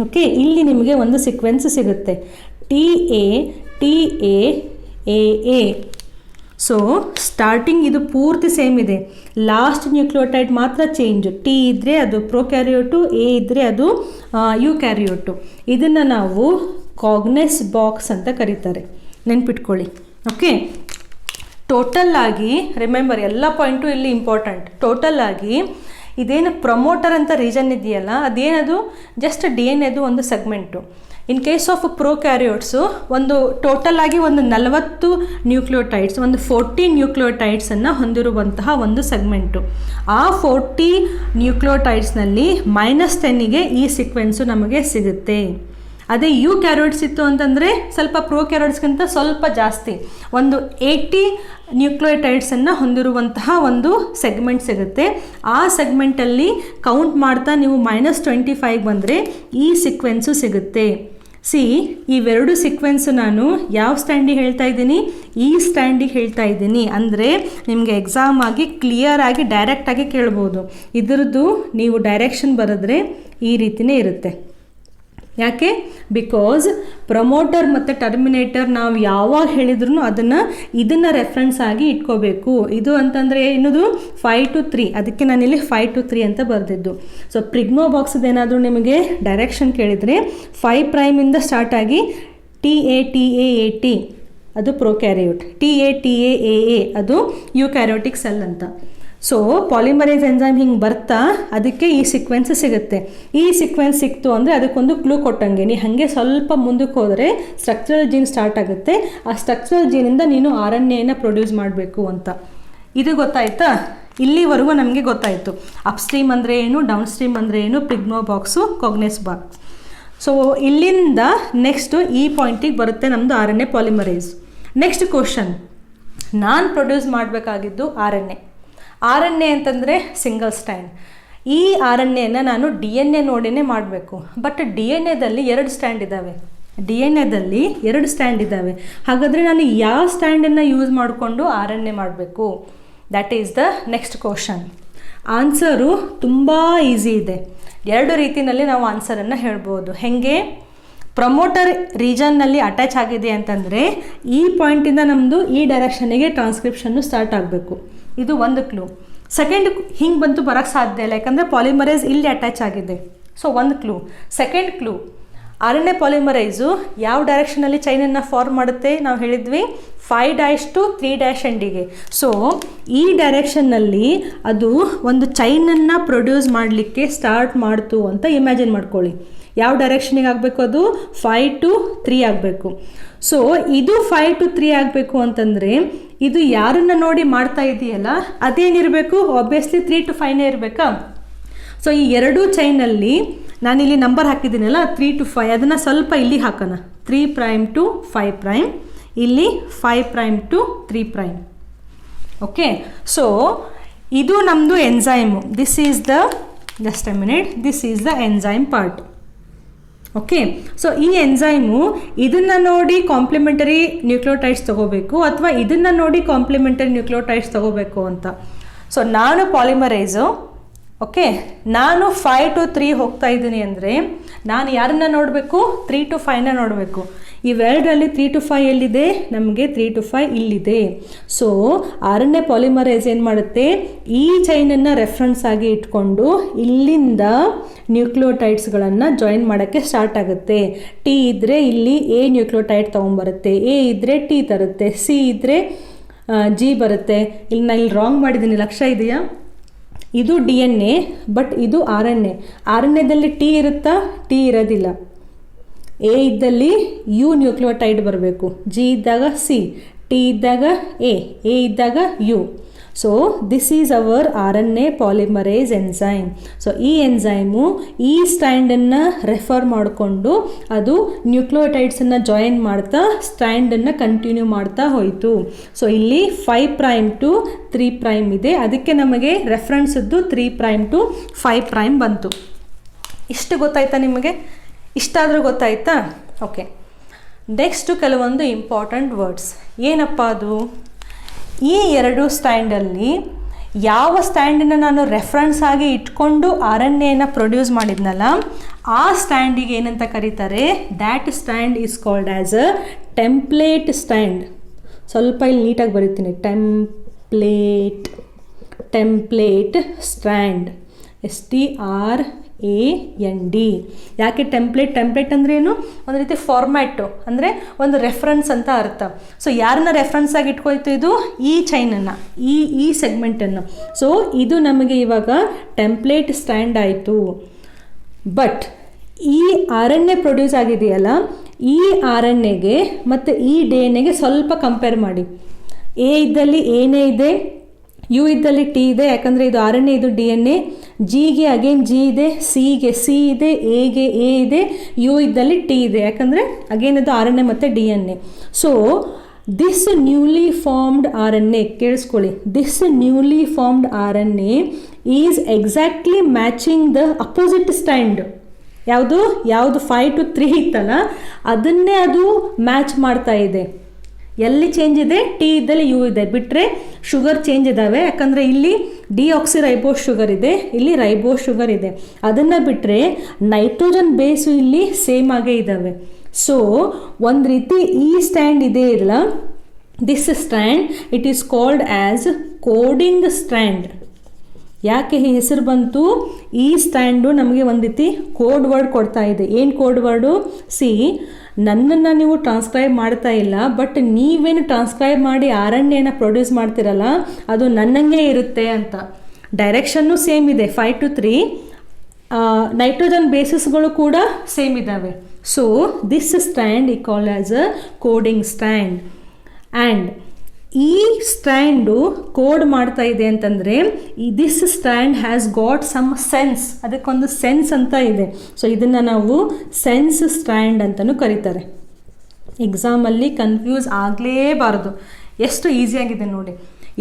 Speaker 1: ಓಕೆ ಇಲ್ಲಿ ನಿಮಗೆ ಒಂದು ಸೀಕ್ವೆನ್ಸ್ ಸಿಗುತ್ತೆ TATAA. ಸೊ ಸ್ಟಾರ್ಟಿಂಗ್ ಇದು ಪೂರ್ತಿ ಸೇಮ್ ಇದೆ, ಲಾಸ್ಟ್ ನ್ಯೂಕ್ಲಿಯೋಟೈಡ್ ಮಾತ್ರ ಚೇಂಜ್. ಟಿ ಇದ್ದರೆ ಅದು ಪ್ರೊಕ್ಯಾರಿಯೋಟು, ಎ ಇದ್ದರೆ ಅದು ಯುಕ್ಯಾರಿಯೋಟು. ಇದನ್ನು ನಾವು ಕಾಗ್ನೆಸ್ ಬಾಕ್ಸ್ ಅಂತ ಕರೀತಾರೆ, ನೆನ್ಪಿಟ್ಕೊಳ್ಳಿ. ಓಕೆ, ಟೋಟಲ್ ಆಗಿ ರಿಮೆಂಬರ್ ಎಲ್ಲ ಪಾಯಿಂಟು ಇಲ್ಲಿ ಇಂಪಾರ್ಟೆಂಟ್. ಟೋಟಲ್ ಆಗಿ ಇದೇನು ಪ್ರಮೋಟರ್ ಅಂತ ರೀಜನ್ ಇದೆಯಲ್ಲ, ಅದೇನದು ಜಸ್ಟ್ ಡಿ ಎನ್ ಎದು ಒಂದು ಸೆಗ್ಮೆಂಟು. ಇನ್ ಕೇಸ್ ಆಫ್ ಪ್ರೋಕ್ಯಾರಿಯೋಟ್ಸು ಒಂದು ಟೋಟಲ್ ಆಗಿ ಒಂದು 40 ನ್ಯೂಕ್ಲಿಯೋಟೈಡ್ಸ್, ಒಂದು 40 ನ್ಯೂಕ್ಲಿಯೋಟೈಡ್ಸನ್ನು ಹೊಂದಿರುವಂತಹ ಒಂದು ಸೆಗ್ಮೆಂಟು. ಆ 40 ನ್ಯೂಕ್ಲಿಯೋಟೈಡ್ಸ್ನಲ್ಲಿ -10ಗೆ ಈ ಸೀಕ್ವೆನ್ಸು ನಮಗೆ ಸಿಗುತ್ತೆ. ಅದೇ ಯು ಕ್ಯಾರಿಯೋಟ್ಸ್ ಇತ್ತು ಅಂತಂದರೆ ಸ್ವಲ್ಪ ಪ್ರೋ ಕ್ಯಾರಿಯೋಟ್ಸ್ಗಿಂತ ಸ್ವಲ್ಪ ಜಾಸ್ತಿ, ಒಂದು 80 ನ್ಯೂಕ್ಲಿಯೋಟೈಡ್ಸನ್ನು ಹೊಂದಿರುವಂತಹ ಒಂದು ಸೆಗ್ಮೆಂಟ್ ಸಿಗುತ್ತೆ. ಆ ಸೆಗ್ಮೆಂಟಲ್ಲಿ ಕೌಂಟ್ ಮಾಡ್ತಾ ನೀವು -25 ಬಂದರೆ ಈ ಸೀಕ್ವೆನ್ಸು ಸಿಗುತ್ತೆ. ಇವೆರಡು ಸೀಕ್ವೆನ್ಸು ನಾನು ಯಾವ ಸ್ಟ್ಯಾಂಡಿಗೆ ಹೇಳ್ತಾ ಇದ್ದೀನಿ? ಈ ಸ್ಟ್ಯಾಂಡಿಗೆ ಹೇಳ್ತಾ ಇದ್ದೀನಿ. ಅಂದರೆ ನಿಮಗೆ ಎಕ್ಸಾಮ್ ಆಗಿ ಕ್ಲಿಯರ್ ಆಗಿ ಡೈರೆಕ್ಟಾಗಿ ಕೇಳ್ಬೋದು. ಇದರದ್ದು ನೀವು ಡೈರೆಕ್ಷನ್ ಬರೆದ್ರೆ ಈ ರೀತಿಯೇ ಇರುತ್ತೆ. ಯಾಕೆ? ಬಿಕಾಸ್ ಪ್ರಮೋಟರ್ ಮತ್ತು ಟರ್ಮಿನೇಟರ್ ನಾವು ಯಾವಾಗ ಹೇಳಿದ್ರು ಇದನ್ನು ರೆಫರೆನ್ಸ್ ಆಗಿ ಇಟ್ಕೋಬೇಕು. ಇದು ಅಂತಂದರೆ ಏನದು 5 to 3, ಅದಕ್ಕೆ ನಾನಿಲ್ಲಿ 5 to 3 ಅಂತ ಬರೆದಿದ್ದು. ಸೊ ಪ್ರಿಗ್ನೋ ಬಾಕ್ಸ್ದು ಏನಾದರೂ ನಿಮಗೆ ಡೈರೆಕ್ಷನ್ ಕೇಳಿದರೆ 5' ಸ್ಟಾರ್ಟ್ ಆಗಿ TATAAT ಅದು ಪ್ರೊಕ್ಯಾರಿಯೋಟ್, TATAAA ಅದು ಯುಕ್ಯಾರಿಯೋಟಿಕ್ ಸೆಲ್ ಅಂತ. ಸೊ ಪಾಲಿಮರೇಸ್ ಎಂಜೈಮ್ ಹಿಂಗೆ ಬರ್ತಾ ಅದಕ್ಕೆ ಈ ಸೀಕ್ವೆನ್ಸ್ ಸಿಗುತ್ತೆ. ಈ ಸೀಕ್ವೆನ್ಸ್ ಸಿಕ್ತು ಅಂದರೆ ಅದಕ್ಕೊಂದು ಕ್ಲೂ ಕೊಟ್ಟಂಗೆ, ನೀ ಹಾಗೆ ಸ್ವಲ್ಪ ಮುಂದಕ್ಕೆ ಹೋದರೆ ಸ್ಟ್ರಕ್ಚರಲ್ ಜೀನ್ ಸ್ಟಾರ್ಟ್ ಆಗುತ್ತೆ. ಆ ಸ್ಟ್ರಕ್ಚರಲ್ ಜೀನಿಂದ ನೀನು RNAನ ಪ್ರೊಡ್ಯೂಸ್ ಮಾಡಬೇಕು ಅಂತ. ಇದು ಗೊತ್ತಾಯ್ತಾ? ಇಲ್ಲಿವರೆಗೂ ನಮಗೆ ಗೊತ್ತಾಯಿತು ಅಪ್ಸ್ಟ್ರೀಮ್ ಅಂದರೆ ಏನು, ಡೌನ್ ಸ್ಟ್ರೀಮ್ ಅಂದರೆ ಏನು, ಪ್ರಿಗ್ನೋ ಬಾಕ್ಸು, ಕಾಗ್ನೆಸ್ ಬಾಕ್ಸ್. ಸೊ ಇಲ್ಲಿಂದ ನೆಕ್ಸ್ಟು ಈ ಪಾಯಿಂಟಿಗೆ ಬರುತ್ತೆ ನಮ್ಮದು RNA ಪಾಲಿಮರೇಸ್. ನೆಕ್ಸ್ಟ್ ಕ್ವಶನ್, ನಾನು ಪ್ರೊಡ್ಯೂಸ್ ಮಾಡಬೇಕಾಗಿದ್ದು RNA ಅಂತಂದರೆ ಸಿಂಗಲ್ ಸ್ಟ್ಯಾಂಡ್. ಈ RNAನ ನಾನು DNA ನೋಡಿನೇ ಮಾಡಬೇಕು. ಬಟ್ DNA ದಲ್ಲಿ 2 ಸ್ಟ್ಯಾಂಡ್ ಇದ್ದಾವೆ. ಹಾಗಾದರೆ ನಾನು ಯಾವ ಸ್ಟ್ಯಾಂಡನ್ನು ಯೂಸ್ ಮಾಡಿಕೊಂಡು RNA ಮಾಡಬೇಕು? That is the next question. Answer ತುಂಬ ಈಸಿ ಇದೆ. 2 ರೀತಿಯಲ್ಲಿ ನಾವು ಆನ್ಸರನ್ನು ಹೇಳ್ಬೋದು. ಹೇಗೆ? ಪ್ರಮೋಟರ್ ರೀಜನ್ನಲ್ಲಿ ಅಟ್ಯಾಚ್ ಆಗಿದೆ ಅಂತಂದರೆ ಈ ಪಾಯಿಂಟಿಂದ ನಮ್ಮದು ಈ ಡೈರೆಕ್ಷನ್ನಿಗೆ ಟ್ರಾನ್ಸ್ಕ್ರಿಪ್ಷನ್ನು ಸ್ಟಾರ್ಟ್ ಆಗಬೇಕು. ಇದು ಒಂದು ಕ್ಲೂ. ಸೆಕೆಂಡ್, ಹಿಂಗೆ ಬರೋಕ್ಕೆ ಸಾಧ್ಯ ಇಲ್ಲ, ಯಾಕಂದರೆ ಪಾಲಿಮರೇಸ್ ಇಲ್ಲಿ ಅಟ್ಯಾಚ್ ಆಗಿದೆ. ಸೊ ಒಂದು ಕ್ಲೂ. ಸೆಕೆಂಡ್ ಕ್ಲೂ, RNA ಪಾಲಿಮರೈಸು ಯಾವ ಡೈರೆಕ್ಷನಲ್ಲಿ ಚೈನನ್ನು ಫಾರ್ಮ್ ಮಾಡುತ್ತೆ ನಾವು ಹೇಳಿದ್ವಿ 5' to 3' ಎಂಡಿಗೆ. ಸೊ ಈ ಡೈರೆಕ್ಷನ್ನಲ್ಲಿ ಅದು ಒಂದು ಚೈನನ್ನು ಪ್ರೊಡ್ಯೂಸ್ ಮಾಡಲಿಕ್ಕೆ ಸ್ಟಾರ್ಟ್ ಮಾಡ್ತು ಅಂತ ಇಮ್ಯಾಜಿನ್ ಮಾಡ್ಕೊಳ್ಳಿ. ಯಾವ ಡೈರೆಕ್ಷನಿಗೆ ಆಗಬೇಕು? ಅದು 5 to 3 ಆಗಬೇಕು. ಸೊ ಇದು 5 to 3 ಆಗಬೇಕು ಅಂತಂದರೆ ಇದು ಯಾರನ್ನು ನೋಡಿ ಮಾಡ್ತಾ ಇದೆಯಲ್ಲ ಅದೇನಿರಬೇಕು? ಆಬ್ವಿಯಸ್ಲಿ 3 to 5ನೇ ಇರಬೇಕಾ? ಸೊ ಈ ಎರಡೂ ಚೈನಲ್ಲಿ ನಾನಿಲ್ಲಿ ನಂಬರ್ ಹಾಕಿದ್ದೀನಲ್ಲ 3 to 5, ಅದನ್ನು ಸ್ವಲ್ಪ ಇಲ್ಲಿ ಹಾಕೋಣ. 3' to 5', ಇಲ್ಲಿ 5' to 3'. ಓಕೆ, ಸೊ ಇದು ನಮ್ಮದು enzyme. This is the, just a minute, this is the enzyme part. Okay, so ಈ ಎಂಜೈಮು ಇದನ್ನು ನೋಡಿ ಕಾಂಪ್ಲಿಮೆಂಟರಿ ನ್ಯೂಕ್ಲಿಯೋಟೈಡ್ಸ್ ತೊಗೋಬೇಕು ಅಥವಾ ಇದನ್ನು ನೋಡಿ ಕಾಂಪ್ಲಿಮೆಂಟರಿ ನ್ಯೂಕ್ಲಿಯೋಟೈಡ್ಸ್ ತೊಗೋಬೇಕು ಅಂತ. ಸೊ ನಾನು ಪಾಲಿಮರೈಸು, ಓಕೆ, ನಾನು 5 to 3 ಹೋಗ್ತಾ ಇದ್ದೀನಿ ಅಂದರೆ ನಾನು ಯಾರನ್ನ ನೋಡಬೇಕು? 3 to 5ನ ನೋಡಬೇಕು. ಇವೆರಡರಲ್ಲಿ 3 to 5 ಎಲ್ಲಿದೆ? ನಮಗೆ 3 to 5 ಇಲ್ಲಿದೆ. ಸೊ RNA ಪಾಲಿಮರೈಸ್ ಏನು ಮಾಡುತ್ತೆ? ಈ ಚೈನನ್ನು ರೆಫರೆನ್ಸ್ ಆಗಿ ಇಟ್ಕೊಂಡು ಇಲ್ಲಿಂದ ನ್ಯೂಕ್ಲಿಯೋಟೈಡ್ಸ್ಗಳನ್ನು ಜಾಯಿನ್ ಮಾಡೋಕ್ಕೆ ಸ್ಟಾರ್ಟ್ ಆಗುತ್ತೆ. ಟಿ ಇದ್ದರೆ ಇಲ್ಲಿ ಎ ನ್ಯೂಕ್ಲಿಯೋಟೈಡ್ ತೊಗೊಂಬರುತ್ತೆ, ಎ ಇದ್ದರೆ ಟಿ ತರುತ್ತೆ, ಸಿ ಇದ್ದರೆ ಜಿ ಬರುತ್ತೆ. ಇಲ್ಲಿ ನಾನು ಇಲ್ಲಿ ರಾಂಗ್ ಮಾಡಿದ್ದೀನಿ, ಲಕ್ಷ್ಯ ಇದೆಯಾ? ಇದು DNA, ಬಟ್ ಇದು RNA. RNAದಲ್ಲಿ ಟಿ ಇರುತ್ತಾ? ಟಿ ಇರೋದಿಲ್ಲ. ಎ ಇದ್ದಲ್ಲಿ ಯು ನ್ಯೂಕ್ಲಿಯೋಟೈಡ್ ಬರಬೇಕು, ಜಿ ಇದ್ದಾಗ ಸಿ, ಟಿ ಇದ್ದಾಗ ಎ ಇದ್ದಾಗ U. So this is our RNA polymerase enzyme. So ಈ ಎಂಜೈಮು ಈ ಸ್ಟ್ಯಾಂಡನ್ನು ರೆಫರ್ ಮಾಡಿಕೊಂಡು ಅದು ನ್ಯೂಕ್ಲಿಯೋಟೈಡ್ಸನ್ನು ಜಾಯಿನ್ ಮಾಡ್ತಾ ಸ್ಟ್ಯಾಂಡನ್ನು ಕಂಟಿನ್ಯೂ ಮಾಡ್ತಾ ಹೋಯಿತು. ಸೊ ಇಲ್ಲಿ 5' to 3' ಇದೆ, ಅದಕ್ಕೆ ನಮಗೆ ರೆಫರೆನ್ಸದ್ದು 3' to 5' ಬಂತು. ಇಷ್ಟು ಗೊತ್ತಾಯ್ತಾ ನಿಮಗೆ? ಇಷ್ಟಾದರೂ ಗೊತ್ತಾಯ್ತಾ? ಓಕೆ, ನೆಕ್ಸ್ಟು ಕೆಲವೊಂದು ಇಂಪಾರ್ಟೆಂಟ್ ವರ್ಡ್ಸ್. ಏನಪ್ಪ ಅದು? ಈ ಎರಡು ಸ್ಟ್ಯಾಂಡಲ್ಲಿ ಯಾವ ಸ್ಟ್ಯಾಂಡನ್ನು ನಾನು ರೆಫರೆನ್ಸ್ ಆಗಿ ಇಟ್ಕೊಂಡು RNAನ ಪ್ರೊಡ್ಯೂಸ್ ಮಾಡಿದ್ನಲ್ಲ ಆ ಸ್ಟ್ಯಾಂಡಿಗೆ ಏನಂತ ಕರೀತಾರೆ? That stand is called as a template stand. ಸ್ವಲ್ಪ ಇಲ್ಲಿ ನೀಟಾಗಿ ಬರೀತೀನಿ, ಟೆಂಪ್ಲೇಟ್ ಸ್ಟ್ಯಾಂಡ್, STRAND. ಯಾಕೆ ಟೆಂಪ್ಲೇಟ್ ಅಂದರೆ ಏನು? ಒಂದು ರೀತಿ ಫಾರ್ಮ್ಯಾಟು, ಅಂದರೆ ಒಂದು ರೆಫರೆನ್ಸ್ ಅಂತ ಅರ್ಥ. ಸೊ ಯಾರನ್ನ ರೆಫರೆನ್ಸ್ ಆಗಿ ಇಟ್ಕೊಳ್ತು? ಇದು ಈ ಚೈನನ್ನು, ಈ ಸೆಗ್ಮೆಂಟನ್ನು. ಸೊ ಇದು ನಮಗೆ ಇವಾಗ ಟೆಂಪ್ಲೇಟ್ ಸ್ಟ್ಯಾಂಡ್ ಆಯಿತು. ಬಟ್ ಈ RNA ಪ್ರೊಡ್ಯೂಸ್ ಆಗಿದೆಯಲ್ಲ, ಈ RNAಗೆ ಮತ್ತು ಈ DNA ಸ್ವಲ್ಪ ಕಂಪೇರ್ ಮಾಡಿ. ಎ ಇದ್ದಲ್ಲಿ ಏನೇ ಇದೆ, ಯು ಇದ್ದಲ್ಲಿ ಟಿ ಇದೆ, ಯಾಕಂದರೆ ಇದು RNA, ಇದು DNA. ಜಿಗೆ ಅಗೇನ್ ಜಿ ಇದೆ, ಸಿಗೆ ಸಿ ಇದೆ, ಎಗೆ ಎ ಇದೆ, ಯು ಇದ್ದಲ್ಲಿ ಟಿ ಇದೆ, ಯಾಕಂದರೆ ಅಗೇನ್ ಇದು RNA ಮತ್ತು DNA. So this newly formed RNA, ಕೇಳಿಸ್ಕೊಳ್ಳಿ, this newly formed RNA is exactly matching the opposite stand. ಯಾವುದು 5 to 3 ಇತ್ತಲ್ಲ ಅದನ್ನೇ ಅದು ಮ್ಯಾಚ್ ಮಾಡ್ತಾ ಇದೆ. ಎಲ್ಲಿ ಚೇಂಜ್ ಇದೆ? ಟಿ ಇದ್ದಲ್ಲಿ ಯು ಇದೆ, ಬಿಟ್ಟರೆ ಶುಗರ್ ಚೇಂಜ್ ಇದ್ದಾವೆ, ಯಾಕಂದರೆ ಇಲ್ಲಿ ಡಿಆಕ್ಸಿರೈಬೋಸ್ ಶುಗರ್ ಇದೆ, ಇಲ್ಲಿ ರೈಬೋಸ್ ಶುಗರ್ ಇದೆ. ಅದನ್ನು ಬಿಟ್ಟರೆ ನೈಟ್ರೋಜನ್ ಬೇಸು ಇಲ್ಲಿ ಸೇಮ್ ಆಗೇ ಇದ್ದಾವೆ. ಸೊ ಒಂದು ರೀತಿ ಈ ಸ್ಟ್ಯಾಂಡ್ ಇದೆ ಇಲ್ಲ, this stand it is called as coding stand. ಯಾಕೆ ಈ ಹೆಸರು ಬಂತು? ಈ ಸ್ಟ್ಯಾಂಡು ನಮಗೆ ಒಂದು ರೀತಿ ಕೋಡ್ ವರ್ಡ್ ಕೊಡ್ತಾ ಇದೆ. ಏನು ಕೋಡ್ ವರ್ಡು? ಸಿ, ನನ್ನನ್ನು ನೀವು ಟ್ರಾನ್ಸ್ಕ್ರೈಬ್ ಮಾಡ್ತಾ ಇಲ್ಲ, ಬಟ್ ನೀವೇನು ಟ್ರಾನ್ಸ್ಕ್ರೈಬ್ ಮಾಡಿ RNAನ ಪ್ರೊಡ್ಯೂಸ್ ಮಾಡ್ತಿರಲ್ಲ ಅದು ನನ್ನಂಗೆ ಇರುತ್ತೆ ಅಂತ. ಡೈರೆಕ್ಷನ್ನು ಸೇಮ್ ಇದೆ, 5 to 3. ನೈಟ್ರೋಜನ್ ಬೇಸಿಸ್ಗಳು ಕೂಡ ಸೇಮ್ ಇದ್ದಾವೆ. So this stand is called as a coding stand. And ಈ ಸ್ಟ್ಯಾಂಡು ಕೋಡ್ ಮಾಡ್ತಾ ಇದೆ ಅಂತಂದರೆ this stand has got some sense, ಅದಕ್ಕೊಂದು ಸೆನ್ಸ್ ಅಂತ ಇದೆ. ಸೊ ಇದನ್ನು ನಾವು ಸೆನ್ಸ್ ಸ್ಟ್ಯಾಂಡ್ ಅಂತಲೂ ಕರೀತಾರೆ. ಎಕ್ಸಾಮಲ್ಲಿ ಕನ್ಫ್ಯೂಸ್ ಆಗಲೇಬಾರ್ದು, ಎಷ್ಟು ಈಸಿಯಾಗಿದೆ ನೋಡಿ.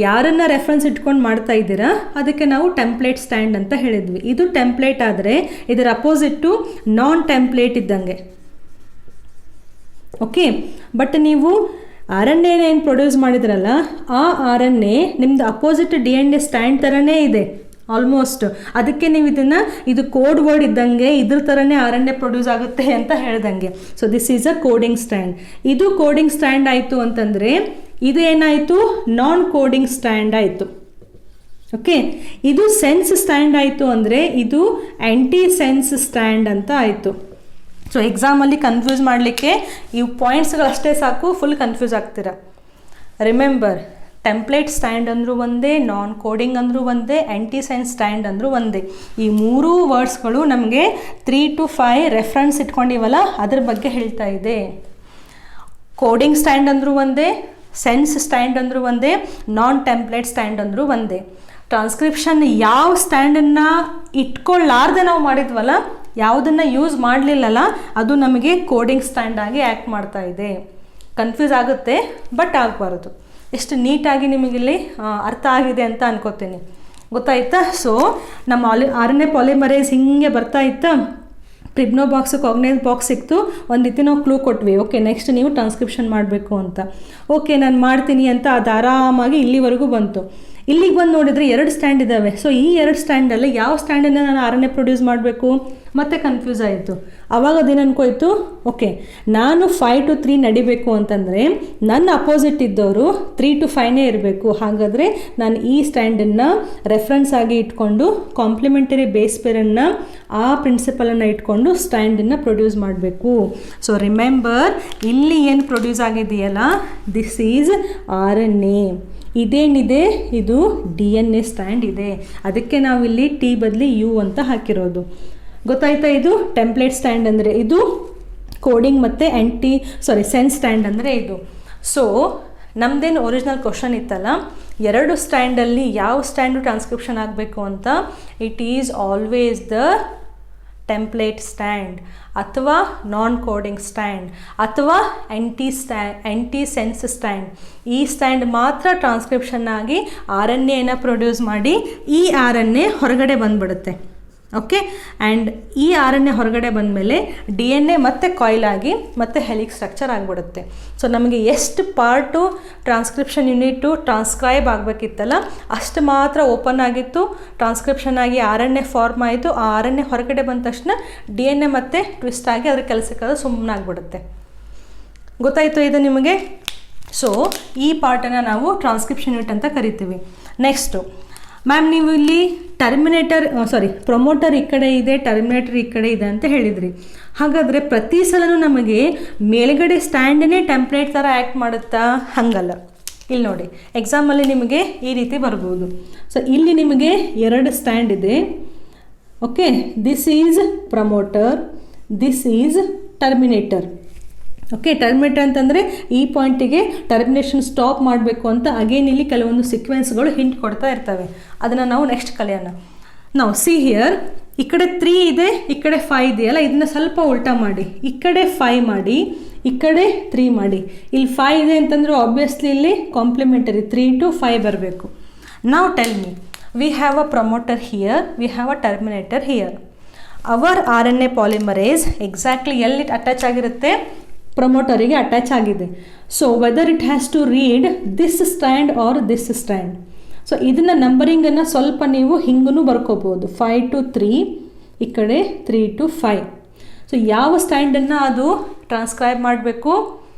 Speaker 1: ಯಾರನ್ನು ರೆಫರೆನ್ಸ್ ಇಟ್ಕೊಂಡು ಮಾಡ್ತಾ ಇದ್ದೀರಾ ಅದಕ್ಕೆ ನಾವು ಟೆಂಪ್ಲೇಟ್ ಸ್ಟ್ಯಾಂಡ್ ಅಂತ ಹೇಳಿದ್ವಿ. ಇದು ಟೆಂಪ್ಲೇಟ್ ಆದರೆ ಇದರ ಅಪೋಸಿಟ್ಟು ನಾನ್ ಟೆಂಪ್ಲೇಟ್ ಇದ್ದಂಗೆ. ಓಕೆ, ಬಟ್ ನೀವು RNA ಏನು ಪ್ರೊಡ್ಯೂಸ್ ಮಾಡಿದ್ರಲ್ಲ ಆ RNA ನಿಮ್ಮದು ಅಪೋಸಿಟ್ DNA ಸ್ಟ್ಯಾಂಡ್ ಥರನೇ ಇದೆ ಆಲ್ಮೋಸ್ಟ್. ಅದಕ್ಕೆ ನೀವು ಇದು ಕೋಡ್ ವರ್ಡ್ ಇದ್ದಂಗೆ ಇದ್ರ ಥರನೇ RNA ಪ್ರೊಡ್ಯೂಸ್ ಆಗುತ್ತೆ ಅಂತ ಹೇಳ್ದಂಗೆ. So this is a coding stand. ಇದು ಕೋಡಿಂಗ್ ಸ್ಟ್ಯಾಂಡ್ ಆಯಿತು ಅಂತಂದರೆ ಇದು ಏನಾಯಿತು? ನಾನ್ ಕೋಡಿಂಗ್ ಸ್ಟ್ಯಾಂಡ್ ಆಯಿತು. ಓಕೆ, ಇದು ಸೆನ್ಸ್ ಸ್ಟ್ಯಾಂಡ್ ಆಯಿತು ಅಂದರೆ ಇದು ಆ್ಯಂಟಿ ಸೆನ್ಸ್ ಸ್ಟ್ಯಾಂಡ್ ಅಂತ ಆಯಿತು. ಸೊ ಎಕ್ಸಾಮಲ್ಲಿ ಕನ್ಫ್ಯೂಸ್ ಮಾಡಲಿಕ್ಕೆ ಇವು ಪಾಯಿಂಟ್ಸ್ಗಳಷ್ಟೇ ಸಾಕು, ಫುಲ್ ಕನ್ಫ್ಯೂಸ್ ಆಗ್ತೀರಾ. ರಿಮೆಂಬರ್, ಟೆಂಪ್ಲೇಟ್ ಸ್ಟ್ಯಾಂಡ್ ಅಂದರೂ ಒಂದೇ, ನಾನ್ ಕೋಡಿಂಗ್ ಅಂದರೂ ಒಂದೇ, ಆ್ಯಂಟಿ ಸೈನ್ಸ್ ಸ್ಟ್ಯಾಂಡ್ ಅಂದರೂ ಒಂದೇ. ಈ ಮೂರೂ ವರ್ಡ್ಸ್ಗಳು ನಮಗೆ 3 to 5 ರೆಫರೆನ್ಸ್ ಇಟ್ಕೊಂಡಿವಲ್ಲ ಅದ್ರ ಬಗ್ಗೆ ಹೇಳ್ತಾ ಇದೆ. ಕೋಡಿಂಗ್ ಸ್ಟ್ಯಾಂಡ್ ಅಂದರೂ ಒಂದೇ, ಸೆನ್ಸ್ ಸ್ಟ್ಯಾಂಡ್ ಅಂದರೂ ಒಂದೇ, ನಾನ್ ಟೆಂಪ್ಲೇಟ್ ಸ್ಟ್ಯಾಂಡ್ ಅಂದರೂ ಒಂದೇ. ಟ್ರಾನ್ಸ್ಕ್ರಿಪ್ಷನ್ ಯಾವ ಸ್ಟ್ಯಾಂಡನ್ನು ಇಟ್ಕೊಳ್ಳಾರ್ದೆ ನಾವು ಮಾಡಿದ್ವಲ್ಲ, ಯಾವುದನ್ನು ಯೂಸ್ ಮಾಡಲಿಲ್ಲಲ್ಲ, ಅದು ನಮಗೆ ಕೋಡಿಂಗ್ ಸ್ಟ್ಯಾಂಡ್ ಆಗಿ ಆ್ಯಕ್ಟ್ ಮಾಡ್ತಾ ಇದೆ. ಕನ್ಫ್ಯೂಸ್ ಆಗುತ್ತೆ, ಬಟ್ ಆಗಬಾರ್ದು. ಎಷ್ಟು ನೀಟಾಗಿ ನಿಮಗಿಲ್ಲಿ ಅರ್ಥ ಆಗಿದೆ ಅಂತ ಅನ್ಕೋತೀನಿ. ಗೊತ್ತಾಯ್ತಾ? ಸೊ ನಮ್ಮ RNA ಪಾಲಿಮರೇಸ್ ಹಿಂಗೆ ಬರ್ತಾ ಇತ್ತಾ, ಪ್ರಿಬ್ನೋ ಬಾಕ್ಸು ಕಾಗ್ನೈಸ್ ಬಾಕ್ಸ್ ಸಿಕ್ತು, ಒಂದು ರೀತಿ ನಾವು ಕ್ಲೂ ಕೊಟ್ವಿ. ಓಕೆ, ನೆಕ್ಸ್ಟ್ ನೀವು ಟ್ರಾನ್ಸ್ಕ್ರಿಪ್ಷನ್ ಮಾಡಬೇಕು ಅಂತ. ಓಕೆ, ನಾನು ಮಾಡ್ತೀನಿ ಅಂತ ಅದು ಆರಾಮಾಗಿ ಇಲ್ಲಿವರೆಗೂ ಬಂತು. ಇಲ್ಲಿಗೆ ಬಂದು ನೋಡಿದರೆ 2 ಸ್ಟ್ಯಾಂಡ್ ಇದ್ದಾವೆ. ಸೊ ಈ 2 ಸ್ಟ್ಯಾಂಡಲ್ಲಿ ಯಾವ ಸ್ಟ್ಯಾಂಡನ್ನು ನಾನು RNA ಪ್ರೊಡ್ಯೂಸ್ ಮಾಡಬೇಕು ಮತ್ತೆ ಕನ್ಫ್ಯೂಸ್ ಆಯಿತು. ಆವಾಗ ಅದೇನು ಅನ್ಕೋಯ್ತು, ಓಕೆ ನಾನು 5 to 3 ನಡಿಬೇಕು ಅಂತಂದರೆ ನನ್ನ ಅಪೋಸಿಟ್ ಇದ್ದವರು 3 to 5ನೇ ಇರಬೇಕು. ಹಾಗಾದರೆ ನಾನು ಈ ಸ್ಟ್ಯಾಂಡನ್ನು ರೆಫರೆನ್ಸ್ ಆಗಿ ಇಟ್ಕೊಂಡು ಕಾಂಪ್ಲಿಮೆಂಟರಿ ಬೇಸ್ ಪೇರನ್ನು ಆ ಪ್ರಿನ್ಸಿಪಲನ್ನು ಇಟ್ಕೊಂಡು ಸ್ಟ್ಯಾಂಡನ್ನು ಪ್ರೊಡ್ಯೂಸ್ ಮಾಡಬೇಕು. ಸೊ ರಿಮೆಂಬರ್, ಇಲ್ಲಿ ಏನು ಪ್ರೊಡ್ಯೂಸ್ ಆಗಿದೆಯಲ್ಲ, ದಿಸ್ ಈಸ್ RNA. ಇದೇನಿದೆ, ಇದು DNA ಸ್ಟ್ಯಾಂಡ್ ಇದೆ. ಅದಕ್ಕೆ ನಾವಿಲ್ಲಿ T ಬದಲಿ U ಅಂತ ಹಾಕಿರೋದು. ಗೊತ್ತಾಯ್ತಾ? ಇದು ಟೆಂಪ್ಲೇಟ್ ಸ್ಟ್ಯಾಂಡ್ ಅಂದರೆ ಇದು, ಕೋಡಿಂಗ್ ಮತ್ತು ಸೆನ್ಸ್ ಸ್ಟ್ಯಾಂಡ್ ಅಂದರೆ ಇದು. ಸೊ ನಮ್ಮದೇನು ಒರಿಜಿನಲ್ ಕ್ವಶನ್ ಇತ್ತಲ್ಲ, 2 ಸ್ಟ್ಯಾಂಡಲ್ಲಿ ಯಾವ ಸ್ಟ್ಯಾಂಡು ಟ್ರಾನ್ಸ್ಕ್ರಿಪ್ಷನ್ ಆಗಬೇಕು ಅಂತ, it is always the template stand ಅಥವಾ ನಾನ್ ಕೋಡಿಂಗ್ ಸ್ಟ್ಯಾಂಡ್ ಅಥವಾ ಆ್ಯಂಟಿ ಸೆನ್ಸ್ ಸ್ಟ್ಯಾಂಡ್. ಈ ಸ್ಟ್ಯಾಂಡ್ ಮಾತ್ರ ಟ್ರಾನ್ಸ್ಕ್ರಿಪ್ಷನ್ ಆಗಿ RNAನ ಪ್ರೊಡ್ಯೂಸ್ ಮಾಡಿ ಈ RNA ಹೊರಗಡೆ ಬಂದುಬಿಡುತ್ತೆ. ಓಕೆ, ಆ್ಯಂಡ್ ಈ RNA ಹೊರಗಡೆ ಬಂದಮೇಲೆ DNA ಮತ್ತೆ ಕಾಯಿಲ್ ಆಗಿ ಮತ್ತೆ ಹೆಲಿಕ್ಸ್ ಸ್ಟ್ರಕ್ಚರ್ ಆಗಿಬಿಡುತ್ತೆ. ಸೊ ನಮಗೆ ಎಷ್ಟು ಪಾರ್ಟು ಟ್ರಾನ್ಸ್ಕ್ರಿಪ್ಷನ್ ಯೂನಿಟು ಟ್ರಾನ್ಸ್ಕ್ರೈಬ್ ಆಗಬೇಕಿತ್ತಲ್ಲ ಅಷ್ಟು ಮಾತ್ರ ಓಪನ್ ಆಗಿತ್ತು. ಟ್ರಾನ್ಸ್ಕ್ರಿಪ್ಷನ್ ಆಗಿ RNA ಫಾರ್ಮ್ ಆಯಿತು. ಆ RNA ಹೊರಗಡೆ ಬಂದ ತಕ್ಷಣ DNA ಮತ್ತೆ ಟ್ವಿಸ್ಟ್ ಆಗಿ ಅದ್ರ ಕೆಲಸಕ್ಕೆ ಸುಮ್ಮನೆ ಆಗಿಬಿಡುತ್ತೆ. ಗೊತ್ತಾಯಿತು ಇದು ನಿಮಗೆ? ಸೊ ಈ ಪಾರ್ಟನ್ನು ನಾವು ಟ್ರಾನ್ಸ್ಕ್ರಿಪ್ಷನ್ ಯೂನಿಟ್ ಅಂತ ಕರಿತೀವಿ. ನೆಕ್ಸ್ಟು ಮ್ಯಾಮ್, ನೀವು ಇಲ್ಲಿ ಪ್ರೊಮೋಟರ್ ಈ ಕಡೆ ಇದೆ, ಟರ್ಮಿನೇಟರ್ ಈ ಕಡೆ ಇದೆ ಅಂತ ಹೇಳಿದ್ರಿ. ಹಾಗಾದರೆ ಪ್ರತಿ ಸಲನೂ ನಮಗೆ ಮೇಲ್ಗಡೆ ಸ್ಟ್ಯಾಂಡನ್ನೇ ಟೆಂಪ್ಲೇಟ್ ಥರ ಆ್ಯಕ್ಟ್ ಮಾಡುತ್ತಾ? ಹಾಗಲ್ಲ. ಇಲ್ಲಿ ನೋಡಿ, ಎಕ್ಸಾಮಲ್ಲಿ ನಿಮಗೆ ಈ ರೀತಿ ಬರ್ಬೋದು. ಸೊ ಇಲ್ಲಿ ನಿಮಗೆ 2 ಸ್ಟ್ಯಾಂಡ್ ಇದೆ. Okay, this is promoter, this is Terminator. Okay, Terminator ಅಂತಂದರೆ ಈ ಪಾಯಿಂಟಿಗೆ ಟರ್ಮಿನೇಷನ್ ಸ್ಟಾಪ್ ಮಾಡಬೇಕು ಅಂತ ಅಗೇನ್ ಇಲ್ಲಿ ಕೆಲವೊಂದು ಸೀಕ್ವೆನ್ಸ್ಗಳು ಹಿಂಟ್ ಕೊಡ್ತಾ ಇರ್ತವೆ. ಅದನ್ನು ನಾವು ನೆಕ್ಸ್ಟ್ ಕಲಿಯೋಣ. ನಾವು ಸಿ ಹಿಯರ್, ಈ ಕಡೆ 3 ಇದೆ, ಈ ಕಡೆ 5 ಇದೆಯಲ್ಲ, ಇದನ್ನು ಸ್ವಲ್ಪ ಉಲ್ಟಾ ಮಾಡಿ. ಈ ಕಡೆ 5 ಮಾಡಿ, ಈ ಕಡೆ 3 ಮಾಡಿ. ಇಲ್ಲಿ 5 ಇದೆ ಅಂತಂದರೆ ಆಬ್ವಿಯಸ್ಲಿ ಇಲ್ಲಿ ಕಾಂಪ್ಲಿಮೆಂಟರಿ 3 to 5 ಬರಬೇಕು. ನಾವು tell me, we have a promoter here, we have a terminator here. ಅವರ್ RNA ಪಾಲಿಮರೇಸ್ ಎಕ್ಸಾಕ್ಟ್ಲಿ ಎಲ್ಲಿ ಅಟ್ಯಾಚ್ ಆಗಿರುತ್ತೆ? ಪ್ರಮೋಟರಿಗೆ ಅಟ್ಯಾಚ್ ಆಗಿದೆ. So whether it has to read this stand or this stand. So ಇದನ್ನು ನಂಬರಿಂಗನ್ನು ಸ್ವಲ್ಪ ನೀವು ಹಿಂಗೂ ಬರ್ಕೋಬೋದು. 5 to 3, ಈ ಕಡೆ 3 to 5. ಸೊ ಯಾವ ಸ್ಟ್ಯಾಂಡನ್ನು ಅದು ಟ್ರಾನ್ಸ್ಕ್ರೈಬ್ ಮಾಡಬೇಕು?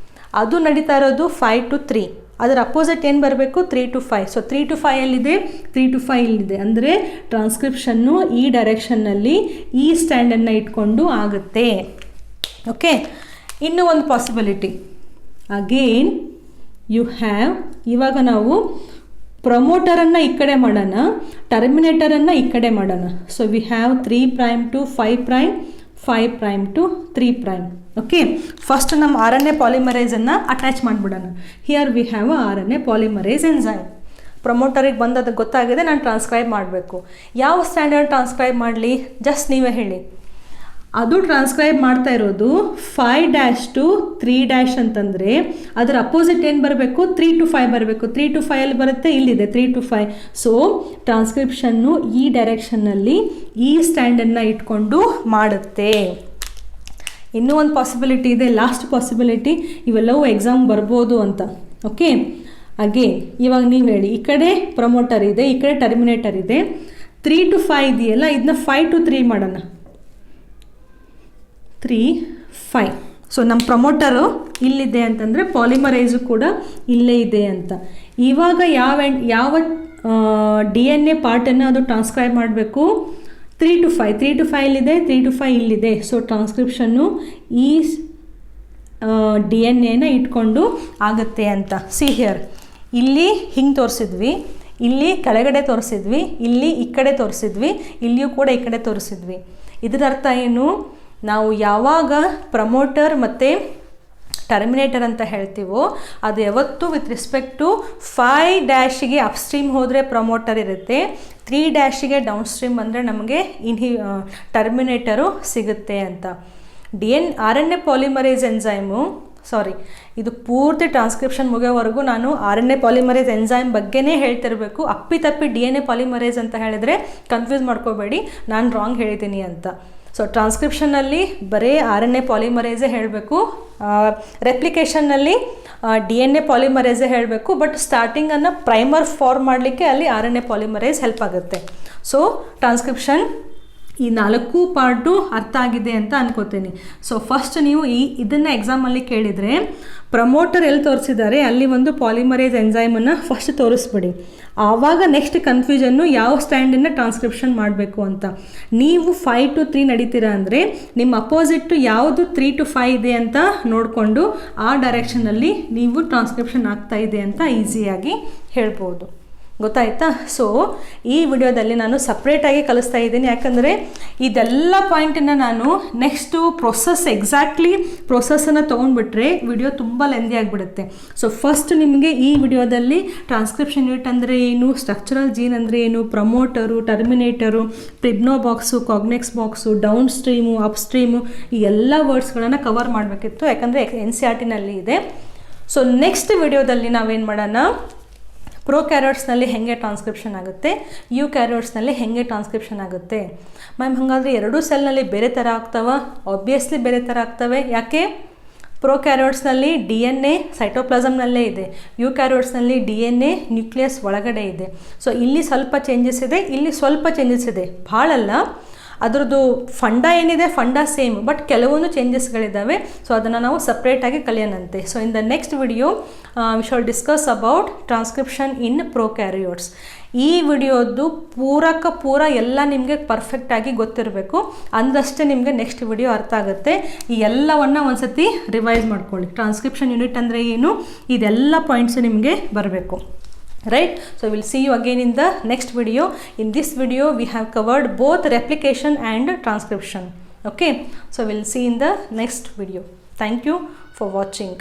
Speaker 1: ಅದು ನಡೀತಾ ಇರೋದು 5 to 3. ಅದರ ಅಪೋಸಿಟ್ ಏನು ಬರಬೇಕು? 3 to 5. ಸೊ 3 to 5 ಎಲ್ಲಿದೆ? 3 to 5 ಇಲ್ಲಿದೆ. ಅಂದರೆ ಟ್ರಾನ್ಸ್ಕ್ರಿಪ್ಷನ್ನು ಈ ಡೈರೆಕ್ಷನ್ನಲ್ಲಿ ಈ ಸ್ಟ್ಯಾಂಡನ್ನು ಇಟ್ಕೊಂಡು ಆಗುತ್ತೆ. ಓಕೆ, ಇನ್ನೂ ಒಂದು ಪಾಸಿಬಿಲಿಟಿ ಅಗೇನ್ ಯು ಹ್ಯಾವ್, ಇವಾಗ ನಾವು ಪ್ರಮೋಟರನ್ನು ಈ ಕಡೆ ಮಾಡೋಣ, ಟರ್ಮಿನೇಟರನ್ನು ಈ ಕಡೆ ಮಾಡೋಣ. So we have 3' to 5', 5' to 3'. Okay, first ನಮ್ಮ RNA ಪಾಲಿಮರೇಸನ್ನು ಅಟ್ಯಾಚ್ ಮಾಡಿಬಿಡೋಣ. Here we have a RNA polymerase enzyme. ಪ್ರಮೋಟರಿಗೆ ಬಂದದ್ದು ಗೊತ್ತಾಗಿದೆ, ನಾನು ಟ್ರಾನ್ಸ್ಕ್ರೈಬ್ ಮಾಡಬೇಕು. ಯಾವ ಸ್ಟ್ಯಾಂಡರ್ಡ್ ಟ್ರಾನ್ಸ್ಕ್ರೈಬ್ ಮಾಡಲಿ? ಜಸ್ಟ್ ನೀವೇ ಹೇಳಿ. ಅದು ಟ್ರಾನ್ಸ್ಕ್ರೈಬ್ ಮಾಡ್ತಾ ಇರೋದು 5' to 3' ಅಂತಂದರೆ ಅದರ ಅಪೋಸಿಟ್ ಏನು ಬರಬೇಕು? 3 to 5 ಬರಬೇಕು. 3 to 5 ಅಲ್ಲಿ ಬರುತ್ತೆ, ಇಲ್ಲಿದೆ 3 to 5. ಸೊ ಟ್ರಾನ್ಸ್ಕ್ರಿಪ್ಷನ್ನು ಈ ಡೈರೆಕ್ಷನ್ನಲ್ಲಿ ಈ ಸ್ಟ್ಯಾಂಡನ್ನು ಇಟ್ಕೊಂಡು ಮಾಡುತ್ತೆ. ಇನ್ನೂ ಒಂದು ಪಾಸಿಬಿಲಿಟಿ ಇದೆ, ಲಾಸ್ಟ್ ಪಾಸಿಬಿಲಿಟಿ. ಇವೆಲ್ಲವೂ ಎಕ್ಸಾಮ್ ಬರ್ಬೋದು ಅಂತ. ಓಕೆ, ಅಗೇನ್ ಇವಾಗ ನೀವು ಹೇಳಿ, ಈ ಕಡೆ ಪ್ರಮೋಟರ್ ಇದೆ, ಈ ಕಡೆ ಟರ್ಮಿನೇಟರ್ ಇದೆ. 3 to 5 ಇದೆಯಲ್ಲ, ಇದನ್ನ 5 to 3 ಮಾಡೋಣ. 3, 5. ಸೊ ನಮ್ಮ ಪ್ರಮೋಟರು ಇಲ್ಲಿದೆ ಅಂತಂದರೆ ಪಾಲಿಮರೈಸು ಕೂಡ ಇಲ್ಲೇ ಇದೆ ಅಂತ. ಇವಾಗ ಯಾವ DNA ಪಾರ್ಟನ್ನು ಅದು ಟ್ರಾನ್ಸ್ಕ್ರೈಬ್ ಮಾಡಬೇಕು? 3 to 5 ಇಲ್ಲಿದೆ, 3 to 5 ಇಲ್ಲಿದೆ. ಸೊ ಟ್ರಾನ್ಸ್ಕ್ರಿಪ್ಷನ್ನು ಈ DNA ಇಟ್ಕೊಂಡು ಆಗುತ್ತೆ ಅಂತ. ಸಿ ಹಿಯರ್, ಇಲ್ಲಿ ಹಿಂಗೆ ತೋರಿಸಿದ್ವಿ, ಇಲ್ಲಿ ಕೆಳಗಡೆ ತೋರಿಸಿದ್ವಿ, ಇಲ್ಲಿ ಈ ಕಡೆ ತೋರಿಸಿದ್ವಿ, ಇಲ್ಲಿಯೂ ಕೂಡ ಈ ಕಡೆ ತೋರಿಸಿದ್ವಿ. ಇದರ ಅರ್ಥ ಏನು, ನಾವು ಯಾವಾಗ ಪ್ರಮೋಟರ್ ಮತ್ತು ಟರ್ಮಿನೇಟರ್ ಅಂತ ಹೇಳ್ತೀವೋ ಅದು ಯಾವತ್ತೂ ವಿತ್ ರೆಸ್ಪೆಕ್ಟ್ ಟು 5' ಅಪ್ಸ್ಟ್ರೀಮ್ ಹೋದರೆ ಪ್ರಮೋಟರ್ ಇರುತ್ತೆ, 3' ಡೌನ್ ಸ್ಟ್ರೀಮ್ ಅಂದರೆ ನಮಗೆ ಟರ್ಮಿನೇಟರು ಸಿಗುತ್ತೆ ಅಂತ. RNA ಪಾಲಿಮರೇಸ್ ಎಂಜೈಮು, ಇದು ಪೂರ್ತಿ ಟ್ರಾನ್ಸ್ಕ್ರಿಪ್ಷನ್ ಮುಗಿಯೋವರೆಗೂ ನಾನು RNA ಪಾಲಿಮರೇಸ್ ಎಂಜೈಮ್ ಬಗ್ಗೆನೇ ಹೇಳ್ತಿರಬೇಕು. ಅಪ್ಪಿತಪ್ಪಿ DNA ಪಾಲಿಮರೇಸ್ ಅಂತ ಹೇಳಿದರೆ ಕನ್ಫ್ಯೂಸ್ ಮಾಡ್ಕೋಬೇಡಿ, ನಾನು ರಾಂಗ್ ಹೇಳಿದ್ದೀನಿ ಅಂತ. ಸೊ ಟ್ರಾನ್ಸ್ಕ್ರಿಪ್ಷನ್ನಲ್ಲಿ ಬರೀ RNA ಪಾಲಿಮರೇಸೇ ಹೇಳಬೇಕು, ರೆಪ್ಲಿಕೇಷನ್ನಲ್ಲಿ DNA ಪಾಲಿಮರೇಸೇ ಹೇಳಬೇಕು. ಬಟ್ ಸ್ಟಾರ್ಟಿಂಗನ್ನು ಪ್ರೈಮರ್ ಫಾರ್ಮ್ ಮಾಡಲಿಕ್ಕೆ ಅಲ್ಲಿ RNA ಪಾಲಿಮರೇಸ್ ಹೆಲ್ಪ್ ಆಗುತ್ತೆ. ಸೊ ಟ್ರಾನ್ಸ್ಕ್ರಿಪ್ಷನ್ ಈ 4 ಪಾರ್ಟು ಅರ್ಥ ಆಗಿದೆ ಅಂತ ಅನ್ಕೋತೀನಿ. ಸೊ ಫಸ್ಟ್ ನೀವು ಇದನ್ನು ಎಕ್ಸಾಮಲ್ಲಿ ಕೇಳಿದರೆ ಪ್ರಮೋಟರ್ ಎಲ್ಲಿ ತೋರಿಸಿದ್ದಾರೆ ಅಲ್ಲಿ ಒಂದು ಪಾಲಿಮರೇಸ್ ಎಂಜೈಮನ್ನು ಫಸ್ಟ್ ತೋರಿಸ್ಬಿಡಿ. ಆವಾಗ ನೆಕ್ಸ್ಟ್ ಕನ್ಫ್ಯೂಷನ್ನು ಯಾವ ಸ್ಟ್ಯಾಂಡನ್ನು ಟ್ರಾನ್ಸ್ಕ್ರಿಪ್ಷನ್ ಮಾಡಬೇಕು ಅಂತ. ನೀವು 5 to 3 ನಡೀತೀರಾ ಅಂದರೆ ನಿಮ್ಮ ಅಪೋಸಿಟ್ಟು ಯಾವುದು 3 to 5 ಇದೆ ಅಂತ ನೋಡಿಕೊಂಡು ಆ ಡೈರೆಕ್ಷನಲ್ಲಿ ನೀವು ಟ್ರಾನ್ಸ್ಕ್ರಿಪ್ಷನ್ ಆಗ್ತಾ ಇದೆ ಅಂತ ಈಸಿಯಾಗಿ ಹೇಳ್ಬೋದು. ಗೊತ್ತಾಯ್ತಾ? ಸೊ ಈ ವಿಡಿಯೋದಲ್ಲಿ ನಾನು ಸಪ್ರೇಟಾಗಿ ಕಲಿಸ್ತಾ ಇದ್ದೀನಿ, ಯಾಕಂದರೆ ಇದೆಲ್ಲ ಪಾಯಿಂಟನ್ನು ನಾನು ನೆಕ್ಸ್ಟು ಎಕ್ಸಾಕ್ಟ್ಲಿ ಪ್ರೊಸೆಸನ್ನು ತೊಗೊಂಡ್ಬಿಟ್ರೆ ವಿಡಿಯೋ ತುಂಬ ಲೆಂದಿ ಆಗಿಬಿಡುತ್ತೆ. ಸೊ ಫಸ್ಟ್ ನಿಮಗೆ ಈ ವಿಡಿಯೋದಲ್ಲಿ ಟ್ರಾನ್ಸ್ಕ್ರಿಪ್ಷನ್ ಯೂನಿಟ್ ಅಂದರೆ ಏನು, ಸ್ಟ್ರಕ್ಚರಲ್ ಜೀನ್ ಅಂದರೆ ಏನು, promoter, terminator, Pribnow box, Hogness box, downstream, upstream, ಈ ಎಲ್ಲ ವರ್ಡ್ಸ್ಗಳನ್ನು ಕವರ್ ಮಾಡಬೇಕಿತ್ತು, ಯಾಕಂದರೆ NCERTನಲ್ಲಿ ಇದೆ. ಸೊ ನೆಕ್ಸ್ಟ್ ವಿಡಿಯೋದಲ್ಲಿ ನಾವೇನು ಮಾಡೋಣ, ಪ್ರೊಕ್ಯಾರಿಯೋಟ್ಸ್ನಲ್ಲಿ ಹೇಗೆ ಟ್ರಾನ್ಸ್ಕ್ರಿಪ್ಷನ್ ಆಗುತ್ತೆ, ಯುಕ್ಯಾರಿಯೋಟ್ಸ್ನಲ್ಲಿ ಹೇಗೆ ಟ್ರಾನ್ಸ್ಕ್ರಿಪ್ಷನ್ ಆಗುತ್ತೆ. ಮ್ಯಾಮ್ ಹಾಗಾದರೆ ಎರಡೂ ಸೆಲ್ನಲ್ಲಿ ಬೇರೆ ಥರ ಆಗ್ತಾವ? ಆಬ್ವಿಯಸ್ಲಿ ಬೇರೆ ಥರ ಆಗ್ತವೆ. ಯಾಕೆ? ಪ್ರೊಕ್ಯಾರಿಯೋಟ್ಸ್ನಲ್ಲಿ DNA ಸೈಟೋಪ್ಲಾಸಮ್ನಲ್ಲೇ ಇದೆ, ಯುಕ್ಯಾರಿಯೋಟ್ಸ್ನಲ್ಲಿ DNA ನ್ಯೂಕ್ಲಿಯಸ್ ಒಳಗಡೆ ಇದೆ. ಸೊ ಇಲ್ಲಿ ಸ್ವಲ್ಪ ಚೇಂಜಸ್ ಇದೆ, ಇಲ್ಲಿ ಸ್ವಲ್ಪ ಚೇಂಜಸ್ ಇದೆ, ಭಾಳಲ್ಲ. ಅದರದ್ದು ಫಂಡ ಏನಿದೆ, ಫಂಡ ಸೇಮ್, ಬಟ್ ಕೆಲವೊಂದು ಚೇಂಜಸ್ಗಳಿದ್ದಾವೆ. ಸೊ ಅದನ್ನು ನಾವು ಸಪ್ರೇಟಾಗಿ ಕಲಿಯೋಣಂತೆ. So in the next video we shall discuss about transcription in prokaryotes. ಈ ವಿಡಿಯೋದು ಪೂರ ಎಲ್ಲ ನಿಮಗೆ ಪರ್ಫೆಕ್ಟಾಗಿ ಗೊತ್ತಿರಬೇಕು, ಅಂದಷ್ಟೇ ನಿಮಗೆ ನೆಕ್ಸ್ಟ್ ವಿಡಿಯೋ ಅರ್ಥ ಆಗುತ್ತೆ. ಈ ಎಲ್ಲವನ್ನು ಒಂದು ಸತಿ ರಿವೈಸ್ ಮಾಡ್ಕೊಳ್ಳಿ. ಟ್ರಾನ್ಸ್ಕ್ರಿಪ್ಷನ್ ಯೂನಿಟ್ ಅಂದರೆ ಏನು, ಇದೆಲ್ಲ ಪಾಯಿಂಟ್ಸು ನಿಮಗೆ ಬರಬೇಕು. Right? So we'll see you again in the next video. In this video we have covered both replication and transcription. Okay, so we'll see in the next video. Thank you for watching.